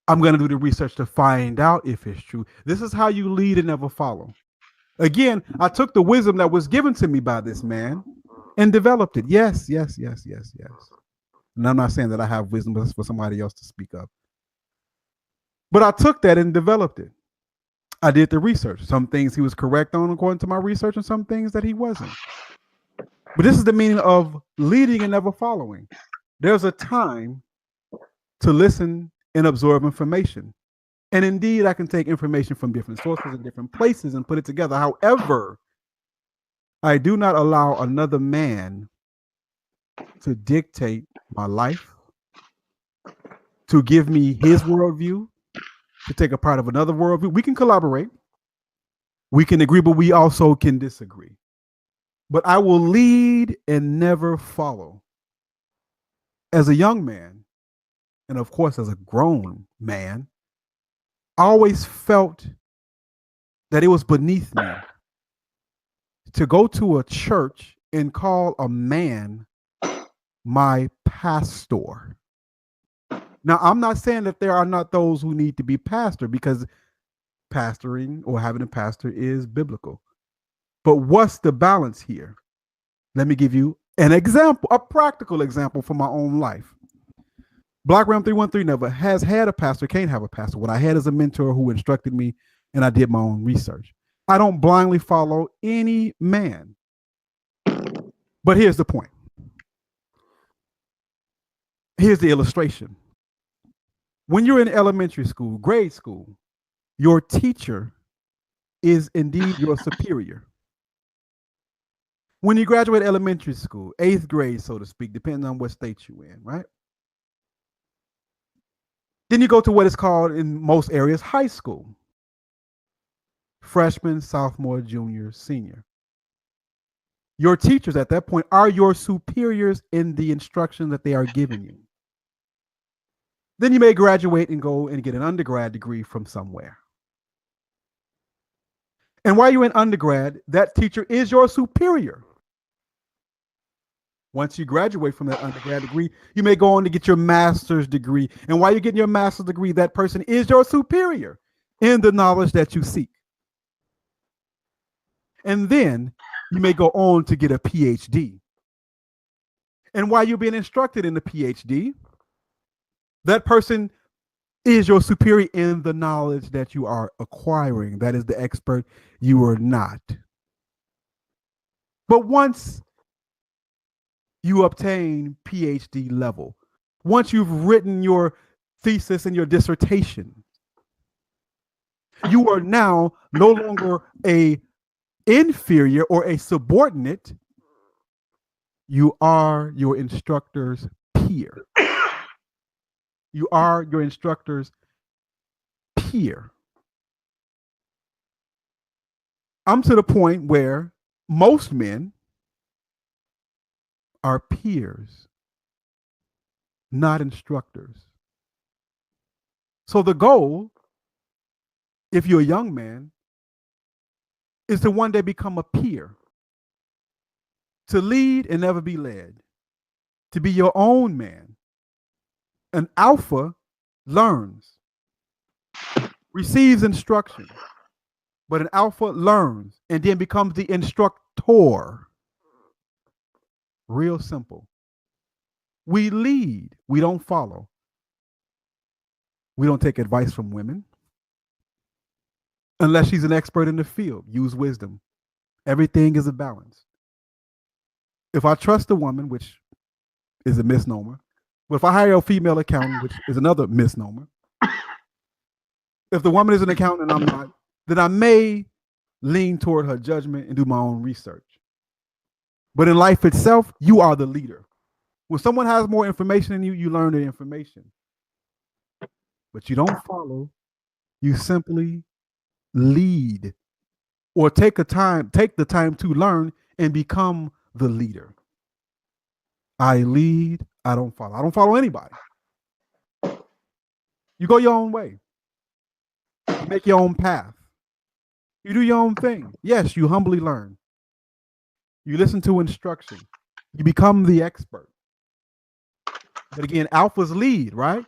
I'm going to do the research to find out if it's true. This is how you lead and never follow. Again, I took the wisdom that was given to me by this man and developed it. Yes. And I'm not saying that I have wisdom, but it's for somebody else to speak of. But I took that and developed it. I did the research. Some things he was correct on according to my research and some things that he wasn't. But this is the meaning of leading and never following. There's a time to listen and absorb information. And indeed, I can take information from different sources and different places and put it together. However, I do not allow another man to dictate my life, to give me his worldview, to take a part of another worldview. We can collaborate. We can agree, but we also can disagree. But I will lead and never follow. As a young man, and of course, as a grown man, I always felt that it was beneath me to go to a church and call a man my pastor. Now, I'm not saying that there are not those who need to be pastor, because pastoring or having a pastor is biblical. But what's the balance here? Let me give you an example, a practical example from my own life. Black Ram 313 never has had a pastor, can't have a pastor. What I had is a mentor who instructed me, and I did my own research. I don't blindly follow any man. But here's the point. Here's the illustration. When you're in elementary school, grade school, your teacher is indeed your superior. When you graduate elementary school, 8th grade, so to speak, depending on what state you're in, right? Then you go to what is called in most areas high school. Freshman, sophomore, junior, senior. Your teachers at that point are your superiors in the instruction that they are giving you. Then you may graduate and go and get an undergrad degree from somewhere. And while you're in undergrad, that teacher is your superior. Once you graduate from that undergrad degree, you may go on to get your master's degree. And while you're getting your master's degree, that person is your superior in the knowledge that you seek. And then you may go on to get a PhD. And while you're being instructed in the PhD, that person is your superior in the knowledge that you are acquiring. That is the expert you are not. But once you obtain PhD level, once you've written your thesis and your dissertation. You are now no longer a inferior or a subordinate. You are your instructor's peer. You are your instructor's peer. I'm to the point where most men are peers, not instructors. So the goal, if you're a young man, is to one day become a peer, to lead and never be led, to be your own man. An alpha learns, receives instruction, but an alpha learns and then becomes the instructor. Real simple. We lead, we don't follow. We don't take advice from women unless she's an expert in the field. Use wisdom. Everything is a balance. If I trust a woman, which is a misnomer, but if I hire a female accountant, which is another misnomer, if the woman is an accountant and I'm not, then I may lean toward her judgment and do my own research. But in life itself, you are the leader. When someone has more information than you, you learn the information. But you don't follow, you simply lead, or take the time to learn and become the leader. I lead, I don't follow. I don't follow anybody. You go your own way. You make your own path. You do your own thing. Yes, you humbly learn. You listen to instruction. You become the expert. But again, alphas lead, right?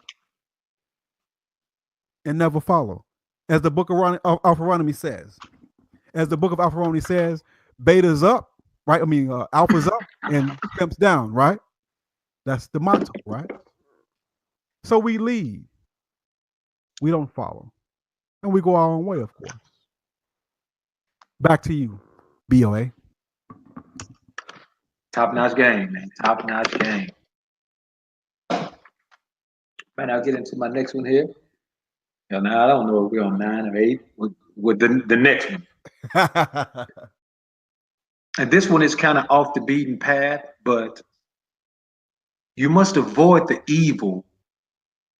And never follow. As the book of Alpharonomy says. As the book of Alpharonomy says, beta's up, right? I mean, alpha's up and pimps down, right? That's the motto, right? So we lead. We don't follow. And we go our own way, of course. Back to you, BOA. Top-notch game, man. Top-notch game. Man, I'll get into my next one here. Now I don't know if we're on 9 or 8 with the next one. And this one is kind of off the beaten path, but you must avoid the evil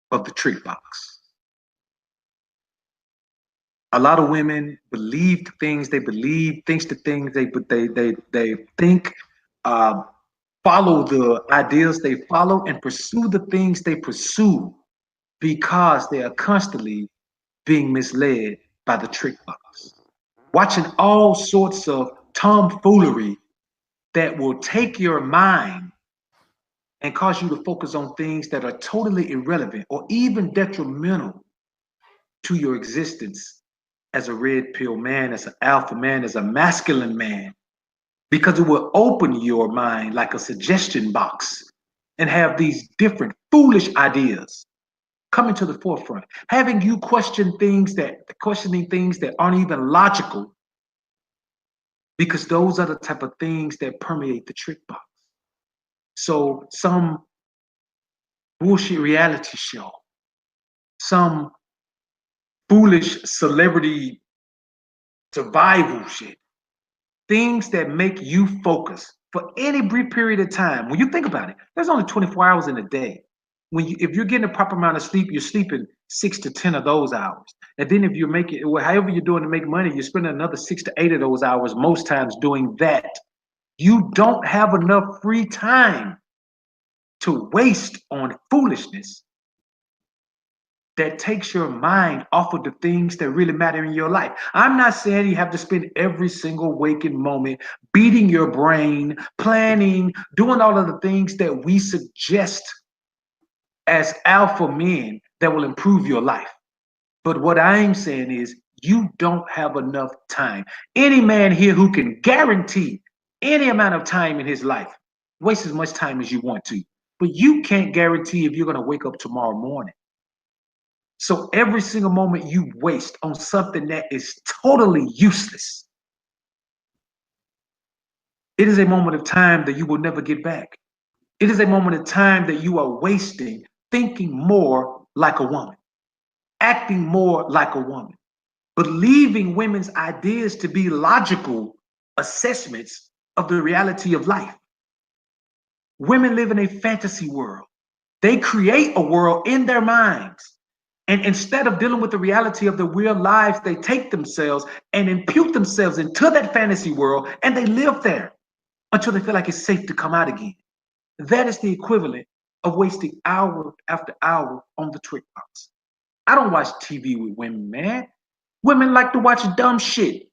of the trick box. A lot of women believe the things they believe, thinks the things they think, follow the ideas they follow, and pursue the things they pursue because they are constantly being misled by the trick box. Watching all sorts of tomfoolery that will take your mind and cause you to focus on things that are totally irrelevant or even detrimental to your existence as a red pill man, as an alpha man, as a masculine man, because it will open your mind like a suggestion box and have these different foolish ideas coming to the forefront, having you questioning things that aren't even logical, because those are the type of things that permeate the trick box. So some bullshit reality show, some foolish celebrity survival shit, things that make you focus for any brief period of time. When you think about it, there's only 24 hours in a day. If you're getting a proper amount of sleep, you're sleeping 6 to 10 of those hours. And then if you make it, however you're doing to make money, you're spending another 6 to 8 of those hours most times doing that. You don't have enough free time to waste on foolishness that takes your mind off of the things that really matter in your life. I'm not saying you have to spend every single waking moment beating your brain, planning, doing all of the things that we suggest as alpha men that will improve your life. But what I'm saying is you don't have enough time. Any man here who can guarantee any amount of time in his life, waste as much time as you want to. But you can't guarantee if you're going to wake up tomorrow morning. So every single moment you waste on something that is totally useless, it is a moment of time that you will never get back. It is a moment of time that you are wasting thinking more like a woman, acting more like a woman, believing women's ideas to be logical assessments of the reality of life. Women live in a fantasy world. They create a world in their minds. And instead of dealing with the reality of the real lives, they take themselves and impute themselves into that fantasy world, and they live there until they feel like it's safe to come out again. That is the equivalent of wasting hour after hour on the trick box. I don't watch TV with women, man. Women like to watch dumb shit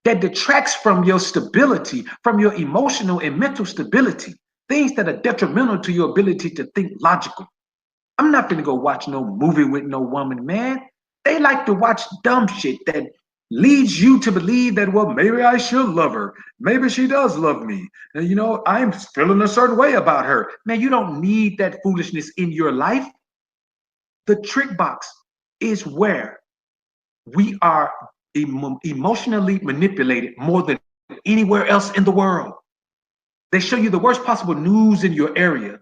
that detracts from your stability, from your emotional and mental stability, things that are detrimental to your ability to think logical. I'm not gonna go watch no movie with no woman, man. They like to watch dumb shit that leads you to believe that, well, maybe I should love her. Maybe she does love me. And, you know, I'm feeling a certain way about her. Man, you don't need that foolishness in your life. The trick box is where we are emotionally manipulated more than anywhere else in the world. They show you the worst possible news in your area,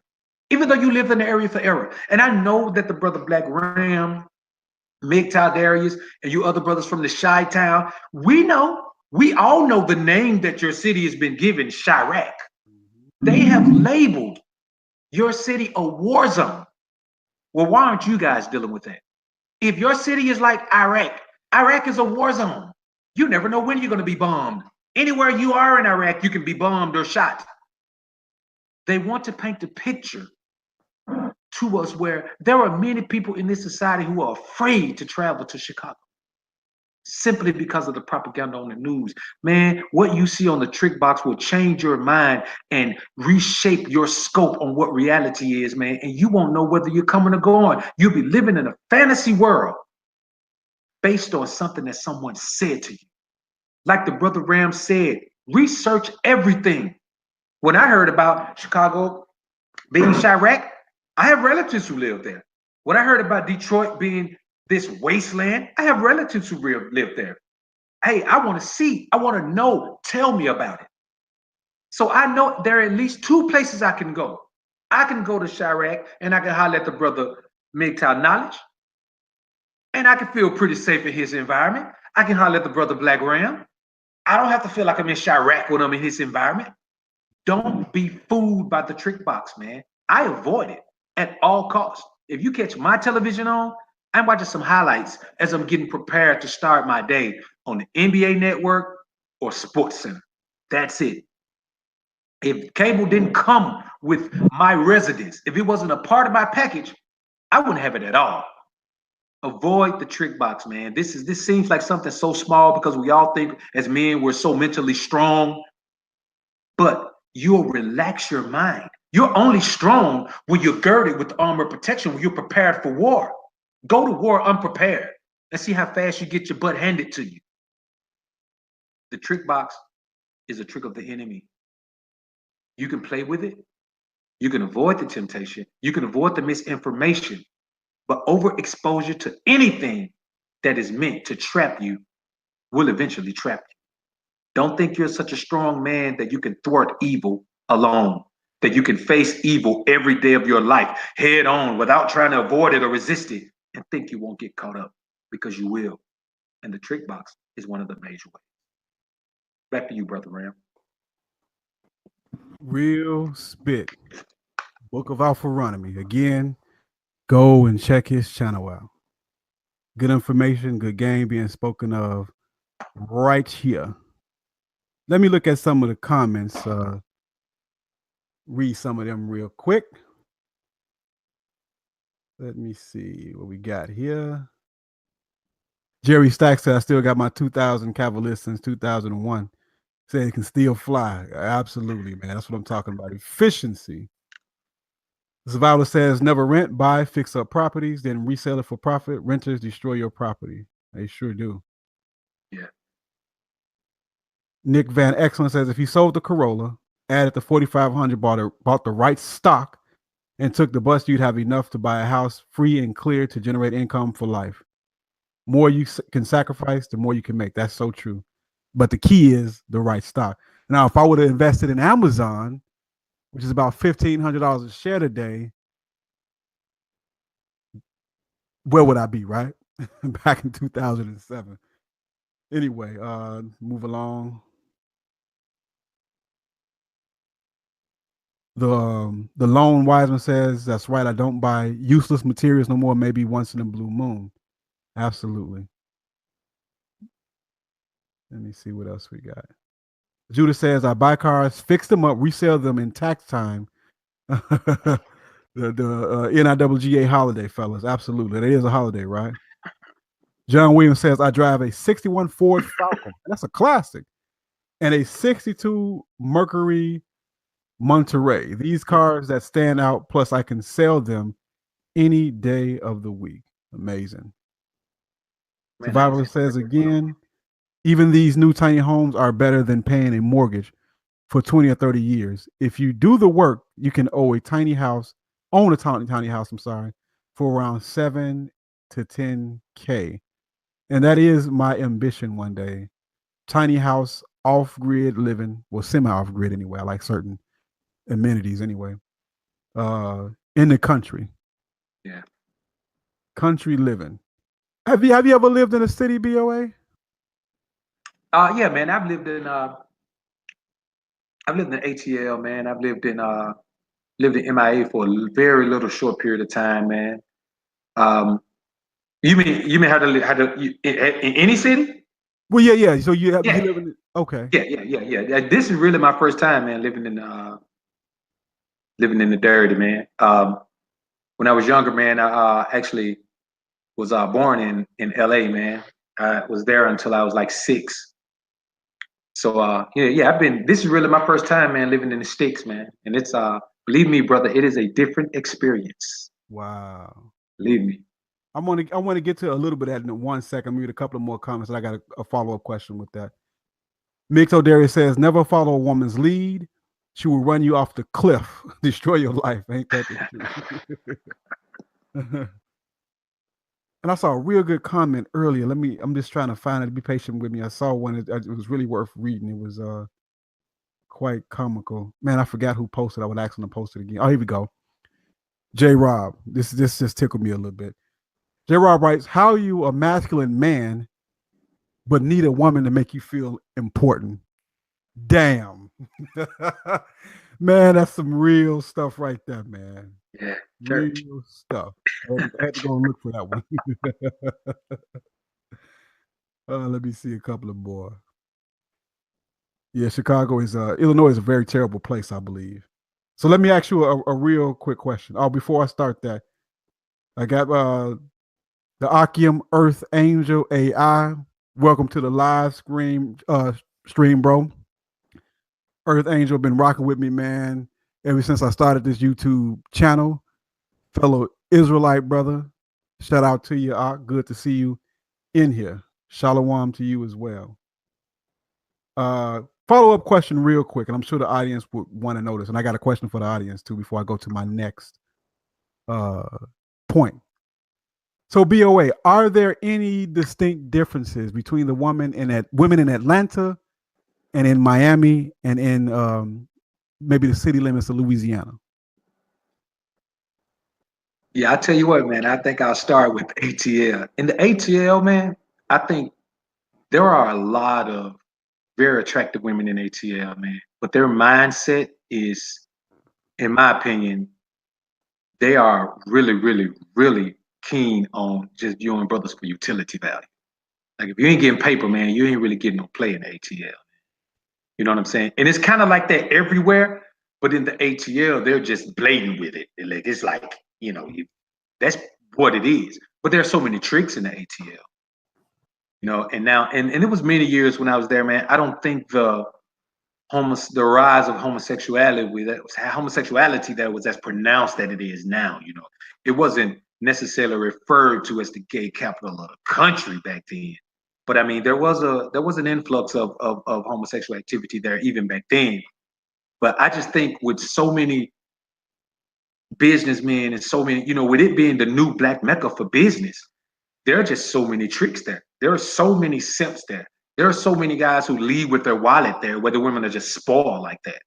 even though you live in the area for error. And I know that the brother Black Ram, MGTOW Darius, and you other brothers from the Chi-Town, we all know the name that your city has been given, Chirac. They have labeled your city a war zone. Well, why aren't you guys dealing with that? If your city is like Iraq, Iraq is a war zone. You never know when you're going to be bombed. Anywhere you are in Iraq, you can be bombed or shot. They want to paint the picture to us where there are many people in this society who are afraid to travel to Chicago simply because of the propaganda on the news. Man, what you see on the trick box will change your mind and reshape your scope on what reality is, man. And you won't know whether you're coming or going. You'll be living in a fantasy world based on something that someone said to you. Like the brother Ram said, research everything. When I heard about Chicago being Chirac, I have relatives who live there. When I heard about Detroit being this wasteland, I have relatives who live there. Hey, I want to see, I want to know, tell me about it. So I know there are at least two places I can go. I can go to Chirac and I can holler at the brother MGTOW Knowledge, and I can feel pretty safe in his environment. I can holler at the brother Black Ram. I don't have to feel like I'm in Chirac when I'm in his environment. Don't be fooled by the trick box, man. I avoid it at all costs. If you catch my television on, I'm watching some highlights as I'm getting prepared to start my day on the NBA Network or Sports Center. That's it. If cable didn't come with my residence, if it wasn't a part of my package, I wouldn't have it at all. Avoid the trick box, man. This seems like something so small because we all think as men we're so mentally strong, but you'll relax your mind. You're only strong when you're girded with armor protection, when you're prepared for war. Go to war unprepared and see how fast you get your butt handed to you. The trick box is a trick of the enemy. You can play with it. You can avoid the temptation. You can avoid the misinformation. But overexposure to anything that is meant to trap you will eventually trap you. Don't think you're such a strong man that you can thwart evil alone, that you can face evil every day of your life head on without trying to avoid it or resist it and think you won't get caught up, because you will. And the trick box is one of the major ways. Back to you, Brother Ram. Real spit. Book of Alpharonomy. Again, go and check his channel out. Good information, good game being spoken of right here. Let me look at some of the comments. Read some of them real quick. Let me see what we got here. Jerry Stacks said, I still got my 2000 Cavalier since 2001. Said it can still fly. Absolutely, man. That's what I'm talking about. Efficiency. Zavala says, never rent, buy, fix up properties, then resell it for profit. Renters destroy your property. They sure do. Yeah. Nick Van Excellent says, if he sold the Corolla, added the 4,500, bought the right stock, and took the bus, you'd have enough to buy a house free and clear to generate income for life. More you can sacrifice, the more you can make. That's so true. But the key is the right stock. Now, if I would have invested in Amazon, which is about $1,500 a share today, where would I be, right? Back in 2007. Anyway, move along. The lone wiseman says, "That's right. I don't buy useless materials no more. Maybe once in a blue moon." Absolutely. Let me see what else we got. Judah says, "I buy cars, fix them up, resell them in tax time." the NIWGA holiday, fellas. Absolutely, it is a holiday, right? John Williams says, "I drive a '61 Ford Falcon. That's a classic, and a '62 Mercury Monterey. These cars that stand out. Plus, I can sell them any day of the week." Amazing. Man, I Survivor just says again, even these new tiny homes are better than paying a mortgage for 20 or 30 years. If you do the work, you can own a tiny house, I'm sorry, for around 7 to 10K. And that is my ambition one day. Tiny house, off grid living, well, semi off grid anyway. I like certain amenities anyway. In the country. yeah. Country living. Have you ever lived in a city, BOA? Yeah, man. I've lived in ATL, man. I've lived in MIA for a very little short period of time, man. Um, you mean in any city? Well, yeah. So you Yeah, live in okay. yeah. This is really my first time, man, living in the dirty, man. When I was younger, man, I actually was born in LA, man. I was there until I was like 6. So yeah, this is really my first time, man, living in the sticks, man. And it's believe me, brother, it is a different experience. Wow. Believe me. I want to get to a little bit of that in 1 second. I'm gonna read a couple of more comments, and I got a follow-up question with that. Mix O'Darius says, "Never follow a woman's lead. She will run you off the cliff, destroy your life." Ain't that the truth? And I saw a real good comment earlier. I'm just trying to find it. Be patient with me. I saw one. It was really worth reading. It was quite comical. Man, I forgot who posted. I would ask him to post it again. Oh, here we go. J Rob. This just tickled me a little bit. J Rob writes, "How are you a masculine man but need a woman to make you feel important?" Damn. Man, that's some real stuff right there, man. Yeah, church. Real stuff. I had to go and look for that one. Let me see a couple of more. Yeah, Chicago is Illinois is a very terrible place, I believe. So let me ask you a real quick question. Oh, before I start that, I got the Akium Earth Angel AI. Welcome to the live stream, bro. Earth Angel been rocking with me, man, ever since I started this YouTube channel. Fellow Israelite brother, shout out to you, Ak. Good to see you in here. Shalom to you as well. Follow-up question real quick, and I'm sure the audience would want to know this, and I got a question for the audience too before I go to my next point. So BOA, are there any distinct differences between the women in Atlanta and in Miami and in maybe the city limits of Louisiana? Yeah, I tell you what, man. I think I'll start with ATL. In the ATL, man, I think there are a lot of very attractive women in ATL, man. But their mindset is, in my opinion, they are really, really, really keen on just viewing brothers for utility value. Like if you ain't getting paper, man, you ain't really getting no play in the ATL. You know what I'm saying? And it's kind of like that everywhere, but in the ATL, they're just blatant with it. It's like, that's what it is. But there's so many tricks in the ATL, and now and it was many years when I was there, man. I don't think the rise of homosexuality that was as pronounced that it is now. It wasn't necessarily referred to as the gay capital of the country back then, but I mean there was an influx of homosexual activity there even back then. But I just think with so many businessmen and so many, with it being the new black mecca for business, there are just so many tricks there. There are so many simps there. There are so many guys who leave with their wallet there, where the women are just spoiled like that.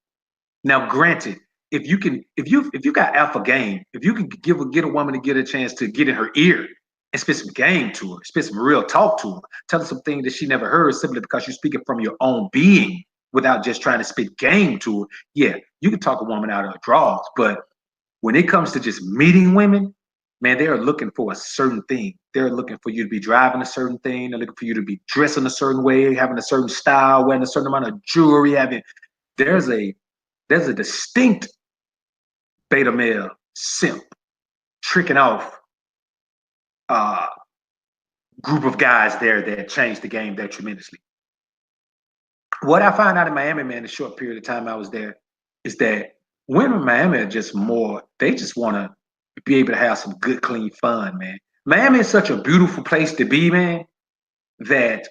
Now, granted, if you got alpha game, if you can get a woman to get a chance to get in her ear and spit some game to her, spit some real talk to her, tell her some things that she never heard simply because you're speaking from your own being without just trying to spit game to her. Yeah, you can talk a woman out of her drawers, but when it comes to just meeting women, man, they are looking for a certain thing. They're looking for you to be driving a certain thing. They're looking for you to be dressing a certain way, having a certain style, wearing a certain amount of jewelry. There's a distinct beta male simp tricking off group of guys there that changed the game there tremendously. What I found out in Miami, man, the short period of time I was there, is that women in Miami are just more, they just want to be able to have some good, clean fun, man. Miami is such a beautiful place to be, man, that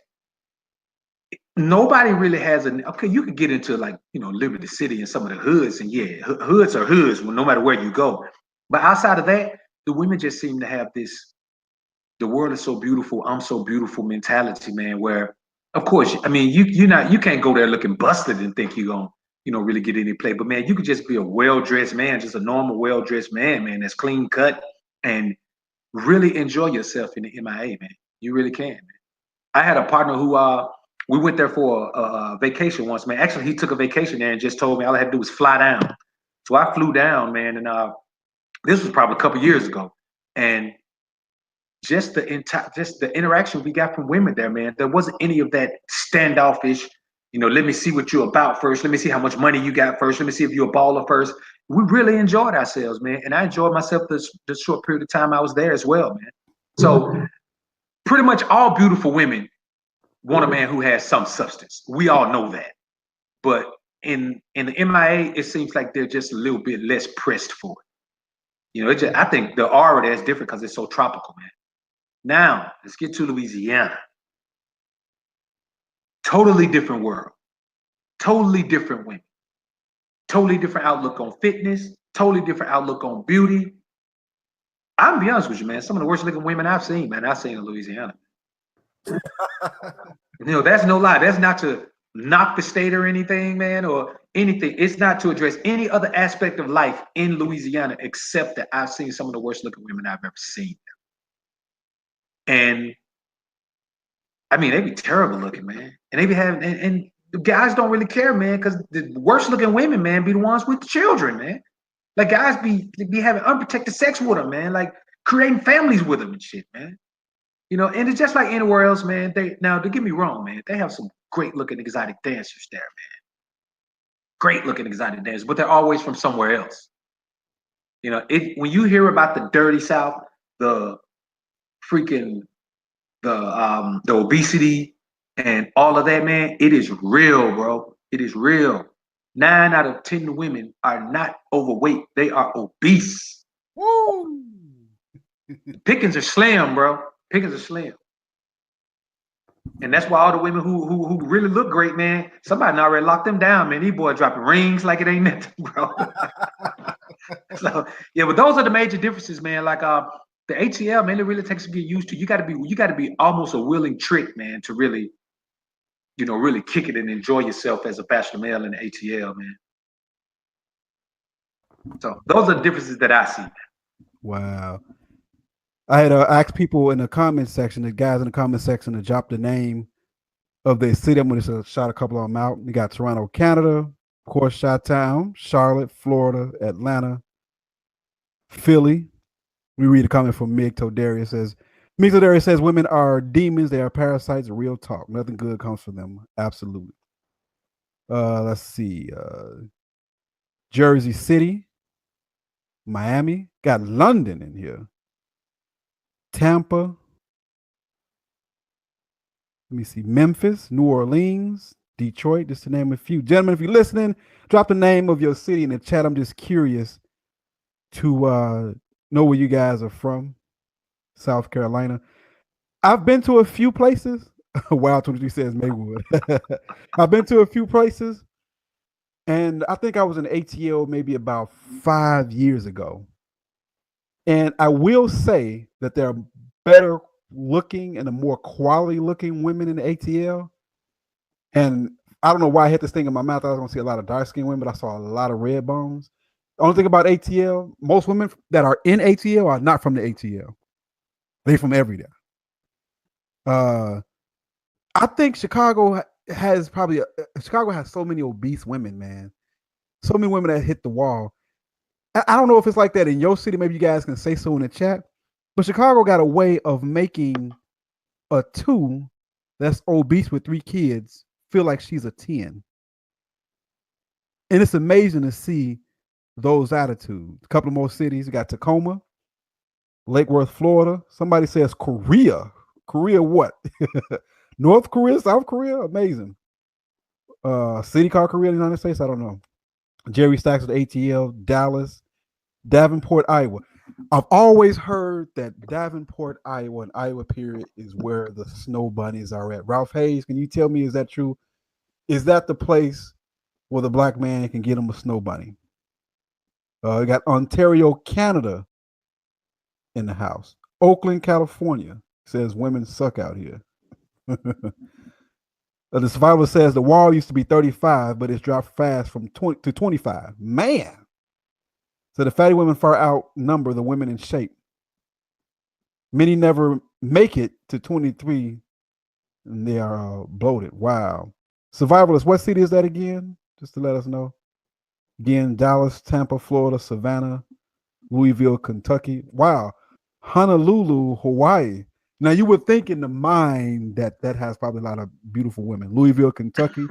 nobody really has okay, you could get into like, Liberty City and some of the hoods, and yeah, hoods are hoods no matter where you go. But outside of that, the women just seem to have this, the world is so beautiful, I'm so beautiful mentality, man, where, of course, I mean, you can't go there looking busted and think you're going to, really get any play. But man, you could just be a well-dressed man, just a normal, well-dressed man, that's clean cut and really enjoy yourself in the MIA, man. You really can, man. I had a partner who, we went there for a vacation once, man. Actually, he took a vacation there and just told me all I had to do was fly down. So I flew down, man, and this was probably a couple years ago. And just the interaction we got from women there, man. There wasn't any of that standoffish, let me see what you're about first. Let me see how much money you got first. Let me see if you're a baller first. We really enjoyed ourselves, man. And I enjoyed myself this short period of time I was there as well, man. So pretty much all beautiful women want a man who has some substance. We all know that. But in the MIA, it seems like they're just a little bit less pressed for it. I think the aura there is different because it's so tropical, man. Now, let's get to Louisiana. Totally different world. Totally different women. Totally different outlook on fitness. Totally different outlook on beauty. I'm gonna be honest with you, man. Some of the worst looking women I've seen, man, I've seen in Louisiana. That's no lie. That's not to knock the state or anything, man, or anything. It's not to address any other aspect of life in Louisiana, except that I've seen some of the worst looking women I've ever seen. And I mean, they be terrible looking, man. And they be having, and guys don't really care, man, because the worst looking women, man, be the ones with the children, man. Like guys be having unprotected sex with them, man, like creating families with them and shit, man. And it's just like anywhere else, man. Now, don't get me wrong, man. They have some great looking exotic dancers there, man. Great looking exotic dancers, but they're always from somewhere else. When you hear about the dirty South, the freaking the obesity and all of that, man, it is real, bro. It is real. 9 out of 10 women are not overweight. They are obese. Woo! Pickings are slim, bro. Pickings are slim. And that's why all the women who really look great, man, somebody already locked them down, man. These boys dropping rings like it ain't nothing, bro. So yeah, but those are the major differences, man. Like the ATL, man, it really takes to get used to. You gotta be almost a willing trick, man, to really, really kick it and enjoy yourself as a bachelor male in the ATL, man. So those are the differences that I see. Wow. I had asked people in the comment section, the guys in the comment section, to drop the name of their city. I'm going to shout a couple of them out. You got Toronto, Canada, of course, Chi-Town, Charlotte, Florida, Atlanta, Philly. We read a comment from Mig Todaria. Says, women are demons. They are parasites. Real talk. Nothing good comes from them. Absolutely. Let's see. Jersey City, Miami. Got London in here. Tampa. Let me see. Memphis, New Orleans, Detroit, just to name a few. Gentlemen, if you're listening, drop the name of your city in the chat. I'm just curious to know where you guys are from. South Carolina. I've been to a few places. Wow, 23 says Maywood. I've been to a few places. And I think I was in ATL maybe about 5 years ago. And I will say that there are better looking and the more quality looking women in the ATL. And I don't know why I hit this thing in my mouth. I was going to see a lot of dark skinned women, but I saw a lot of red bones. The only thing about ATL, most women that are in ATL are not from the ATL. They from everywhere. I think Chicago has Chicago has so many obese women, man. So many women that hit the wall. I don't know if it's like that in your city. Maybe you guys can say so in the chat. But Chicago got a way of making a 2 that's obese with 3 kids feel like she's a 10. And it's amazing to see those attitudes. A couple of more cities. We got Tacoma, Lake Worth, Florida. Somebody says Korea. Korea what? North Korea, South Korea? Amazing. City called Korea in the United States? I don't know. Jerry Stacks with ATL, Dallas, Davenport, Iowa. I've always heard that Davenport, Iowa, and Iowa period is where the snow bunnies are at. Ralph Hayes, can you tell me, is that true? Is that the place where the black man can get him a snow bunny? We got Ontario, Canada in the house. Oakland, California says women suck out here. The survivor says the wall used to be 35, but it's dropped fast from 20 to 25. Man. So the fatty women far outnumber the women in shape. Many never make it to 23 and they are bloated. Wow. Survivalist, what city is that again? Just to let us know. Again, Dallas, Tampa, Florida, Savannah, Louisville, Kentucky. Wow. Honolulu, Hawaii. Now, you would think in the mind that has probably a lot of beautiful women. Louisville, Kentucky.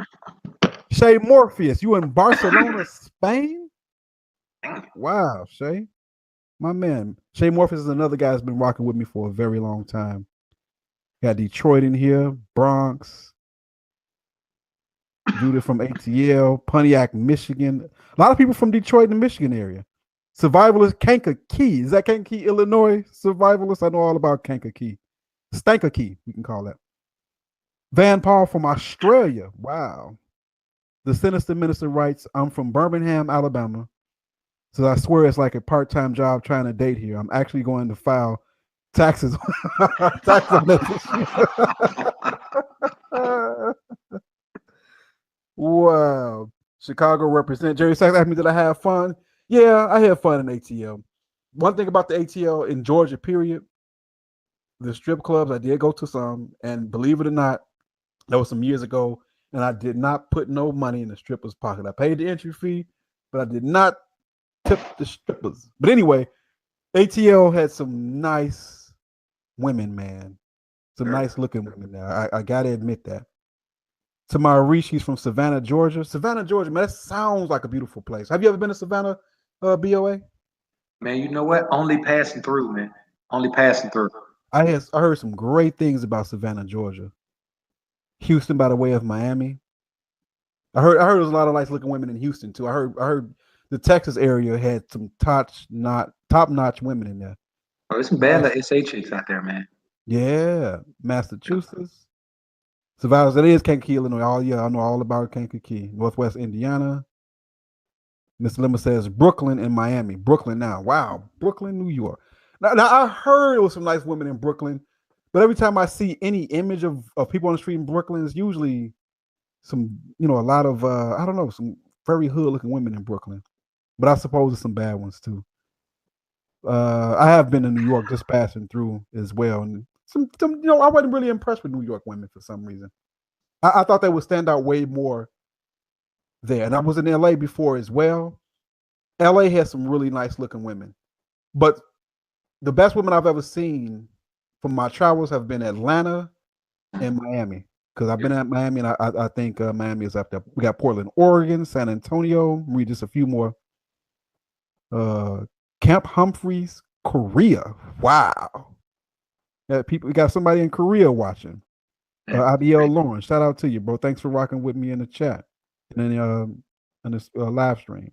Shay Morpheus, you in Barcelona, Spain? Wow, Shay. My man. Shay Morpheus is another guy that's been rocking with me for a very long time. Got Detroit in here, Bronx. Judith from ATL, Pontiac, Michigan. A lot of people from Detroit and the Michigan area. Survivalist, Kankakee. Is that Kankakee, Illinois? Survivalist, I know all about Kankakee. Stankankee, we can call that. Van Paul from Australia. Wow. The sinister minister writes, I'm from Birmingham, Alabama. So I swear it's like a part-time job trying to date here. I'm actually going to file taxes. Wow. Chicago represent. Jerry Sachs asked me, did I have fun? Yeah, I had fun in ATL. One thing about the ATL in Georgia, period, the strip clubs, I did go to some, and believe it or not, that was some years ago, and I did not put no money in the stripper's pocket. I paid the entry fee, but I did not tip the strippers. But anyway, ATL had some nice women, man. Some nice looking women there. I got to admit that. Tamara Reese, she's from Savannah, Georgia. Savannah, Georgia, man, that sounds like a beautiful place. Have you ever been to Savannah, BOA? Man, you know what? Only passing through, man. Only passing through. I heard some great things about Savannah, Georgia. Houston, by the way of Miami. I heard there's a lot of nice looking women in Houston too. I heard the Texas area had some top notch women in there. Oh, there's some bad SA chicks out there, man. Yeah, Massachusetts. Survivors, that is Kankakee, Illinois. Oh yeah, I know all about Kankakee. Northwest Indiana. Miss Lemma says Brooklyn and Miami. Brooklyn now. Wow. Brooklyn, New York. Now I heard it was some nice women in Brooklyn, but every time I see any image of people on the street in Brooklyn, it's usually some, a lot of I don't know, some very hood looking women in Brooklyn. But I suppose there's some bad ones too. I have been in New York just passing through as well. And some I wasn't really impressed with New York women for some reason. I thought they would stand out way more there. And I was in LA before as well. LA has some really nice looking women. But the best women I've ever seen from my travels have been Atlanta and Miami. Because I've been at Miami, and I think Miami is up there. We got Portland, Oregon, San Antonio. Read just a few more. Camp Humphreys, Korea. Wow. We got somebody in Korea watching. IBL Lauren, shout out to you, bro. Thanks for rocking with me in the chat and then in this live stream.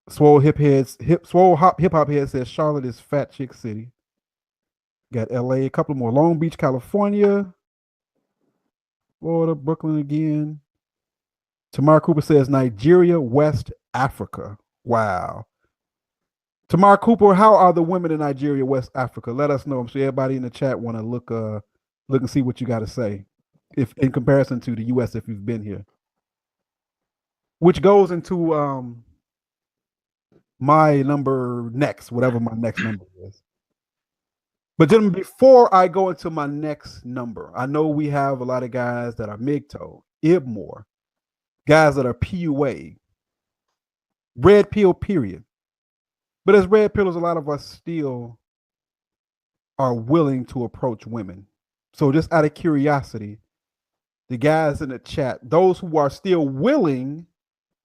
Swole hip hop head says Charlotte is fat chick city. Got LA, a couple more. Long Beach, California, Florida, Brooklyn again. Tamara Cooper says Nigeria, West Africa. Wow. Tamara Cooper, how are the women in Nigeria, West Africa? Let us know. I'm sure everybody in the chat want to look and see what you got to say, if in comparison to the U.S. if you've been here. Which goes into my number next, whatever my next number is. But then before I go into my next number, I know we have a lot of guys that are MGTOW, IBMOR, guys that are PUA, red pill, period. But as red pillers, a lot of us still are willing to approach women. So just out of curiosity, the guys in the chat, those who are still willing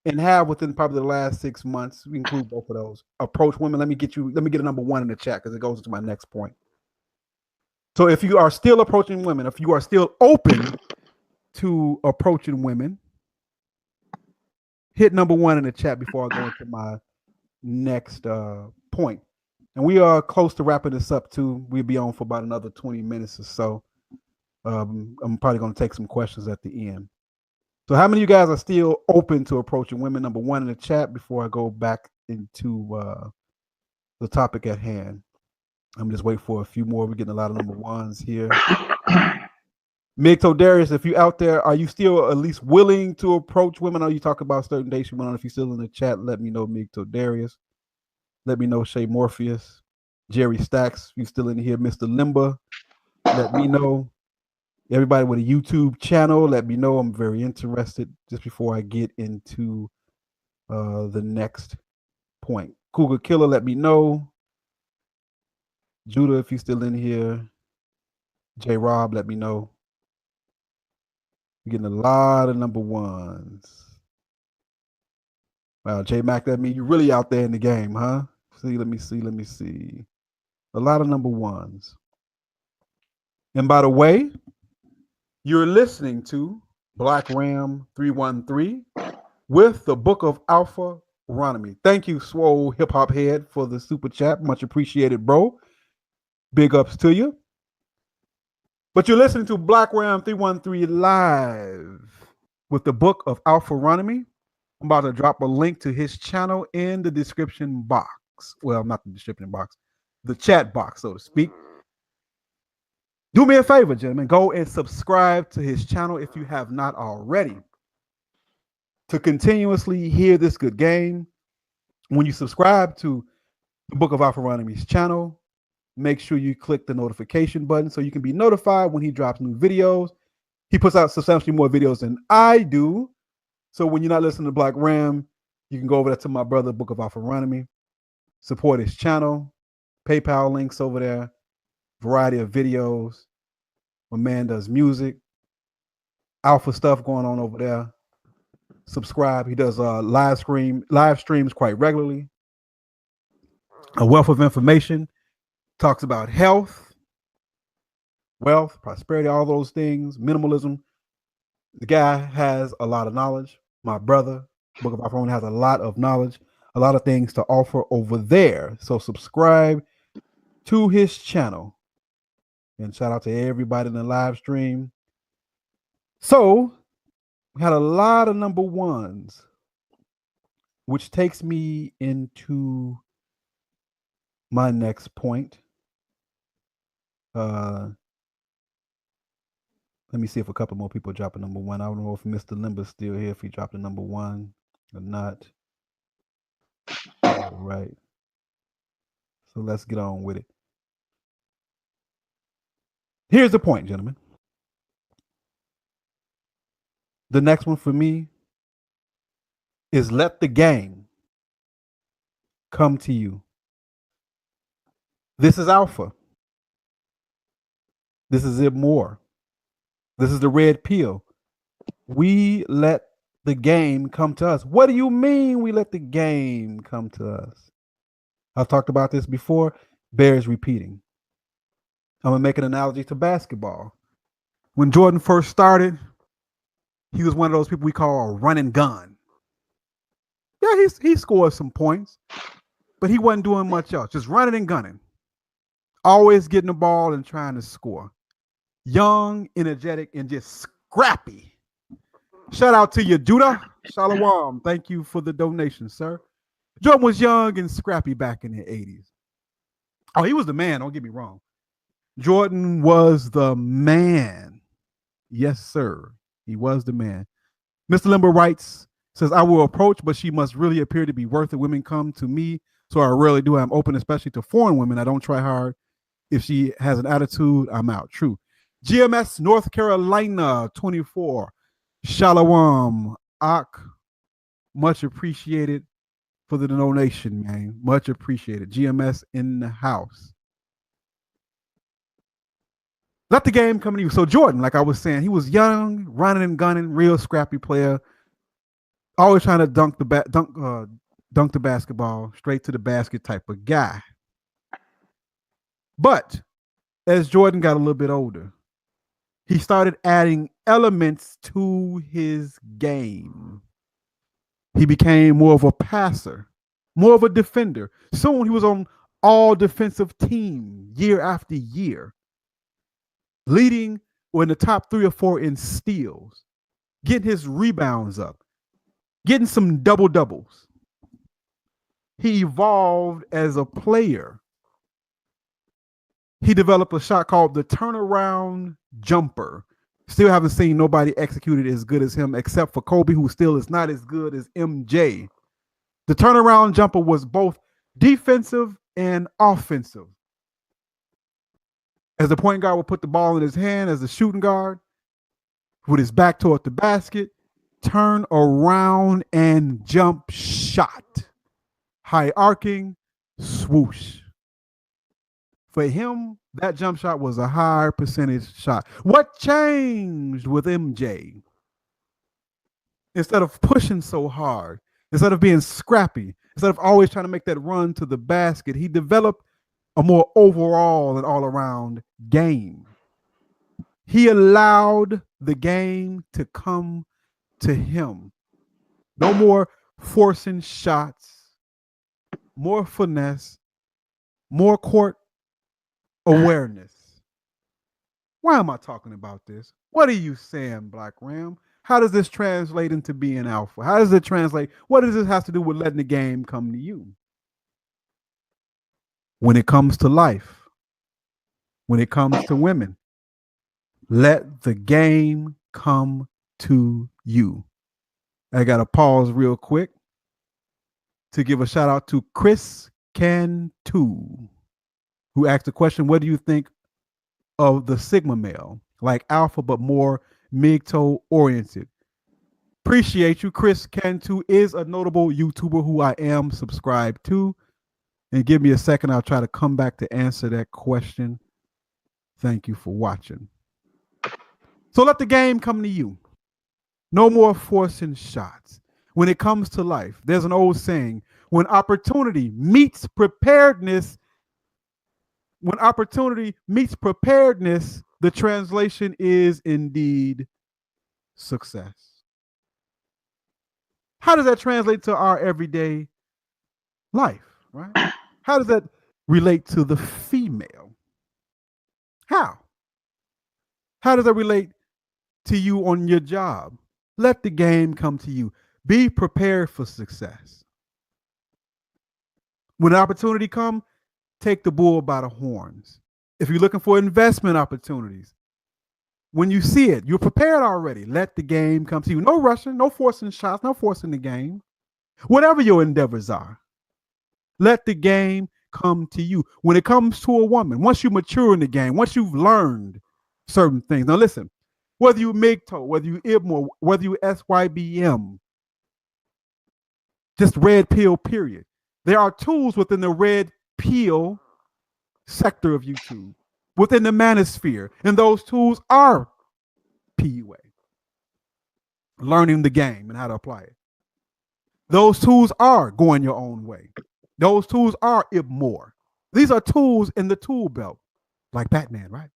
and have within probably the last 6 months, we include both of those, approach women. Let me get a number one in the chat because it goes into my next point. So if you are still approaching women, if you are still open to approaching women, hit number one in the chat before I go into my next point. And we are close to wrapping this up too. We'll be on for about another 20 minutes or so. I'm probably going to take some questions at the end. So how many of you guys are still open to approaching women? Number one in the chat before I go back into the topic at hand. I'm just waiting for a few more. We're getting a lot of number ones here. MGTOW Darius, if you out there, are you still at least willing to approach women? Are you talking about certain dates you went on? If you're still in the chat, let me know. MGTOW Darius. Let me know. Shay Morpheus. Jerry Stacks, you still in here. Mr. Limba, let me know. Everybody with a YouTube channel, let me know. I'm very interested just before I get into the next point. Cougar Killer, let me know. Judah, if you're still in here. J Rob, let me know. We're getting a lot of number ones. Wow, J Mac, that means you're really out there in the game, huh? See, let me see. A lot of number ones. And by the way, you're listening to Black Ram 313 with the Book of Alpharonomy. Thank you, Swole Hip Hop Head, for the super chat. Much appreciated, bro. Big ups to you. But you're listening to Black Ram 313 live with the Book of Alpharonomy. I'm about to drop a link to his channel in the description box. Well, not the description box, the chat box, so to speak. Do me a favor, gentlemen. Go and subscribe to his channel if you have not already. To continuously hear this good game, when you subscribe to the Book of Alpharonomy's channel, make sure you click the notification button so you can be notified when he drops new videos. He puts out substantially more videos than I do. So when you're not listening to Black Ram, you can go over there to my brother, Book of Alpharonomy, support his channel, PayPal links over there, variety of videos. My man does music, alpha stuff going on over there. Subscribe. He does live streams quite regularly. A wealth of information. Talks about health, wealth, prosperity, all those things, minimalism. The guy has a lot of knowledge. My brother, Book of Alpharonomy, has a lot of knowledge, a lot of things to offer over there. So subscribe to his channel. And shout out to everybody in the live stream. So we had a lot of number ones, which takes me into my next point. Let me see if a couple more people drop a number one. I don't know if Mr. Limber's still here, if he dropped a number one or not. All right. So let's get on with it. Here's the point, gentlemen. The next one for me is let the game come to you. This is alpha. This is IBMOR. This is the red pill. We let the game come to us. What do you mean we let the game come to us? I've talked about this before. Bears repeating. I'm going to make an analogy to basketball. When Jordan first started, he was one of those people we call a run and gun. Yeah, he scored some points, but he wasn't doing much else. Just running and gunning. Always getting the ball and trying to score. Young, energetic, and just scrappy. Shout out to you, Judah. Shalom. Thank you for the donation, sir. Jordan was young and scrappy back in the 80s. Oh, he was the man. Don't get me wrong. Jordan was the man. Yes, sir. He was the man. Mr. Limber writes, Says, I will approach, but she must really appear to be worth it. Women come to me, so I rarely do. I'm open, especially to foreign women. I don't try hard. If she has an attitude, I'm out. True. GMS North Carolina 24. Shalom. Ak. Much appreciated for the donation, man. Much appreciated. GMS in the house. Let the game come to you. So Jordan, like I was saying, he was young, running and gunning, real scrappy player. Always trying to dunk the basketball straight to the basket type of guy. But as Jordan got a little bit older, he started adding elements to his game. He became more of a passer, more of a defender. Soon he was on all defensive team year after year, leading or in the top 3 or 4 in steals, getting his rebounds up, getting some double doubles. He evolved as a player. He developed a shot called the turnaround jumper. Still haven't seen nobody execute it as good as him, except for Kobe, who still is not as good as MJ. The turnaround jumper was both defensive and offensive. As the point guard would put the ball in his hand as a shooting guard, with his back toward the basket, turn around and jump shot. High arcing, swoosh. For him, that jump shot was a higher percentage shot. What changed with MJ? Instead of pushing so hard, instead of being scrappy, instead of always trying to make that run to the basket, he developed a more overall and all-around game. He allowed the game to come to him. No more forcing shots, more finesse, more court awareness. Why am I talking about this? What are you saying, Black Ram? How does this translate into being alpha? How does it translate? What does this have to do with letting the game come to you? When it comes to life, when it comes to women, let the game come to you. I got to pause real quick to give a shout out to Chris Cantu, who asked the question, what do you think of the Sigma male? Like alpha, but more MGTOW oriented. Appreciate you. Chris Cantu is a notable YouTuber who I am subscribed to. And give me a second. I'll try to come back to answer that question. Thank you for watching. So let the game come to you. No more forcing shots. When it comes to life, there's an old saying, when opportunity meets preparedness, the translation is indeed success. How does that translate to our everyday life, right? How does that relate to the female? How? How does that relate to you on your job? Let the game come to you. Be prepared for success. When an opportunity comes, take the bull by the horns. If you're looking for investment opportunities, when you see it, you're prepared already. Let the game come to you. No rushing, no forcing shots, no forcing the game. Whatever your endeavors are, let the game come to you. When it comes to a woman, once you mature in the game, once you've learned certain things. Now listen, whether you MGTOW, whether you IBMO, whether you SYBM, just red pill, period. There are tools within the red pill sector of YouTube, within the manosphere, and those tools are PUA, learning the game and how to apply it. Those tools are going your own way. Those tools are IBMOR. These are tools in the tool belt, like Batman, right?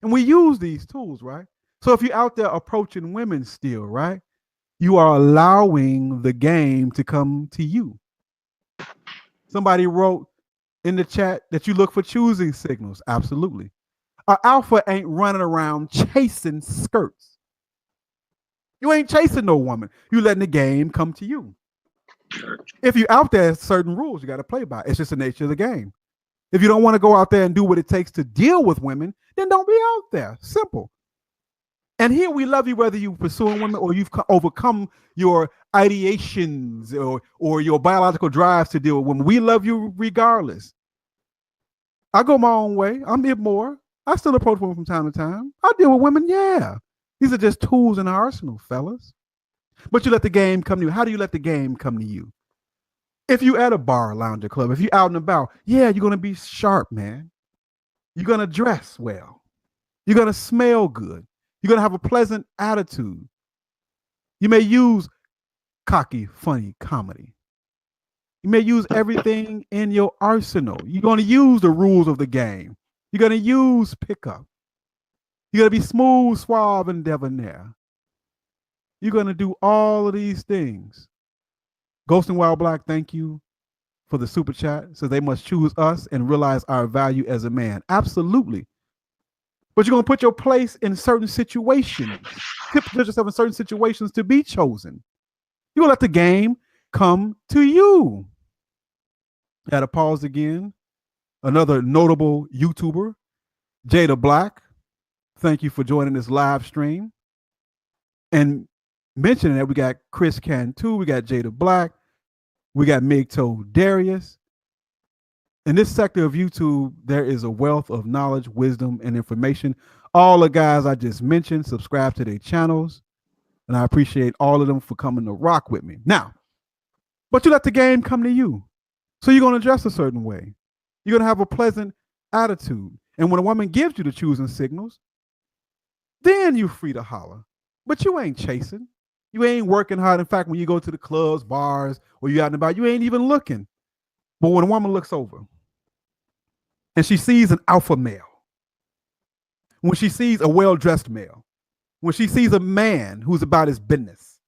And we use these tools, right? So if you're out there approaching women still, right, you are allowing the game to come to you. Somebody wrote in the chat that you look for choosing signals. Absolutely. An alpha ain't running around chasing skirts. You ain't chasing no woman. You letting the game come to you. If you're out there, certain rules you got to play by. It's just the nature of the game. If you don't want to go out there and do what it takes to deal with women, then don't be out there. Simple. And here we love you whether you're pursuing women or you've overcome your ideations or your biological drives to deal with women. We love you regardless. I go my own way. I'm immoral. I still approach women from time to time. I deal with women, yeah. These are just tools in the arsenal, fellas. But you let the game come to you. How do you let the game come to you? If you at a bar, lounge, or club, if you out and about, yeah, you're gonna be sharp, man. You're gonna dress well. You're gonna smell good. You're gonna have a pleasant attitude. You may use cocky, funny comedy. You may use everything in your arsenal. You're gonna use the rules of the game. You're gonna use pickup. You're gonna be smooth, suave, and debonair. You're gonna do all of these things. Ghost and Wild Black, thank you for the super chat. So they must choose us and realize our value as a man. Absolutely. But you're going to put your place in certain situations. Put yourself in certain situations to be chosen. You're going to let the game come to you. Got to pause again. Another notable YouTuber, Jada Black. Thank you for joining this live stream. And mentioning that we got Chris Cantu, we got Jada Black, we got Migto Darius. In this sector of YouTube, there is a wealth of knowledge, wisdom, and information. All the guys I just mentioned, subscribe to their channels, and I appreciate all of them for coming to rock with me. Now, but you let the game come to you. So you're going to dress a certain way. You're going to have a pleasant attitude. And when a woman gives you the choosing signals, then you're free to holler. But you ain't chasing. You ain't working hard. In fact, when you go to the clubs, bars, or you out and about, you ain't even looking. But when a woman looks over and she sees an alpha male, when she sees a well-dressed male, when she sees a man who's about his business,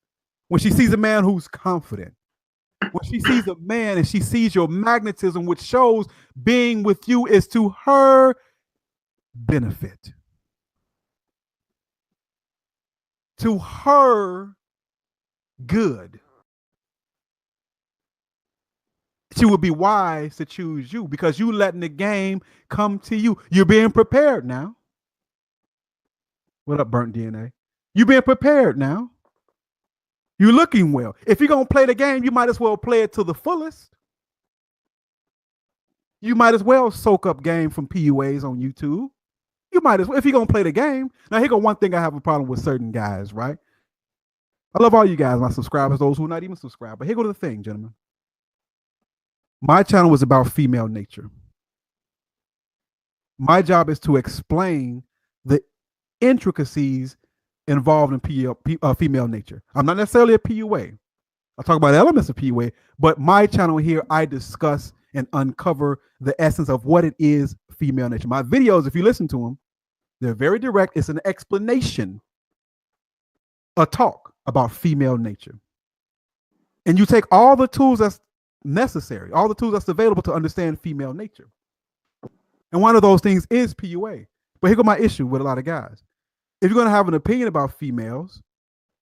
when she sees a man who's confident, when she sees a man and she sees your magnetism, which shows being with you is to her benefit, to her good, she would be wise to choose you because you letting the game come to you. You're being prepared now. What up, burnt DNA? You're being prepared now. You're looking well. If you're going to play the game, you might as well play it to the fullest. You might as well soak up game from PUAs on YouTube. You might as well, if you're going to play the game. Now, here go one thing I have a problem with certain guys, right? I love all you guys, my subscribers, those who are not even subscribed. But here go the thing, gentlemen. My channel was about female nature. My job is to explain the intricacies involved in female nature. I'm not necessarily a PUA. I talk about elements of PUA, but my channel here, I discuss and uncover the essence of what it is female nature. My videos, if you listen to them, they're very direct. It's an explanation, a talk about female nature. And you take all the tools that's necessary, all the tools that's available to understand female nature. And one of those things is PUA. But here go my issue with a lot of guys. If you're going to have an opinion about females,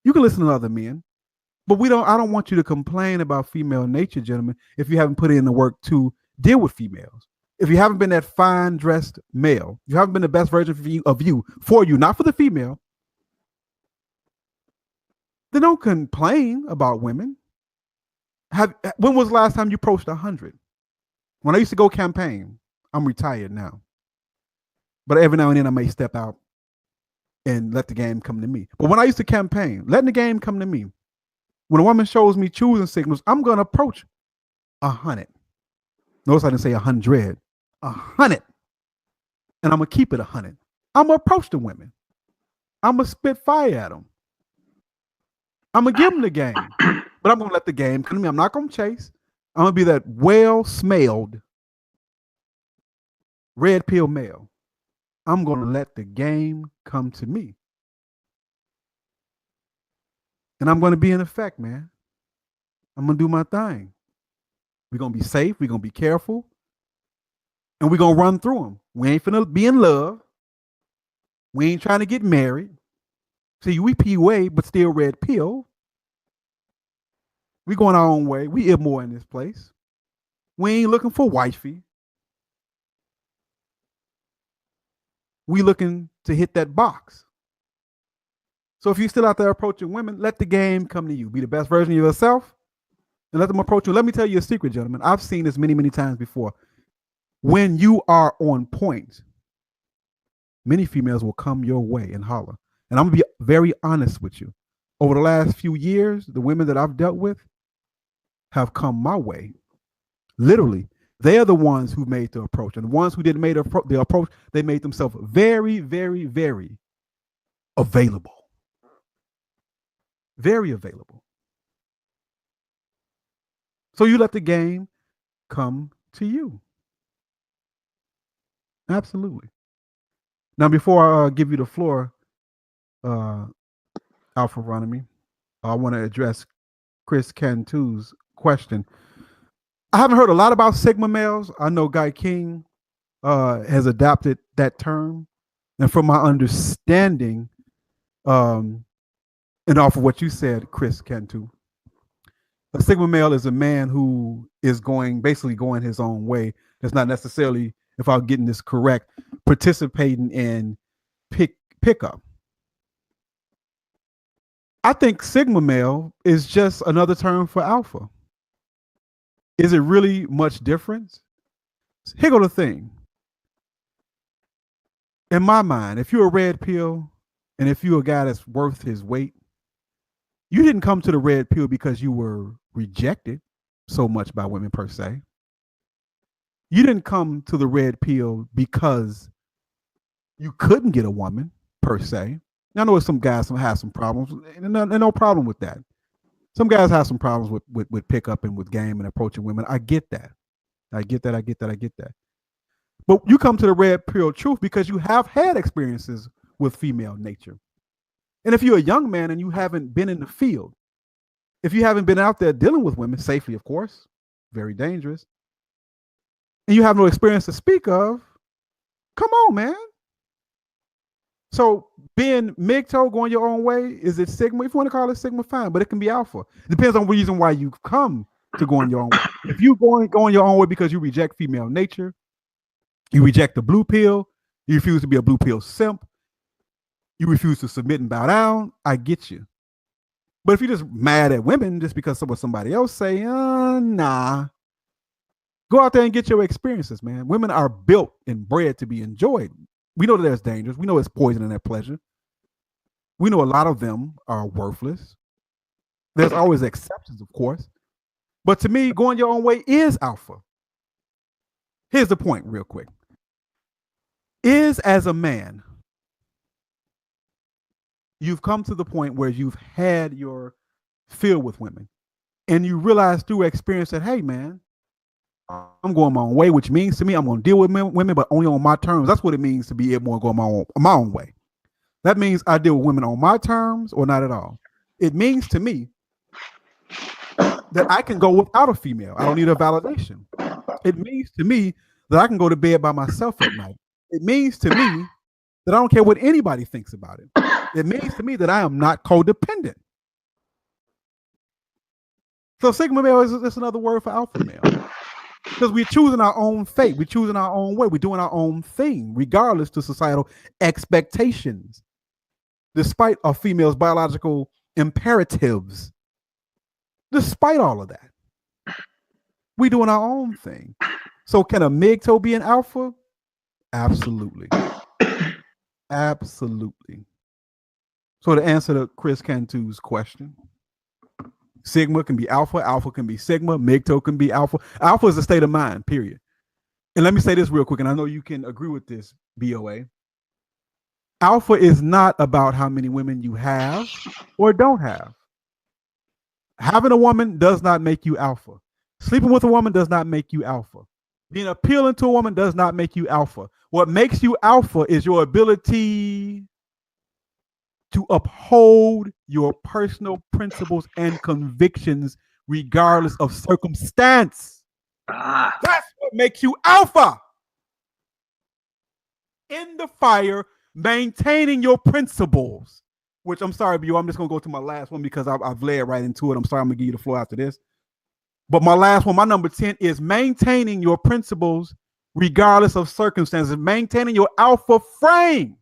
you can listen to other men. But I don't want you to complain about female nature, gentlemen, if you haven't put in the work to deal with females. If you haven't been that fine dressed male, you haven't been the best version of you, for you, not for the female, then don't complain about women. When was the last time you approached 100? When I used to go campaign, I'm retired now. But every now and then I may step out and let the game come to me. But when I used to campaign, letting the game come to me, when a woman shows me choosing signals, I'm going to approach 100. Notice I didn't say 100, 100. And I'm going to keep it 100. I'm going to approach the women. I'm going to spit fire at them. I'm going to give them the game. But I'm going to let the game come to me. I'm not going to chase. I'm going to be that well-smelled red pill male. I'm going to let the game come to me. And I'm going to be in effect, man. I'm going to do my thing. We're going to be safe. We're going to be careful. And we're going to run through them. We ain't finna be in love. We ain't trying to get married. See, we PUA, but still red pill. We going our own way. We immoral in this place. We ain't looking for wifey. We looking to hit that box. So if you're still out there approaching women, let the game come to you. Be the best version of yourself and let them approach you. Let me tell you a secret, gentlemen. I've seen this many, many times before. When you are on point, many females will come your way and holler. And I'm going to be very honest with you. Over the last few years, the women that I've dealt with have come my way. Literally, they are the ones who made the approach. And the ones who didn't make the approach, they made themselves very, very, very available. Very available. So you let the game come to you. Absolutely. Now, before I give you the floor, Alpharonomy, I want to address Chris Cantu's question. I haven't heard a lot about Sigma males. I know Guy King has adopted that term. And from my understanding, and off of what you said, Chris Cantu, a Sigma male is a man who is basically going his own way. That's not necessarily, if I'm getting this correct, participating in pickup. I think Sigma male is just another term for alpha. Is it really much difference? Here go the thing. In my mind, if you're a red pill and if you're a guy that's worth his weight, you didn't come to the red pill because you were rejected so much by women per se. You didn't come to the red pill because you couldn't get a woman per se. Now, I know some guys have some problems, and no problem with that. Some guys have some problems with pickup and with game and approaching women. I get that. I get that. But you come to the red pill truth because you have had experiences with female nature. And if you're a young man and you haven't been in the field, if you haven't been out there dealing with women safely, of course, very dangerous, and you have no experience to speak of, come on, man. So being MGTOW, going your own way, is it Sigma? If you want to call it Sigma, fine, but it can be Alpha. It depends on the reason why you come to going your own way. If you going your own way because you reject female nature, you reject the blue pill, you refuse to be a blue pill simp, you refuse to submit and bow down, I get you. But if you're just mad at women just because of what somebody else say, nah. Go out there and get your experiences, man. Women are built and bred to be enjoyed. We know that there's dangers. We know it's poison in their pleasure. We know a lot of them are worthless. There's always exceptions, of course. But to me, going your own way is alpha. Here's the point real quick. Is as a man, you've come to the point where you've had your fill with women and you realize through experience that, hey, man, I'm going my own way, which means to me I'm going to deal with women, but only on my terms. That's what it means to be able to go my own way. That means I deal with women on my terms or not at all. It means to me that I can go without a female. I don't need a validation. It means to me that I can go to bed by myself at night. It means to me that I don't care what anybody thinks about it. It means to me that I am not codependent. So Sigma male is just another word for alpha male. Because we're choosing our own fate. We're choosing our own way. We're doing our own thing, regardless to societal expectations, despite a female's biological imperatives. Despite all of that, we're doing our own thing. So can a MGTOW be an alpha? Absolutely. Absolutely. So to answer to Chris Cantu's question, Sigma can be alpha, alpha can be Sigma, MGTOW can be alpha. Alpha is a state of mind, period. And let me say this real quick, and I know you can agree with this, BOA. Alpha is not about how many women you have or don't have. Having a woman does not make you alpha. Sleeping with a woman does not make you alpha. Being appealing to a woman does not make you alpha. What makes you alpha is your ability to uphold your personal principles and convictions regardless of circumstance. That's what makes you alpha. In the fire, maintaining your principles, which I'm sorry, B.O., I'm just going to go to my last one because I've led right into it. I'm sorry, I'm going to give you the floor after this. But my last one, my number 10, is maintaining your principles regardless of circumstances, maintaining your alpha frame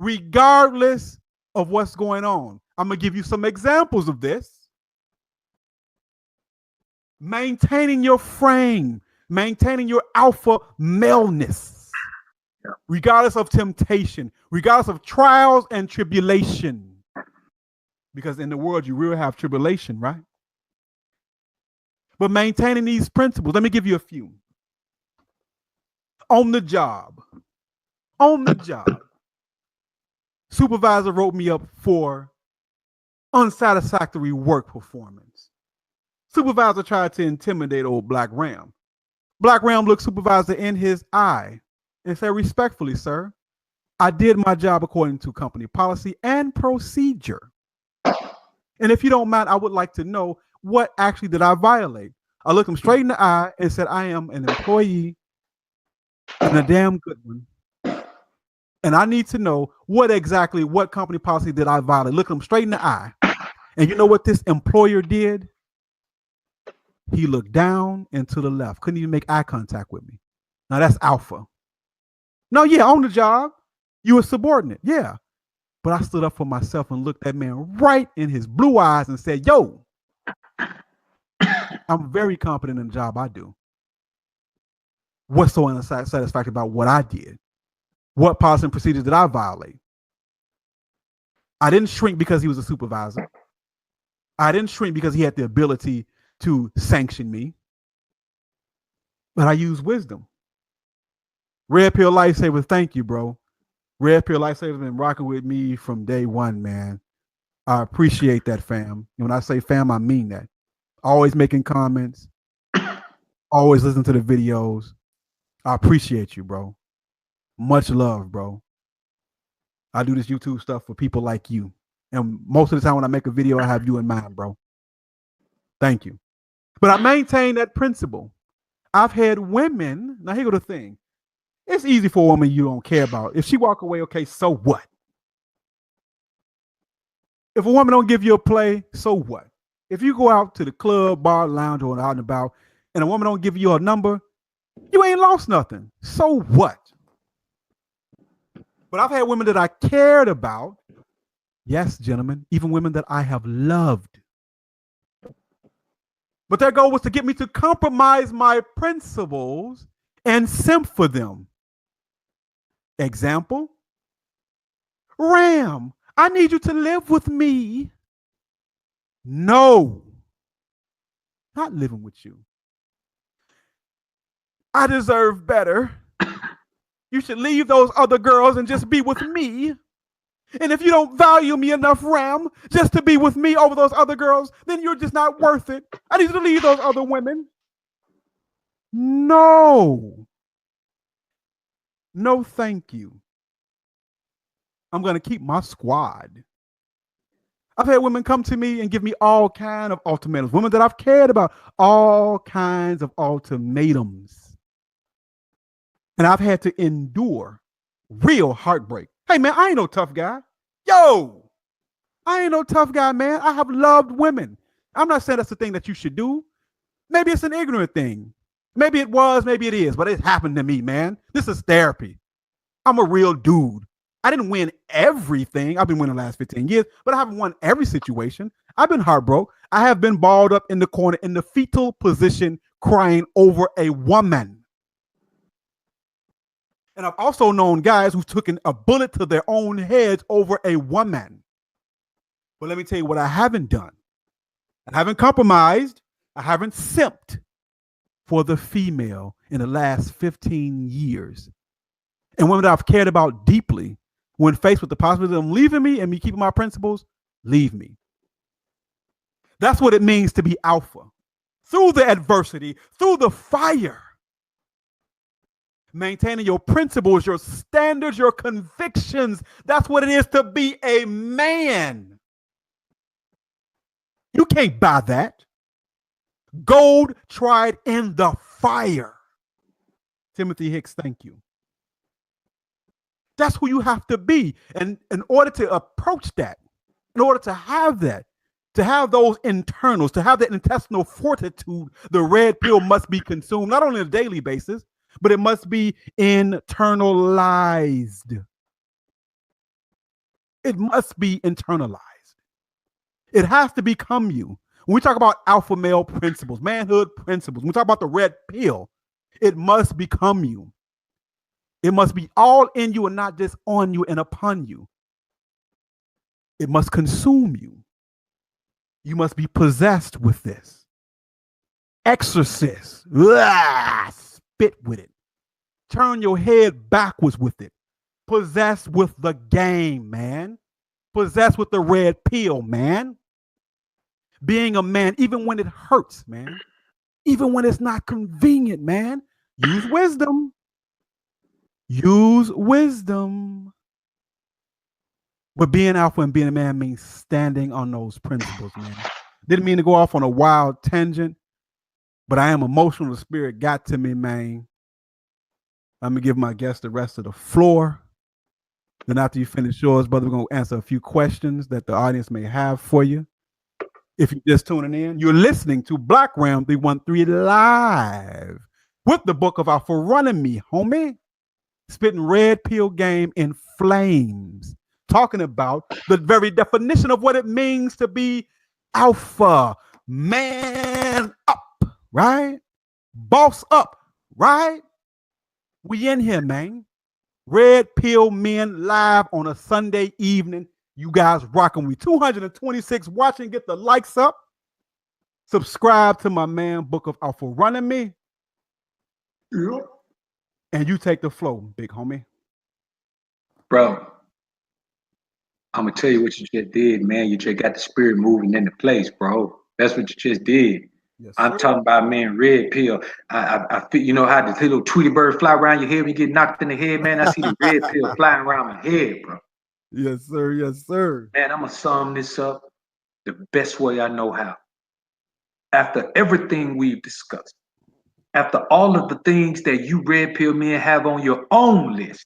regardless of what's going on. I'm going to give you some examples of this. Maintaining your frame, maintaining your alpha maleness, regardless of temptation, regardless of trials and tribulation. Because in the world, you will have tribulation, right? But maintaining these principles, let me give you a few. On the job, supervisor wrote me up for unsatisfactory work performance. Supervisor tried to intimidate old Black Ram. Black Ram looked supervisor in his eye and said, respectfully, sir, I did my job according to company policy and procedure. And if you don't mind, I would like to know what actually did I violate. I looked him straight in the eye and said, I am an employee and a damn good one. And I need to know what company policy did I violate. Look him straight in the eye. And you know what this employer did? He looked down and to the left. Couldn't even make eye contact with me. Now that's alpha. No, yeah, on the job, you were subordinate. Yeah. But I stood up for myself and looked that man right in his blue eyes and said, yo, I'm very competent in the job I do. What's so unsatisfactory about what I did? What policy and procedures did I violate? I didn't shrink because he was a supervisor. I didn't shrink because he had the ability to sanction me. But I used wisdom. Red Pill Lifesaver, thank you, bro. Red Pill Lifesaver has been rocking with me from day one, man. I appreciate that, fam. And when I say fam, I mean that. Always making comments. Always listen to the videos. I appreciate you, bro. Much love, bro. I do this YouTube stuff for people like you. And most of the time when I make a video, I have you in mind, bro. Thank you. But I maintain that principle. I've had women, now here go the thing. It's easy for a woman you don't care about. If she walk away, okay, so what? If a woman don't give you a play, so what? If you go out to the club, bar, lounge, or out and about, and a woman don't give you a number, you ain't lost nothing. So what? But I've had women that I cared about. Yes, gentlemen, even women that I have loved. But their goal was to get me to compromise my principles and simp for them. Example, Ram, I need you to live with me. No, not living with you. I deserve better. You should leave those other girls and just be with me. And if you don't value me enough, Ram, just to be with me over those other girls, then you're just not worth it. I need you to leave those other women. No. No, thank you. I'm going to keep my squad. I've had women come to me and give me all kinds of ultimatums. Women that I've cared about, all kinds of ultimatums. And I've had to endure real heartbreak. Hey, man, I ain't no tough guy. Yo, I ain't no tough guy, man. I have loved women. I'm not saying that's the thing that you should do. Maybe it's an ignorant thing. Maybe it was, maybe it is, but it happened to me, man. This is therapy. I'm a real dude. I didn't win everything. I've been winning the last 15 years, but I haven't won every situation. I've been heartbroken. I have been balled up in the corner in the fetal position crying over a woman. And I've also known guys who've taken a bullet to their own heads over a woman. But let me tell you what I haven't done. I haven't compromised. I haven't simped for the female in the last 15 years. And women that I've cared about deeply, when faced with the possibility of them leaving me and me keeping my principles, leave me. That's what it means to be alpha. Through the adversity, through the fire. Maintaining your principles, your standards, your convictions. That's what it is to be a man. You can't buy that. Gold tried in the fire. Timothy Hicks, thank you. That's who you have to be. And in order to approach that, in order to have that, to have those internals, to have that intestinal fortitude, the red pill must be consumed, not only on a daily basis, but it must be internalized. It must be internalized. It has to become you. When we talk about alpha male principles, manhood principles, when we talk about the red pill, it must become you. It must be all in you and not just on you and upon you. It must consume you. You must be possessed with this. Exorcist. Spit with it. Turn your head backwards with it. Possessed with the game, man. Possessed with the red pill, man. Being a man, even when it hurts, man. Even when it's not convenient, man. Use wisdom. Use wisdom. But being alpha and being a man means standing on those principles, man. Didn't mean to go off on a wild tangent, but I am emotional. The spirit got to me, man. I'm going to give my guest the rest of the floor. Then after you finish yours, brother, we're going to answer a few questions that the audience may have for you. If you're just tuning in, you're listening to Black Ram 313 live with the book of Alpharonomy, homie. Spitting red pill game in flames. Talking about the very definition of what it means to be alpha, man up, right? Boss up, right? We in here, man. Red Pill Men live on a Sunday evening. You guys rocking with 226 watching. Get the likes up. Subscribe to my man, Book of Alpharonomy. Yep. And you take the flow, big homie. Bro, I'm going to tell you what you just did, man. You just got the spirit moving into place, bro. That's what you just did. Yes, I'm talking about, man, red pill. I feel, you know how the little Tweety bird fly around your head when you get knocked in the head, man? I see the red pill flying around my head, bro. Yes, sir. Yes, sir. Man, I'm going to sum this up the best way I know how. After everything we've discussed, after all of the things that you red pill men have on your own list,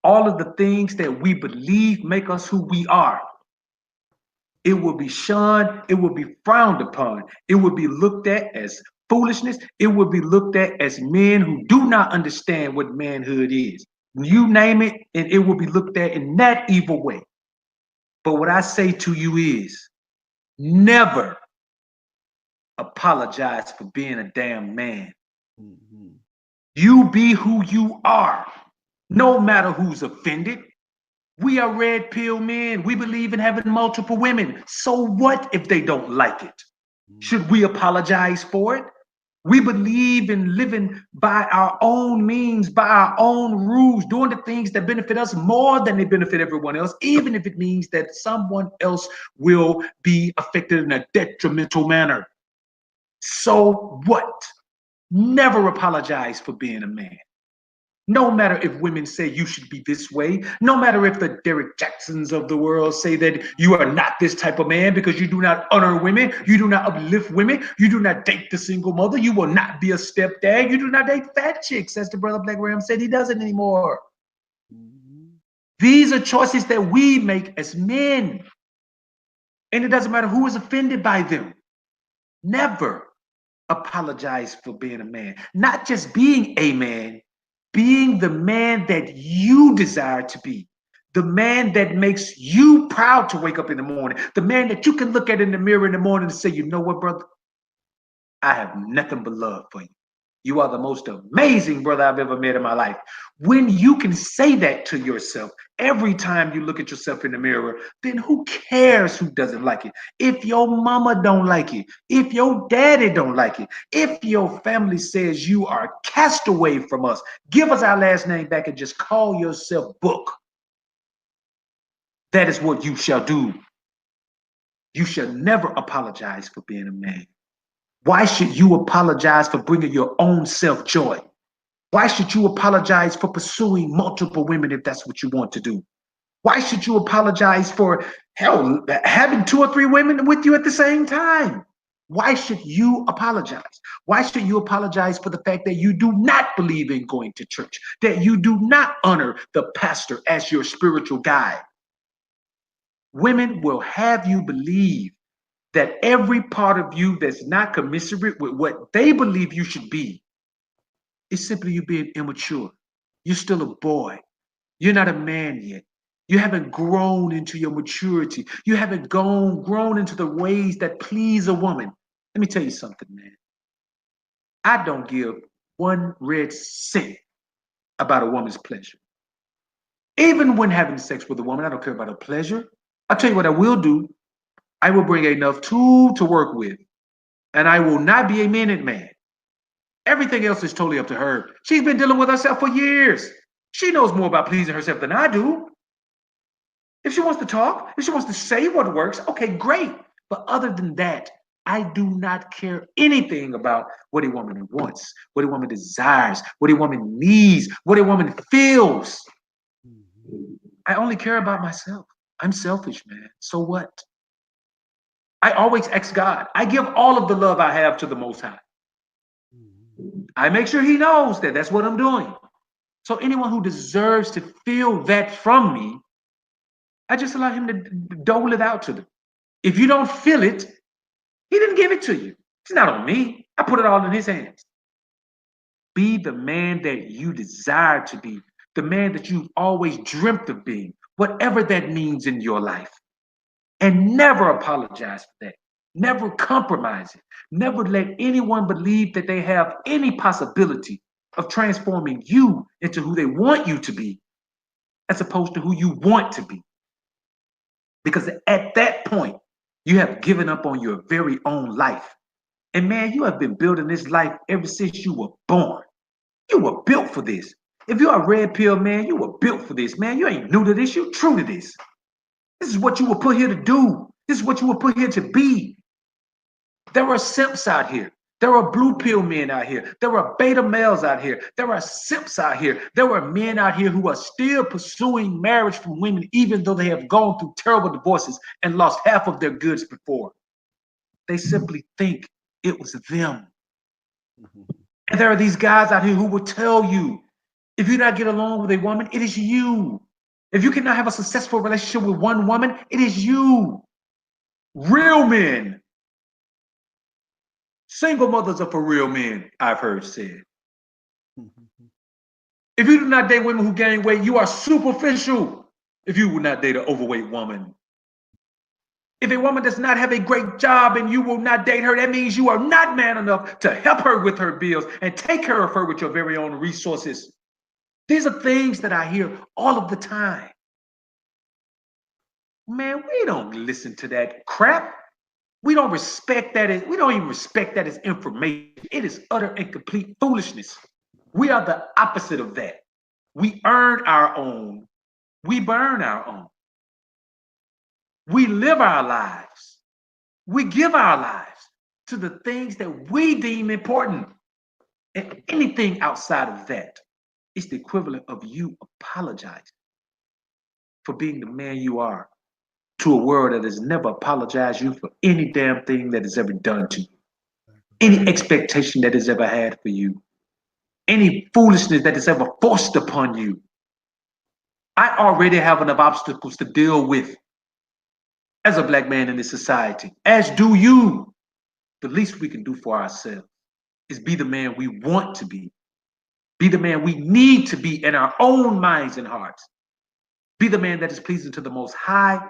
all of the things that we believe make us who we are, it will be shunned, it will be frowned upon, it will be looked at as foolishness, it will be looked at as men who do not understand what manhood is. You name it, and it will be looked at in that evil way. But what I say to you is, never apologize for being a damn man. Mm-hmm. You be who you are, no matter who's offended. We are red pill men. We believe in having multiple women. So what if they don't like it? Should we apologize for it? We believe in living by our own means, by our own rules, doing the things that benefit us more than they benefit everyone else, even if it means that someone else will be affected in a detrimental manner. So what? Never apologize for being a man. No matter if women say you should be this way, no matter if the Derek Jacksons of the world say that you are not this type of man because you do not honor women, you do not uplift women, you do not date the single mother, you will not be a stepdad, you do not date fat chicks, as the brother Black Ram said he doesn't anymore. These are choices that we make as men. And it doesn't matter who is offended by them. Never apologize for being a man. Not just being a man, being the man that you desire to be, the man that makes you proud to wake up in the morning, the man that you can look at in the mirror in the morning and say, you know what, brother? I have nothing but love for you. You are the most amazing brother I've ever met in my life. When you can say that to yourself every time you look at yourself in the mirror, then who cares who doesn't like it? If your mama don't like it, if your daddy don't like it, if your family says you are cast away from us, give us our last name back and just call yourself Book. That is what you shall do. You shall never apologize for being a man. Why should you apologize for bringing your own self joy? Why should you apologize for pursuing multiple women if that's what you want to do? Why should you apologize for, hell, having 2 or 3 women with you at the same time? Why should you apologize? Why should you apologize for the fact that you do not believe in going to church, that you do not honor the pastor as your spiritual guide? Women will have you believe that every part of you that's not commensurate with what they believe you should be is simply you being immature. You're still a boy. You're not a man yet. You haven't grown into your maturity. You haven't grown into the ways that please a woman. Let me tell you something, man. I don't give one red cent about a woman's pleasure. Even when having sex with a woman, I don't care about her pleasure. I'll tell you what I will do. I will bring enough tool to work with, and I will not be a minute man. Everything else is totally up to her. She's been dealing with herself for years. She knows more about pleasing herself than I do. If she wants to talk, if she wants to say what works, okay, great. But other than that, I do not care anything about what a woman wants, what a woman desires, what a woman needs, what a woman feels. I only care about myself. I'm selfish, man. So what? I always ask God. I give all of the love I have to the Most High. I make sure He knows that that's what I'm doing. So anyone who deserves to feel that from me, I just allow Him to dole it out to them. If you don't feel it, He didn't give it to you. It's not on me. I put it all in His hands. Be the man that you desire to be, the man that you've always dreamt of being, whatever that means in your life. And never apologize for that. Never compromise it. Never let anyone believe that they have any possibility of transforming you into who they want you to be, as opposed to who you want to be. Because at that point, you have given up on your very own life. And man, you have been building this life ever since you were born. You were built for this. If you're a red pill man, you were built for this, man. You ain't new to this, you're true to this. This is what you were put here to do. This is what you were put here to be. There are simps out here. There are blue pill men out here. There are beta males out here. There are simps out here. There are men out here who are still pursuing marriage from women, even though they have gone through terrible divorces and lost half of their goods before. They simply think it was them. And there are these guys out here who will tell you, if you not get along with a woman, it is you. If you cannot have a successful relationship with one woman, it is you. Real men. Single mothers are for real men, I've heard said. If you do not date women who gain weight, you are superficial. If you will not date an overweight woman. If a woman does not have a great job and you will not date her, that means you are not man enough to help her with her bills and take care of her with your very own resources. These are things that I hear all of the time. Man, we don't listen to that crap. We don't respect that. We don't even respect that as information. It is utter and complete foolishness. We are the opposite of that. We earn our own. We burn our own. We live our lives. We give our lives to the things that we deem important. And anything outside of that is the equivalent of you apologizing for being the man you are to a world that has never apologized you for any damn thing that is ever done to you, any expectation that is ever had for you, any foolishness that is ever forced upon you. I already have enough obstacles to deal with as a black man in this society, as do you. The least we can do for ourselves is be the man we want to be the man we need to be in our own minds and hearts, be the man that is pleasing to the Most High.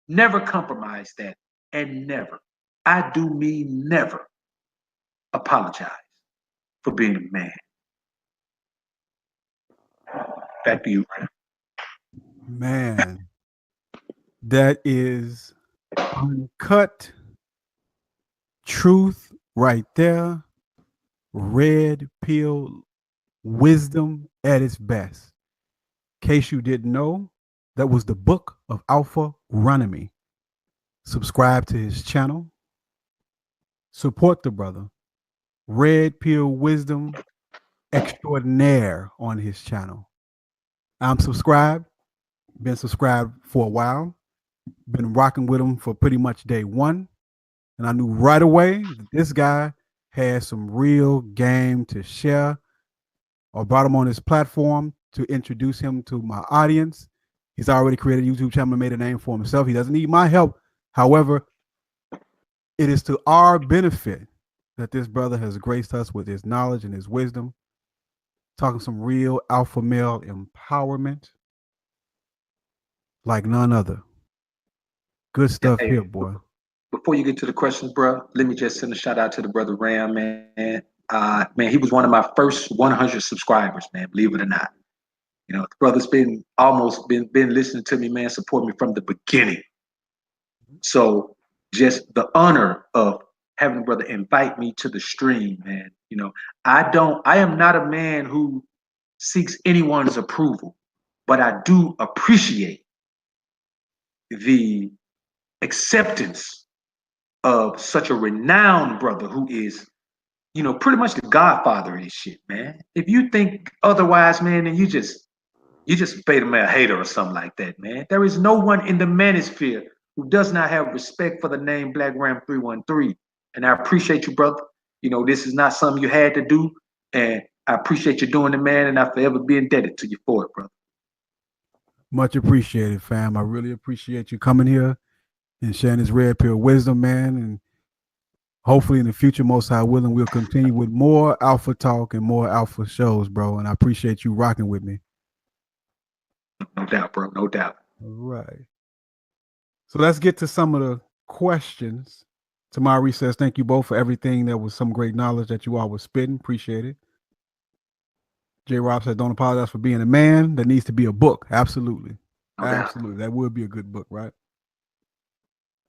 Never compromise that, and never, I do mean never, apologize for being a man. Back to you, Ryan. Man, that is uncut truth right there. Red pill wisdom at its best. In case you didn't know, that was the book of Alpharonomy. Subscribe to his channel. Support the brother. Red pill wisdom extraordinaire on his channel. I'm subscribed. Been subscribed for a while. Been rocking with him for pretty much day one. And I knew right away that this guy had some real game to share. I brought him on his platform to introduce him to my audience. He's already created a YouTube channel and made a name for himself. He doesn't need my help. However, it is to our benefit that this brother has graced us with his knowledge and his wisdom, talking some real alpha male empowerment. like none other. Good Yeah, stuff hey, here, boy. before you get to the questions, bro, let me just send a shout out to the brother Ram, man. Man, he was one of my first 100 subscribers, man. Believe it or not. You know, the brother's been almost been listening to me, man, support me from the beginning. So just the honor of having the brother invite me to the stream, man. You know, I am not a man who seeks anyone's approval, but I do appreciate the acceptance of such a renowned brother who is, you know, pretty much the godfather of this shit, man. If you think otherwise, man, then you just made him a hater or something like that, man. There is no one in the manosphere who does not have respect for the name Black Ram 313. And I appreciate you, brother. You know, this is not something you had to do. And I appreciate you doing it, man. And I forever be indebted to you for it, brother. Much appreciated, fam. I really appreciate you coming here and sharing this red pill wisdom, man. And hopefully in the future, most high willing, we'll continue with more alpha talk and more alpha shows, bro. And I appreciate you rocking with me. No doubt, bro. No doubt. All right. So let's get to some of the questions. Tamari says, thank you both for everything. There was some great knowledge that you all were spitting. Appreciate it. J. Rob said, don't apologize for being a man. There needs to be a book. Absolutely. No doubt. Absolutely. That would be a good book, right?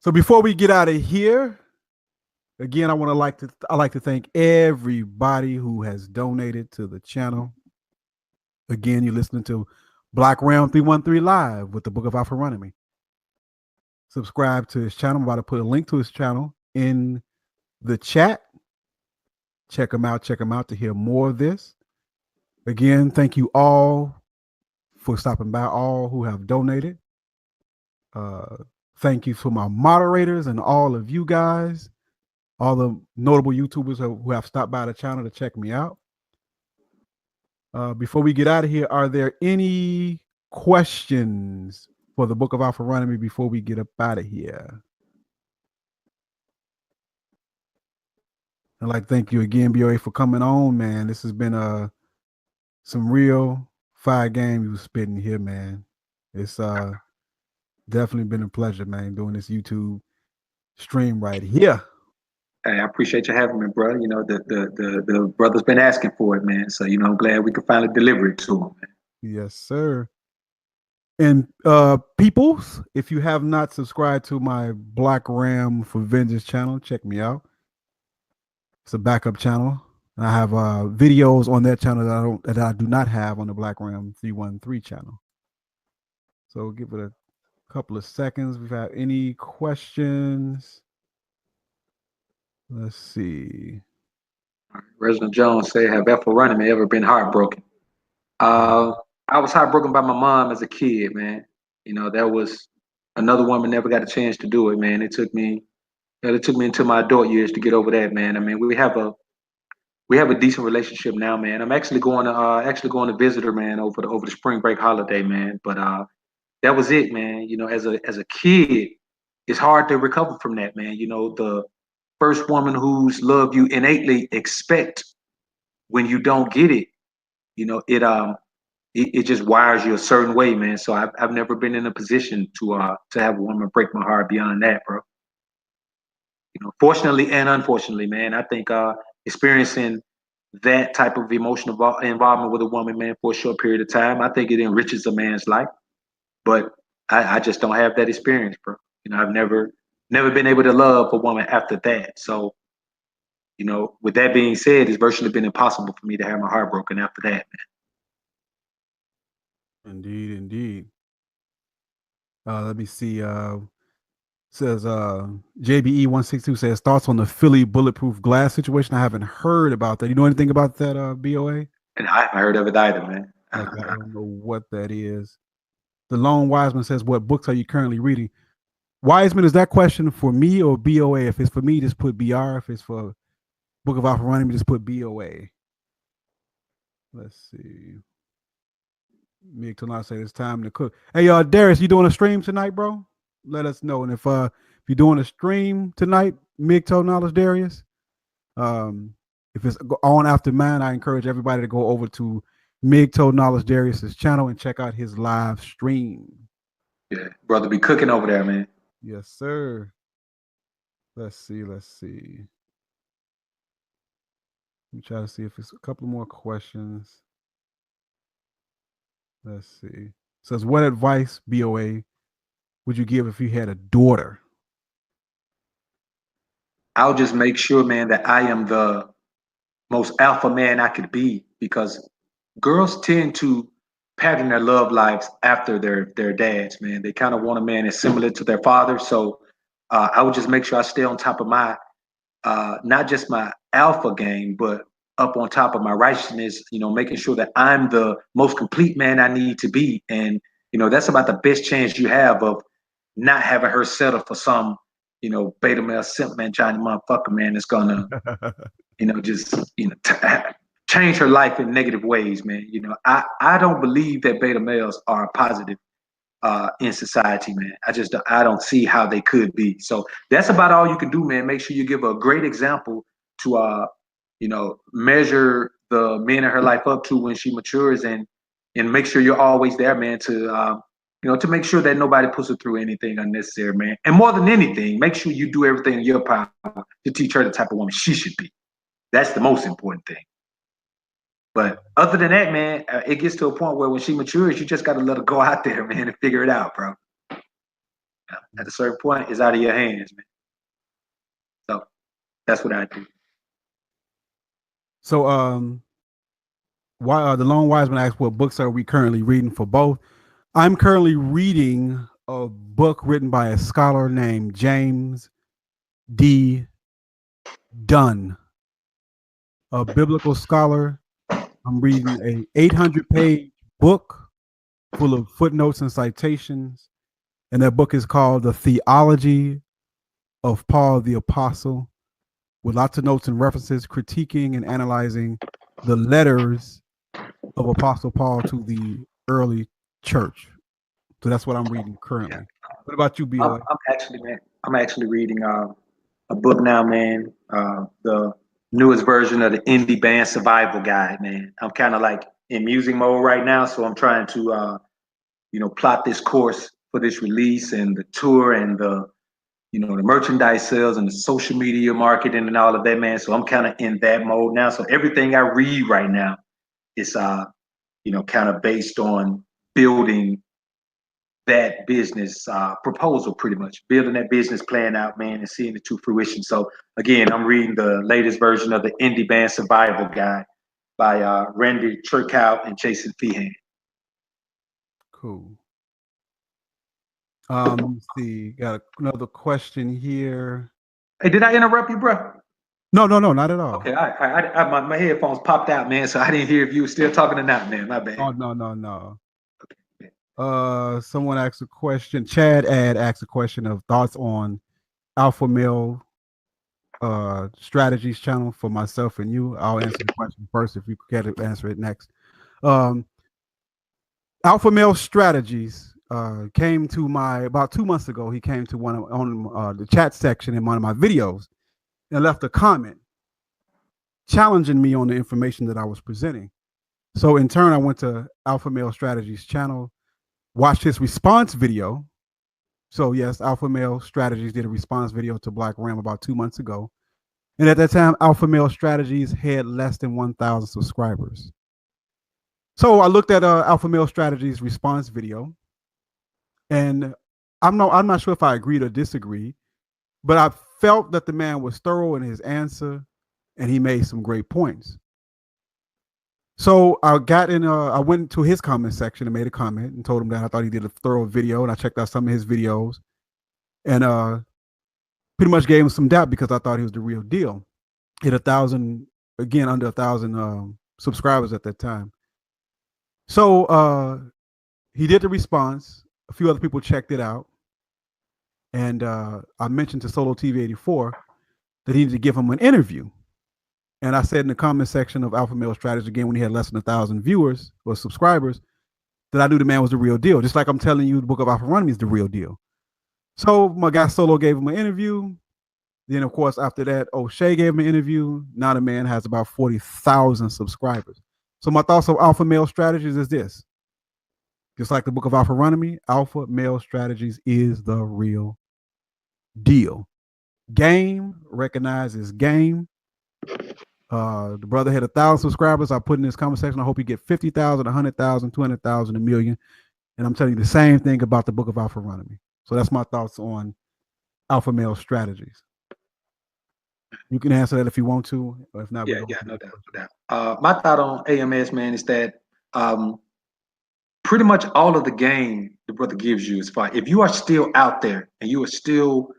So before we get out of here, again, I like to thank everybody who has donated to the channel. Again, you're listening to Black Ram 313 Live with the Book of Alpharonomy. Subscribe to his channel. I'm about to put a link to his channel in the chat. Check him out to hear more of this. Again, thank you all for stopping by, all who have donated. Thank you for my moderators and all of you guys, all the notable YouTubers who have stopped by the channel to check me out. Before we get out of here, are there any questions for the Book of Alpharonomy before we get up out of here? I'd like to thank you again, BOA, for coming on, man. This has been some real fire game you was spitting here, man. It's definitely been a pleasure, man, doing this YouTube stream right here. Hey, I appreciate you having me, bro. You know, the brother's been asking for it, man. So, you know, I'm glad we could finally deliver it to him, man. Yes, sir. And peoples, if you have not subscribed to my Black Ram for Vengeance channel, check me out. It's a backup channel. And I have videos on that channel that I do not have on the Black Ram 313 channel. So give it a couple of seconds. If you have any questions, let's see. Reginald Jones said, "Have Alpharonomy ever been heartbroken?" I was heartbroken by my mom as a kid, man. You know, that was another woman never got a chance to do it, man. It took me into my adult years to get over that, man. I mean, we have a decent relationship now, man. I'm actually going to visit her, man, over the spring break holiday, man. But that was it, man. You know, as a kid, it's hard to recover from that, man. You know, the first woman whose love you innately expect when you don't get it, you know, it just wires you a certain way, man. So I've never been in a position to have a woman break my heart beyond that, bro. You know, fortunately and unfortunately, man, I think experiencing that type of emotional involvement with a woman, man, for a short period of time, I think it enriches a man's life. But I just don't have that experience, bro. You know, I've never been able to love a woman after that. So, you know, with that being said, it's virtually been impossible for me to have my heart broken after that, man. Indeed. Let me see. Says JBE162 says thoughts on the Philly bulletproof glass situation. I haven't heard about that. You know anything about that, BOA? And I haven't heard of it either, man. Okay, I don't know what that is. The Lone Wiseman says, what books are you currently reading? Wiseman, is that question for me or BOA? If it's for me, just put BR. If it's for Book of Alpharonomy, just put BOA. Let's see. Mig Tonal said it's time to cook. Hey, Darius, you doing a stream tonight, bro? Let us know. And if you're doing a stream tonight, Mig Tonal, Darius, if it's on after mine, I encourage everybody to go over to Mig Tonal, Darius's channel and check out his live stream. Yeah, brother, be cooking over there, man. Yes, sir. Let's see. Let me try to see if it's a couple more questions. Let's see. It says, what advice, BOA, would you give if you had a daughter? I'll just make sure, man, that I am the most alpha man I could be, because girls tend to pattern their love lives after their dads, man. They kind of want a man that's similar to their father. So I would just make sure I stay on top of my not just my alpha game, but up on top of my righteousness, making sure that I'm the most complete man I need to be. And, that's about the best chance you have of not having her settle for some, beta male simp man, Johnny motherfucker, man, that's gonna, just, change her life in negative ways, man. I don't believe that beta males are positive in society, man. I don't see how they could be. So that's about all you can do, man. Make sure you give a great example to measure the men in her life up to when she matures, and make sure you're always there, man, to make sure that nobody puts her through anything unnecessary, man. And more than anything, make sure you do everything in your power to teach her the type of woman she should be. That's the most important thing. But other than that, man, it gets to a point where when she matures, you just got to let her go out there, man, and figure it out, bro. At a certain point, it's out of your hands, man. So that's what I do. So, why the Lone Wiseman asked, what books are we currently reading for both? I'm currently reading a book written by a scholar named James D. Dunn, a biblical scholar. I'm reading a 800-page book full of footnotes and citations, and that book is called The Theology of Paul the Apostle, with lots of notes and references critiquing and analyzing the letters of Apostle Paul to the early church. So that's what I'm reading currently. Yeah. What about you, BOA? I'm actually reading a book now, man. The newest version of the indie band survival guide, man. I'm kind of like in music mode right now, so I'm trying to plot this course for this release and the tour and the the merchandise sales and the social media marketing and all of that, man. So I'm kind of in that mode now. So everything I read right now is kind of based on building that business proposal, pretty much building that business plan out, man, and seeing it to fruition. So again, I'm reading the latest version of the Indie Band Survival Guide by Randy Churkow and Jason Feehan. Cool. Let's see. Got another question here. Hey, did I interrupt you, bro? No, not at all. Okay, my headphones popped out, man, so I didn't hear if you were still talking or not, man. My bad. Oh, no. Okay. Someone asked a question. Chad asked a question of thoughts on Alpha Male Strategies channel for myself and you. I'll answer the question first if you care to answer it next. Alpha Male Strategies came to about 2 months ago. He came to on the chat section in one of my videos and left a comment challenging me on the information that I was presenting. So in turn, I went to Alpha Male Strategies channel, watched his response video. So yes, Alpha Male Strategies did a response video to Black Ram about 2 months ago. And at that time, Alpha Male Strategies had less than 1,000 subscribers. So I looked at Alpha Male Strategies response video, and I'm not sure if I agreed or disagreed, but I felt that the man was thorough in his answer, and he made some great points. So I went to his comment section and made a comment and told him that I thought he did a thorough video, and I checked out some of his videos, and pretty much gave him some doubt because I thought he was the real deal. He had under 1,000 subscribers at that time. So he did the response. A few other people checked it out, and I mentioned to Solo TV 84 that he needed to give him an interview. And I said in the comment section of Alpha Male Strategy, again, when he had less than 1,000 viewers or subscribers, that I knew the man was the real deal. Just like I'm telling you, the book of Alpharonomy is the real deal. So my guy Solo gave him an interview. Then, of course, after that, O'Shea gave him an interview. Now the man has about 40,000 subscribers. So my thoughts on Alpha Male Strategies is this. Just like the book of Alpharonomy, alpha male strategies is the real deal. Game recognizes game. The brother had 1,000 subscribers. I put in this comment section. I hope you get 50,000, 100,000, 200,000, a million. And I'm telling you the same thing about the book of Alpharonomy. So that's my thoughts on alpha male strategies. You can answer that if you want to, or if not, no doubt, no doubt. My thought on AMS, man, is that pretty much all of the game the brother gives you is fine. If you are still out there and you are still,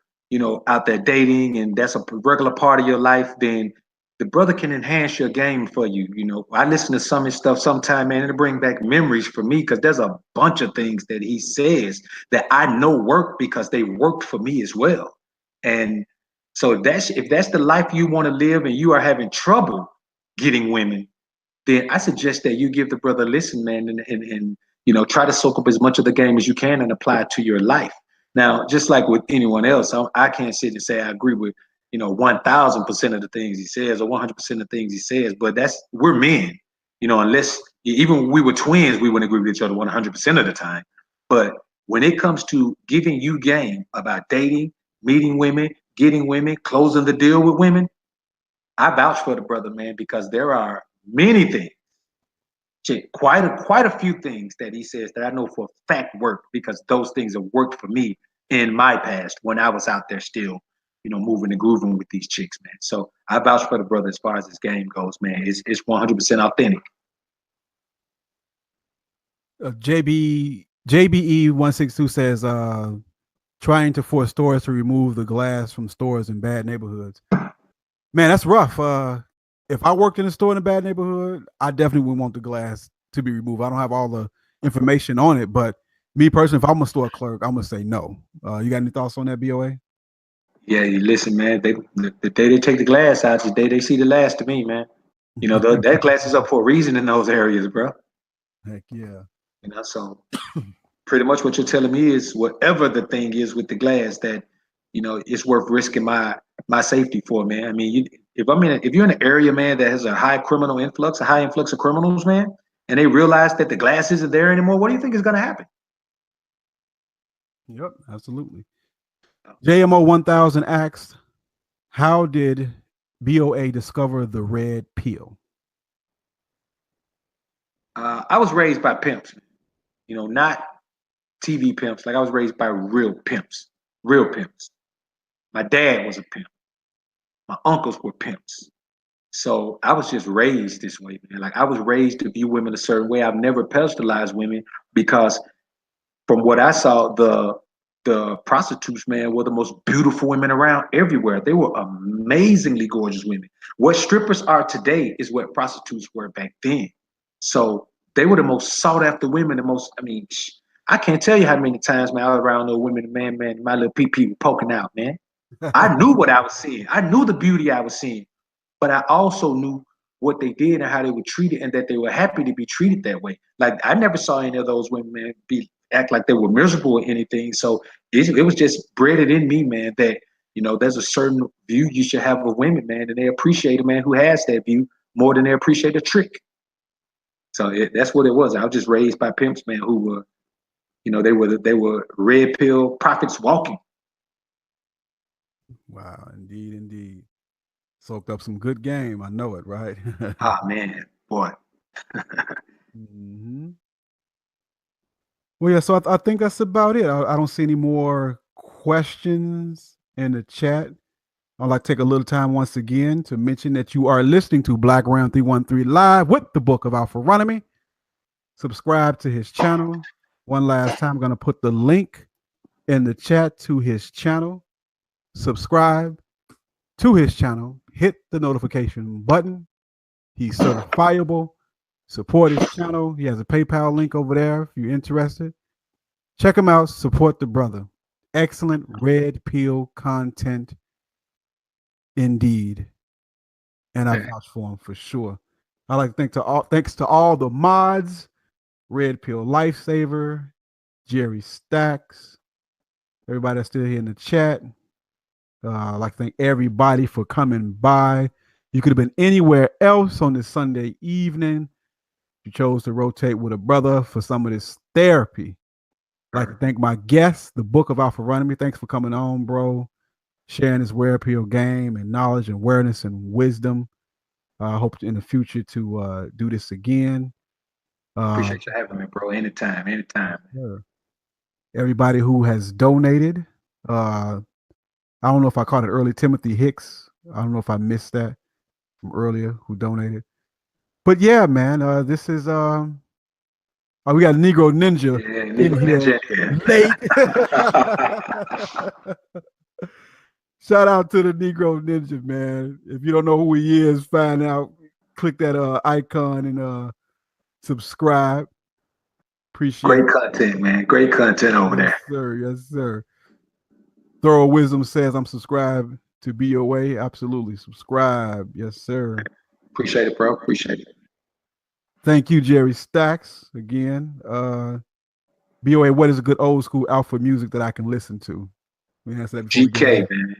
out there dating, and that's a regular part of your life, then the brother can enhance your game for you. I listen to some of his stuff sometime, man, and it bring back memories for me, because there's a bunch of things that he says that I know work because they worked for me as well. And so if that's the life you want to live and you are having trouble getting women, then I suggest that you give the brother a listen, man, and try to soak up as much of the game as you can and apply it to your life. Now, just like with anyone else, I can't sit and say I agree with 1,000% of the things he says or 100% of the things he says, but we're men, unless even when we were twins, we wouldn't agree with each other 100% of the time. But when it comes to giving you game about dating, meeting women, getting women, closing the deal with women, I vouch for the brother, man, because there are many things, quite a few things that he says that I know for a fact work, because those things have worked for me in my past when I was out there still, moving and grooving with these chicks, man. So I vouch for the brother as far as this game goes, man. It's 100% authentic. JBE 162 says, trying to force stores to remove the glass from stores in bad neighborhoods. Man, that's rough. If I worked in a store in a bad neighborhood, I definitely would want the glass to be removed. I don't have all the information on it, but me personally, if I'm a store clerk, I'm gonna say no. You got any thoughts on that, BOA? Yeah, you listen, man. The day they take the glass out, the day they see the last to me, man. That glass is up for a reason in those areas, bro. Heck yeah. So pretty much what you're telling me is whatever the thing is with the glass that, it's worth risking my safety for, man. I mean, if you're in an area, man, that has a high criminal influx, a high influx of criminals, man, and they realize that the glass isn't there anymore, what do you think is going to happen? Yep, absolutely. JMO 1000 asked, how did BOA discover the red pill? I was raised by pimps, not TV pimps. Like, I was raised by real pimps. My dad was a pimp. My uncles were pimps. So I was just raised this way, man. Like, I was raised to view women a certain way. I've never pedestalized women, because from what I saw, the prostitutes, man, were the most beautiful women around everywhere. They were amazingly gorgeous women. What strippers are today is what prostitutes were back then. So they were the most sought after women, I can't tell you how many times, man, I was around those women, man, my little pee-pee was poking out, man. I knew what I was seeing. I knew the beauty I was seeing, but I also knew what they did and how they were treated, and that they were happy to be treated that way. Like, I never saw any of those women, man, act like they were miserable or anything. So it was just bred in me, man, that, there's a certain view you should have of women, man, and they appreciate a man who has that view more than they appreciate a trick. So that's what it was. I was just raised by pimps, man, who were, they were red pill prophets walking. Wow, indeed. Soaked up some good game. I know it, right? Man, boy. Mm-hmm. Well, yeah, so I think that's about it. I don't see any more questions in the chat. I'd like to take a little time once again to mention that you are listening to Black Round 313 Live with the Book of Alpharonomy. Subscribe to his channel. One last time, I'm going to put the link in the chat to his channel. Subscribe to his channel. Hit the notification button. He's certifiable. Support his channel. He has a PayPal link over there if you're interested. Check him out. Support the brother. Excellent red pill content indeed. And I vouch for him for sure. I'd like to thanks to all the mods, Red Pill Lifesaver, Jerry Stacks, everybody that's still here in the chat. I'd like to thank everybody for coming by. You could have been anywhere else on this Sunday evening. You chose to rotate with a brother for some of this therapy. I'd like to thank my guest, the Book of Alpharonomy. Thanks for coming on, bro. Sharing this rare appeal game and knowledge and awareness and wisdom. I hope in the future to do this again. Appreciate you having me, bro. Anytime, anytime. Sure. Everybody who has donated. I don't know if I caught it early. Timothy Hicks. I don't know if I missed that from earlier who donated. But yeah, man, this is oh, we got a Negro Ninja in here late. Shout out to the Negro Ninja, man. If you don't know who he is, find out. Click that icon and subscribe. Appreciate great content, man. Great content over there. Sir. Yes, sir. Thorough Wisdom says I'm subscribed to BOA. Absolutely. Subscribe. Yes, sir. Appreciate it, bro. Appreciate it. Thank you, Jerry Stacks. Again. BOA, what is a good old school alpha music that I can listen to? GK, man.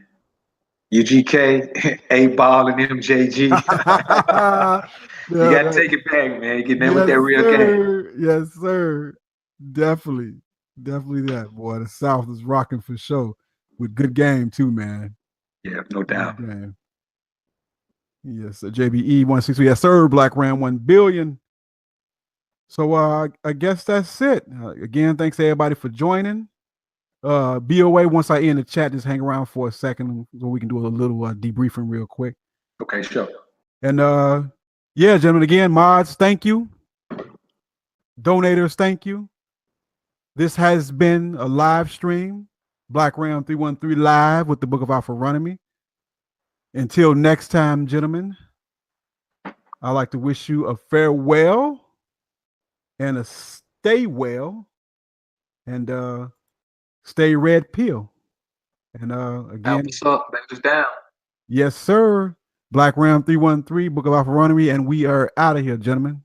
UGK, A Ball, and MJG. You gotta take it back, man. Get in with that real game. Yes, sir. Definitely that, boy. The South is rocking for sure. With good game too, man. Yeah, no doubt. Yes, JBE 160. Yes, sir. Black Ram 1 billion. So I guess that's it. Again, thanks to everybody for joining. BOA, once I end the chat, just hang around for a second so we can do a little debriefing real quick. Okay, sure. And yeah, gentlemen, again, mods, thank you. Donators, thank you. This has been a live stream, Black Ram 313 live with the Book of Alpharonomy. Until next time, gentlemen, I'd like to wish you a farewell and a stay well and stay red pill. And again, what's up? Bangers down. Yes, sir. Black Ram 313, Book of Alpharonomy, and we are out of here, gentlemen.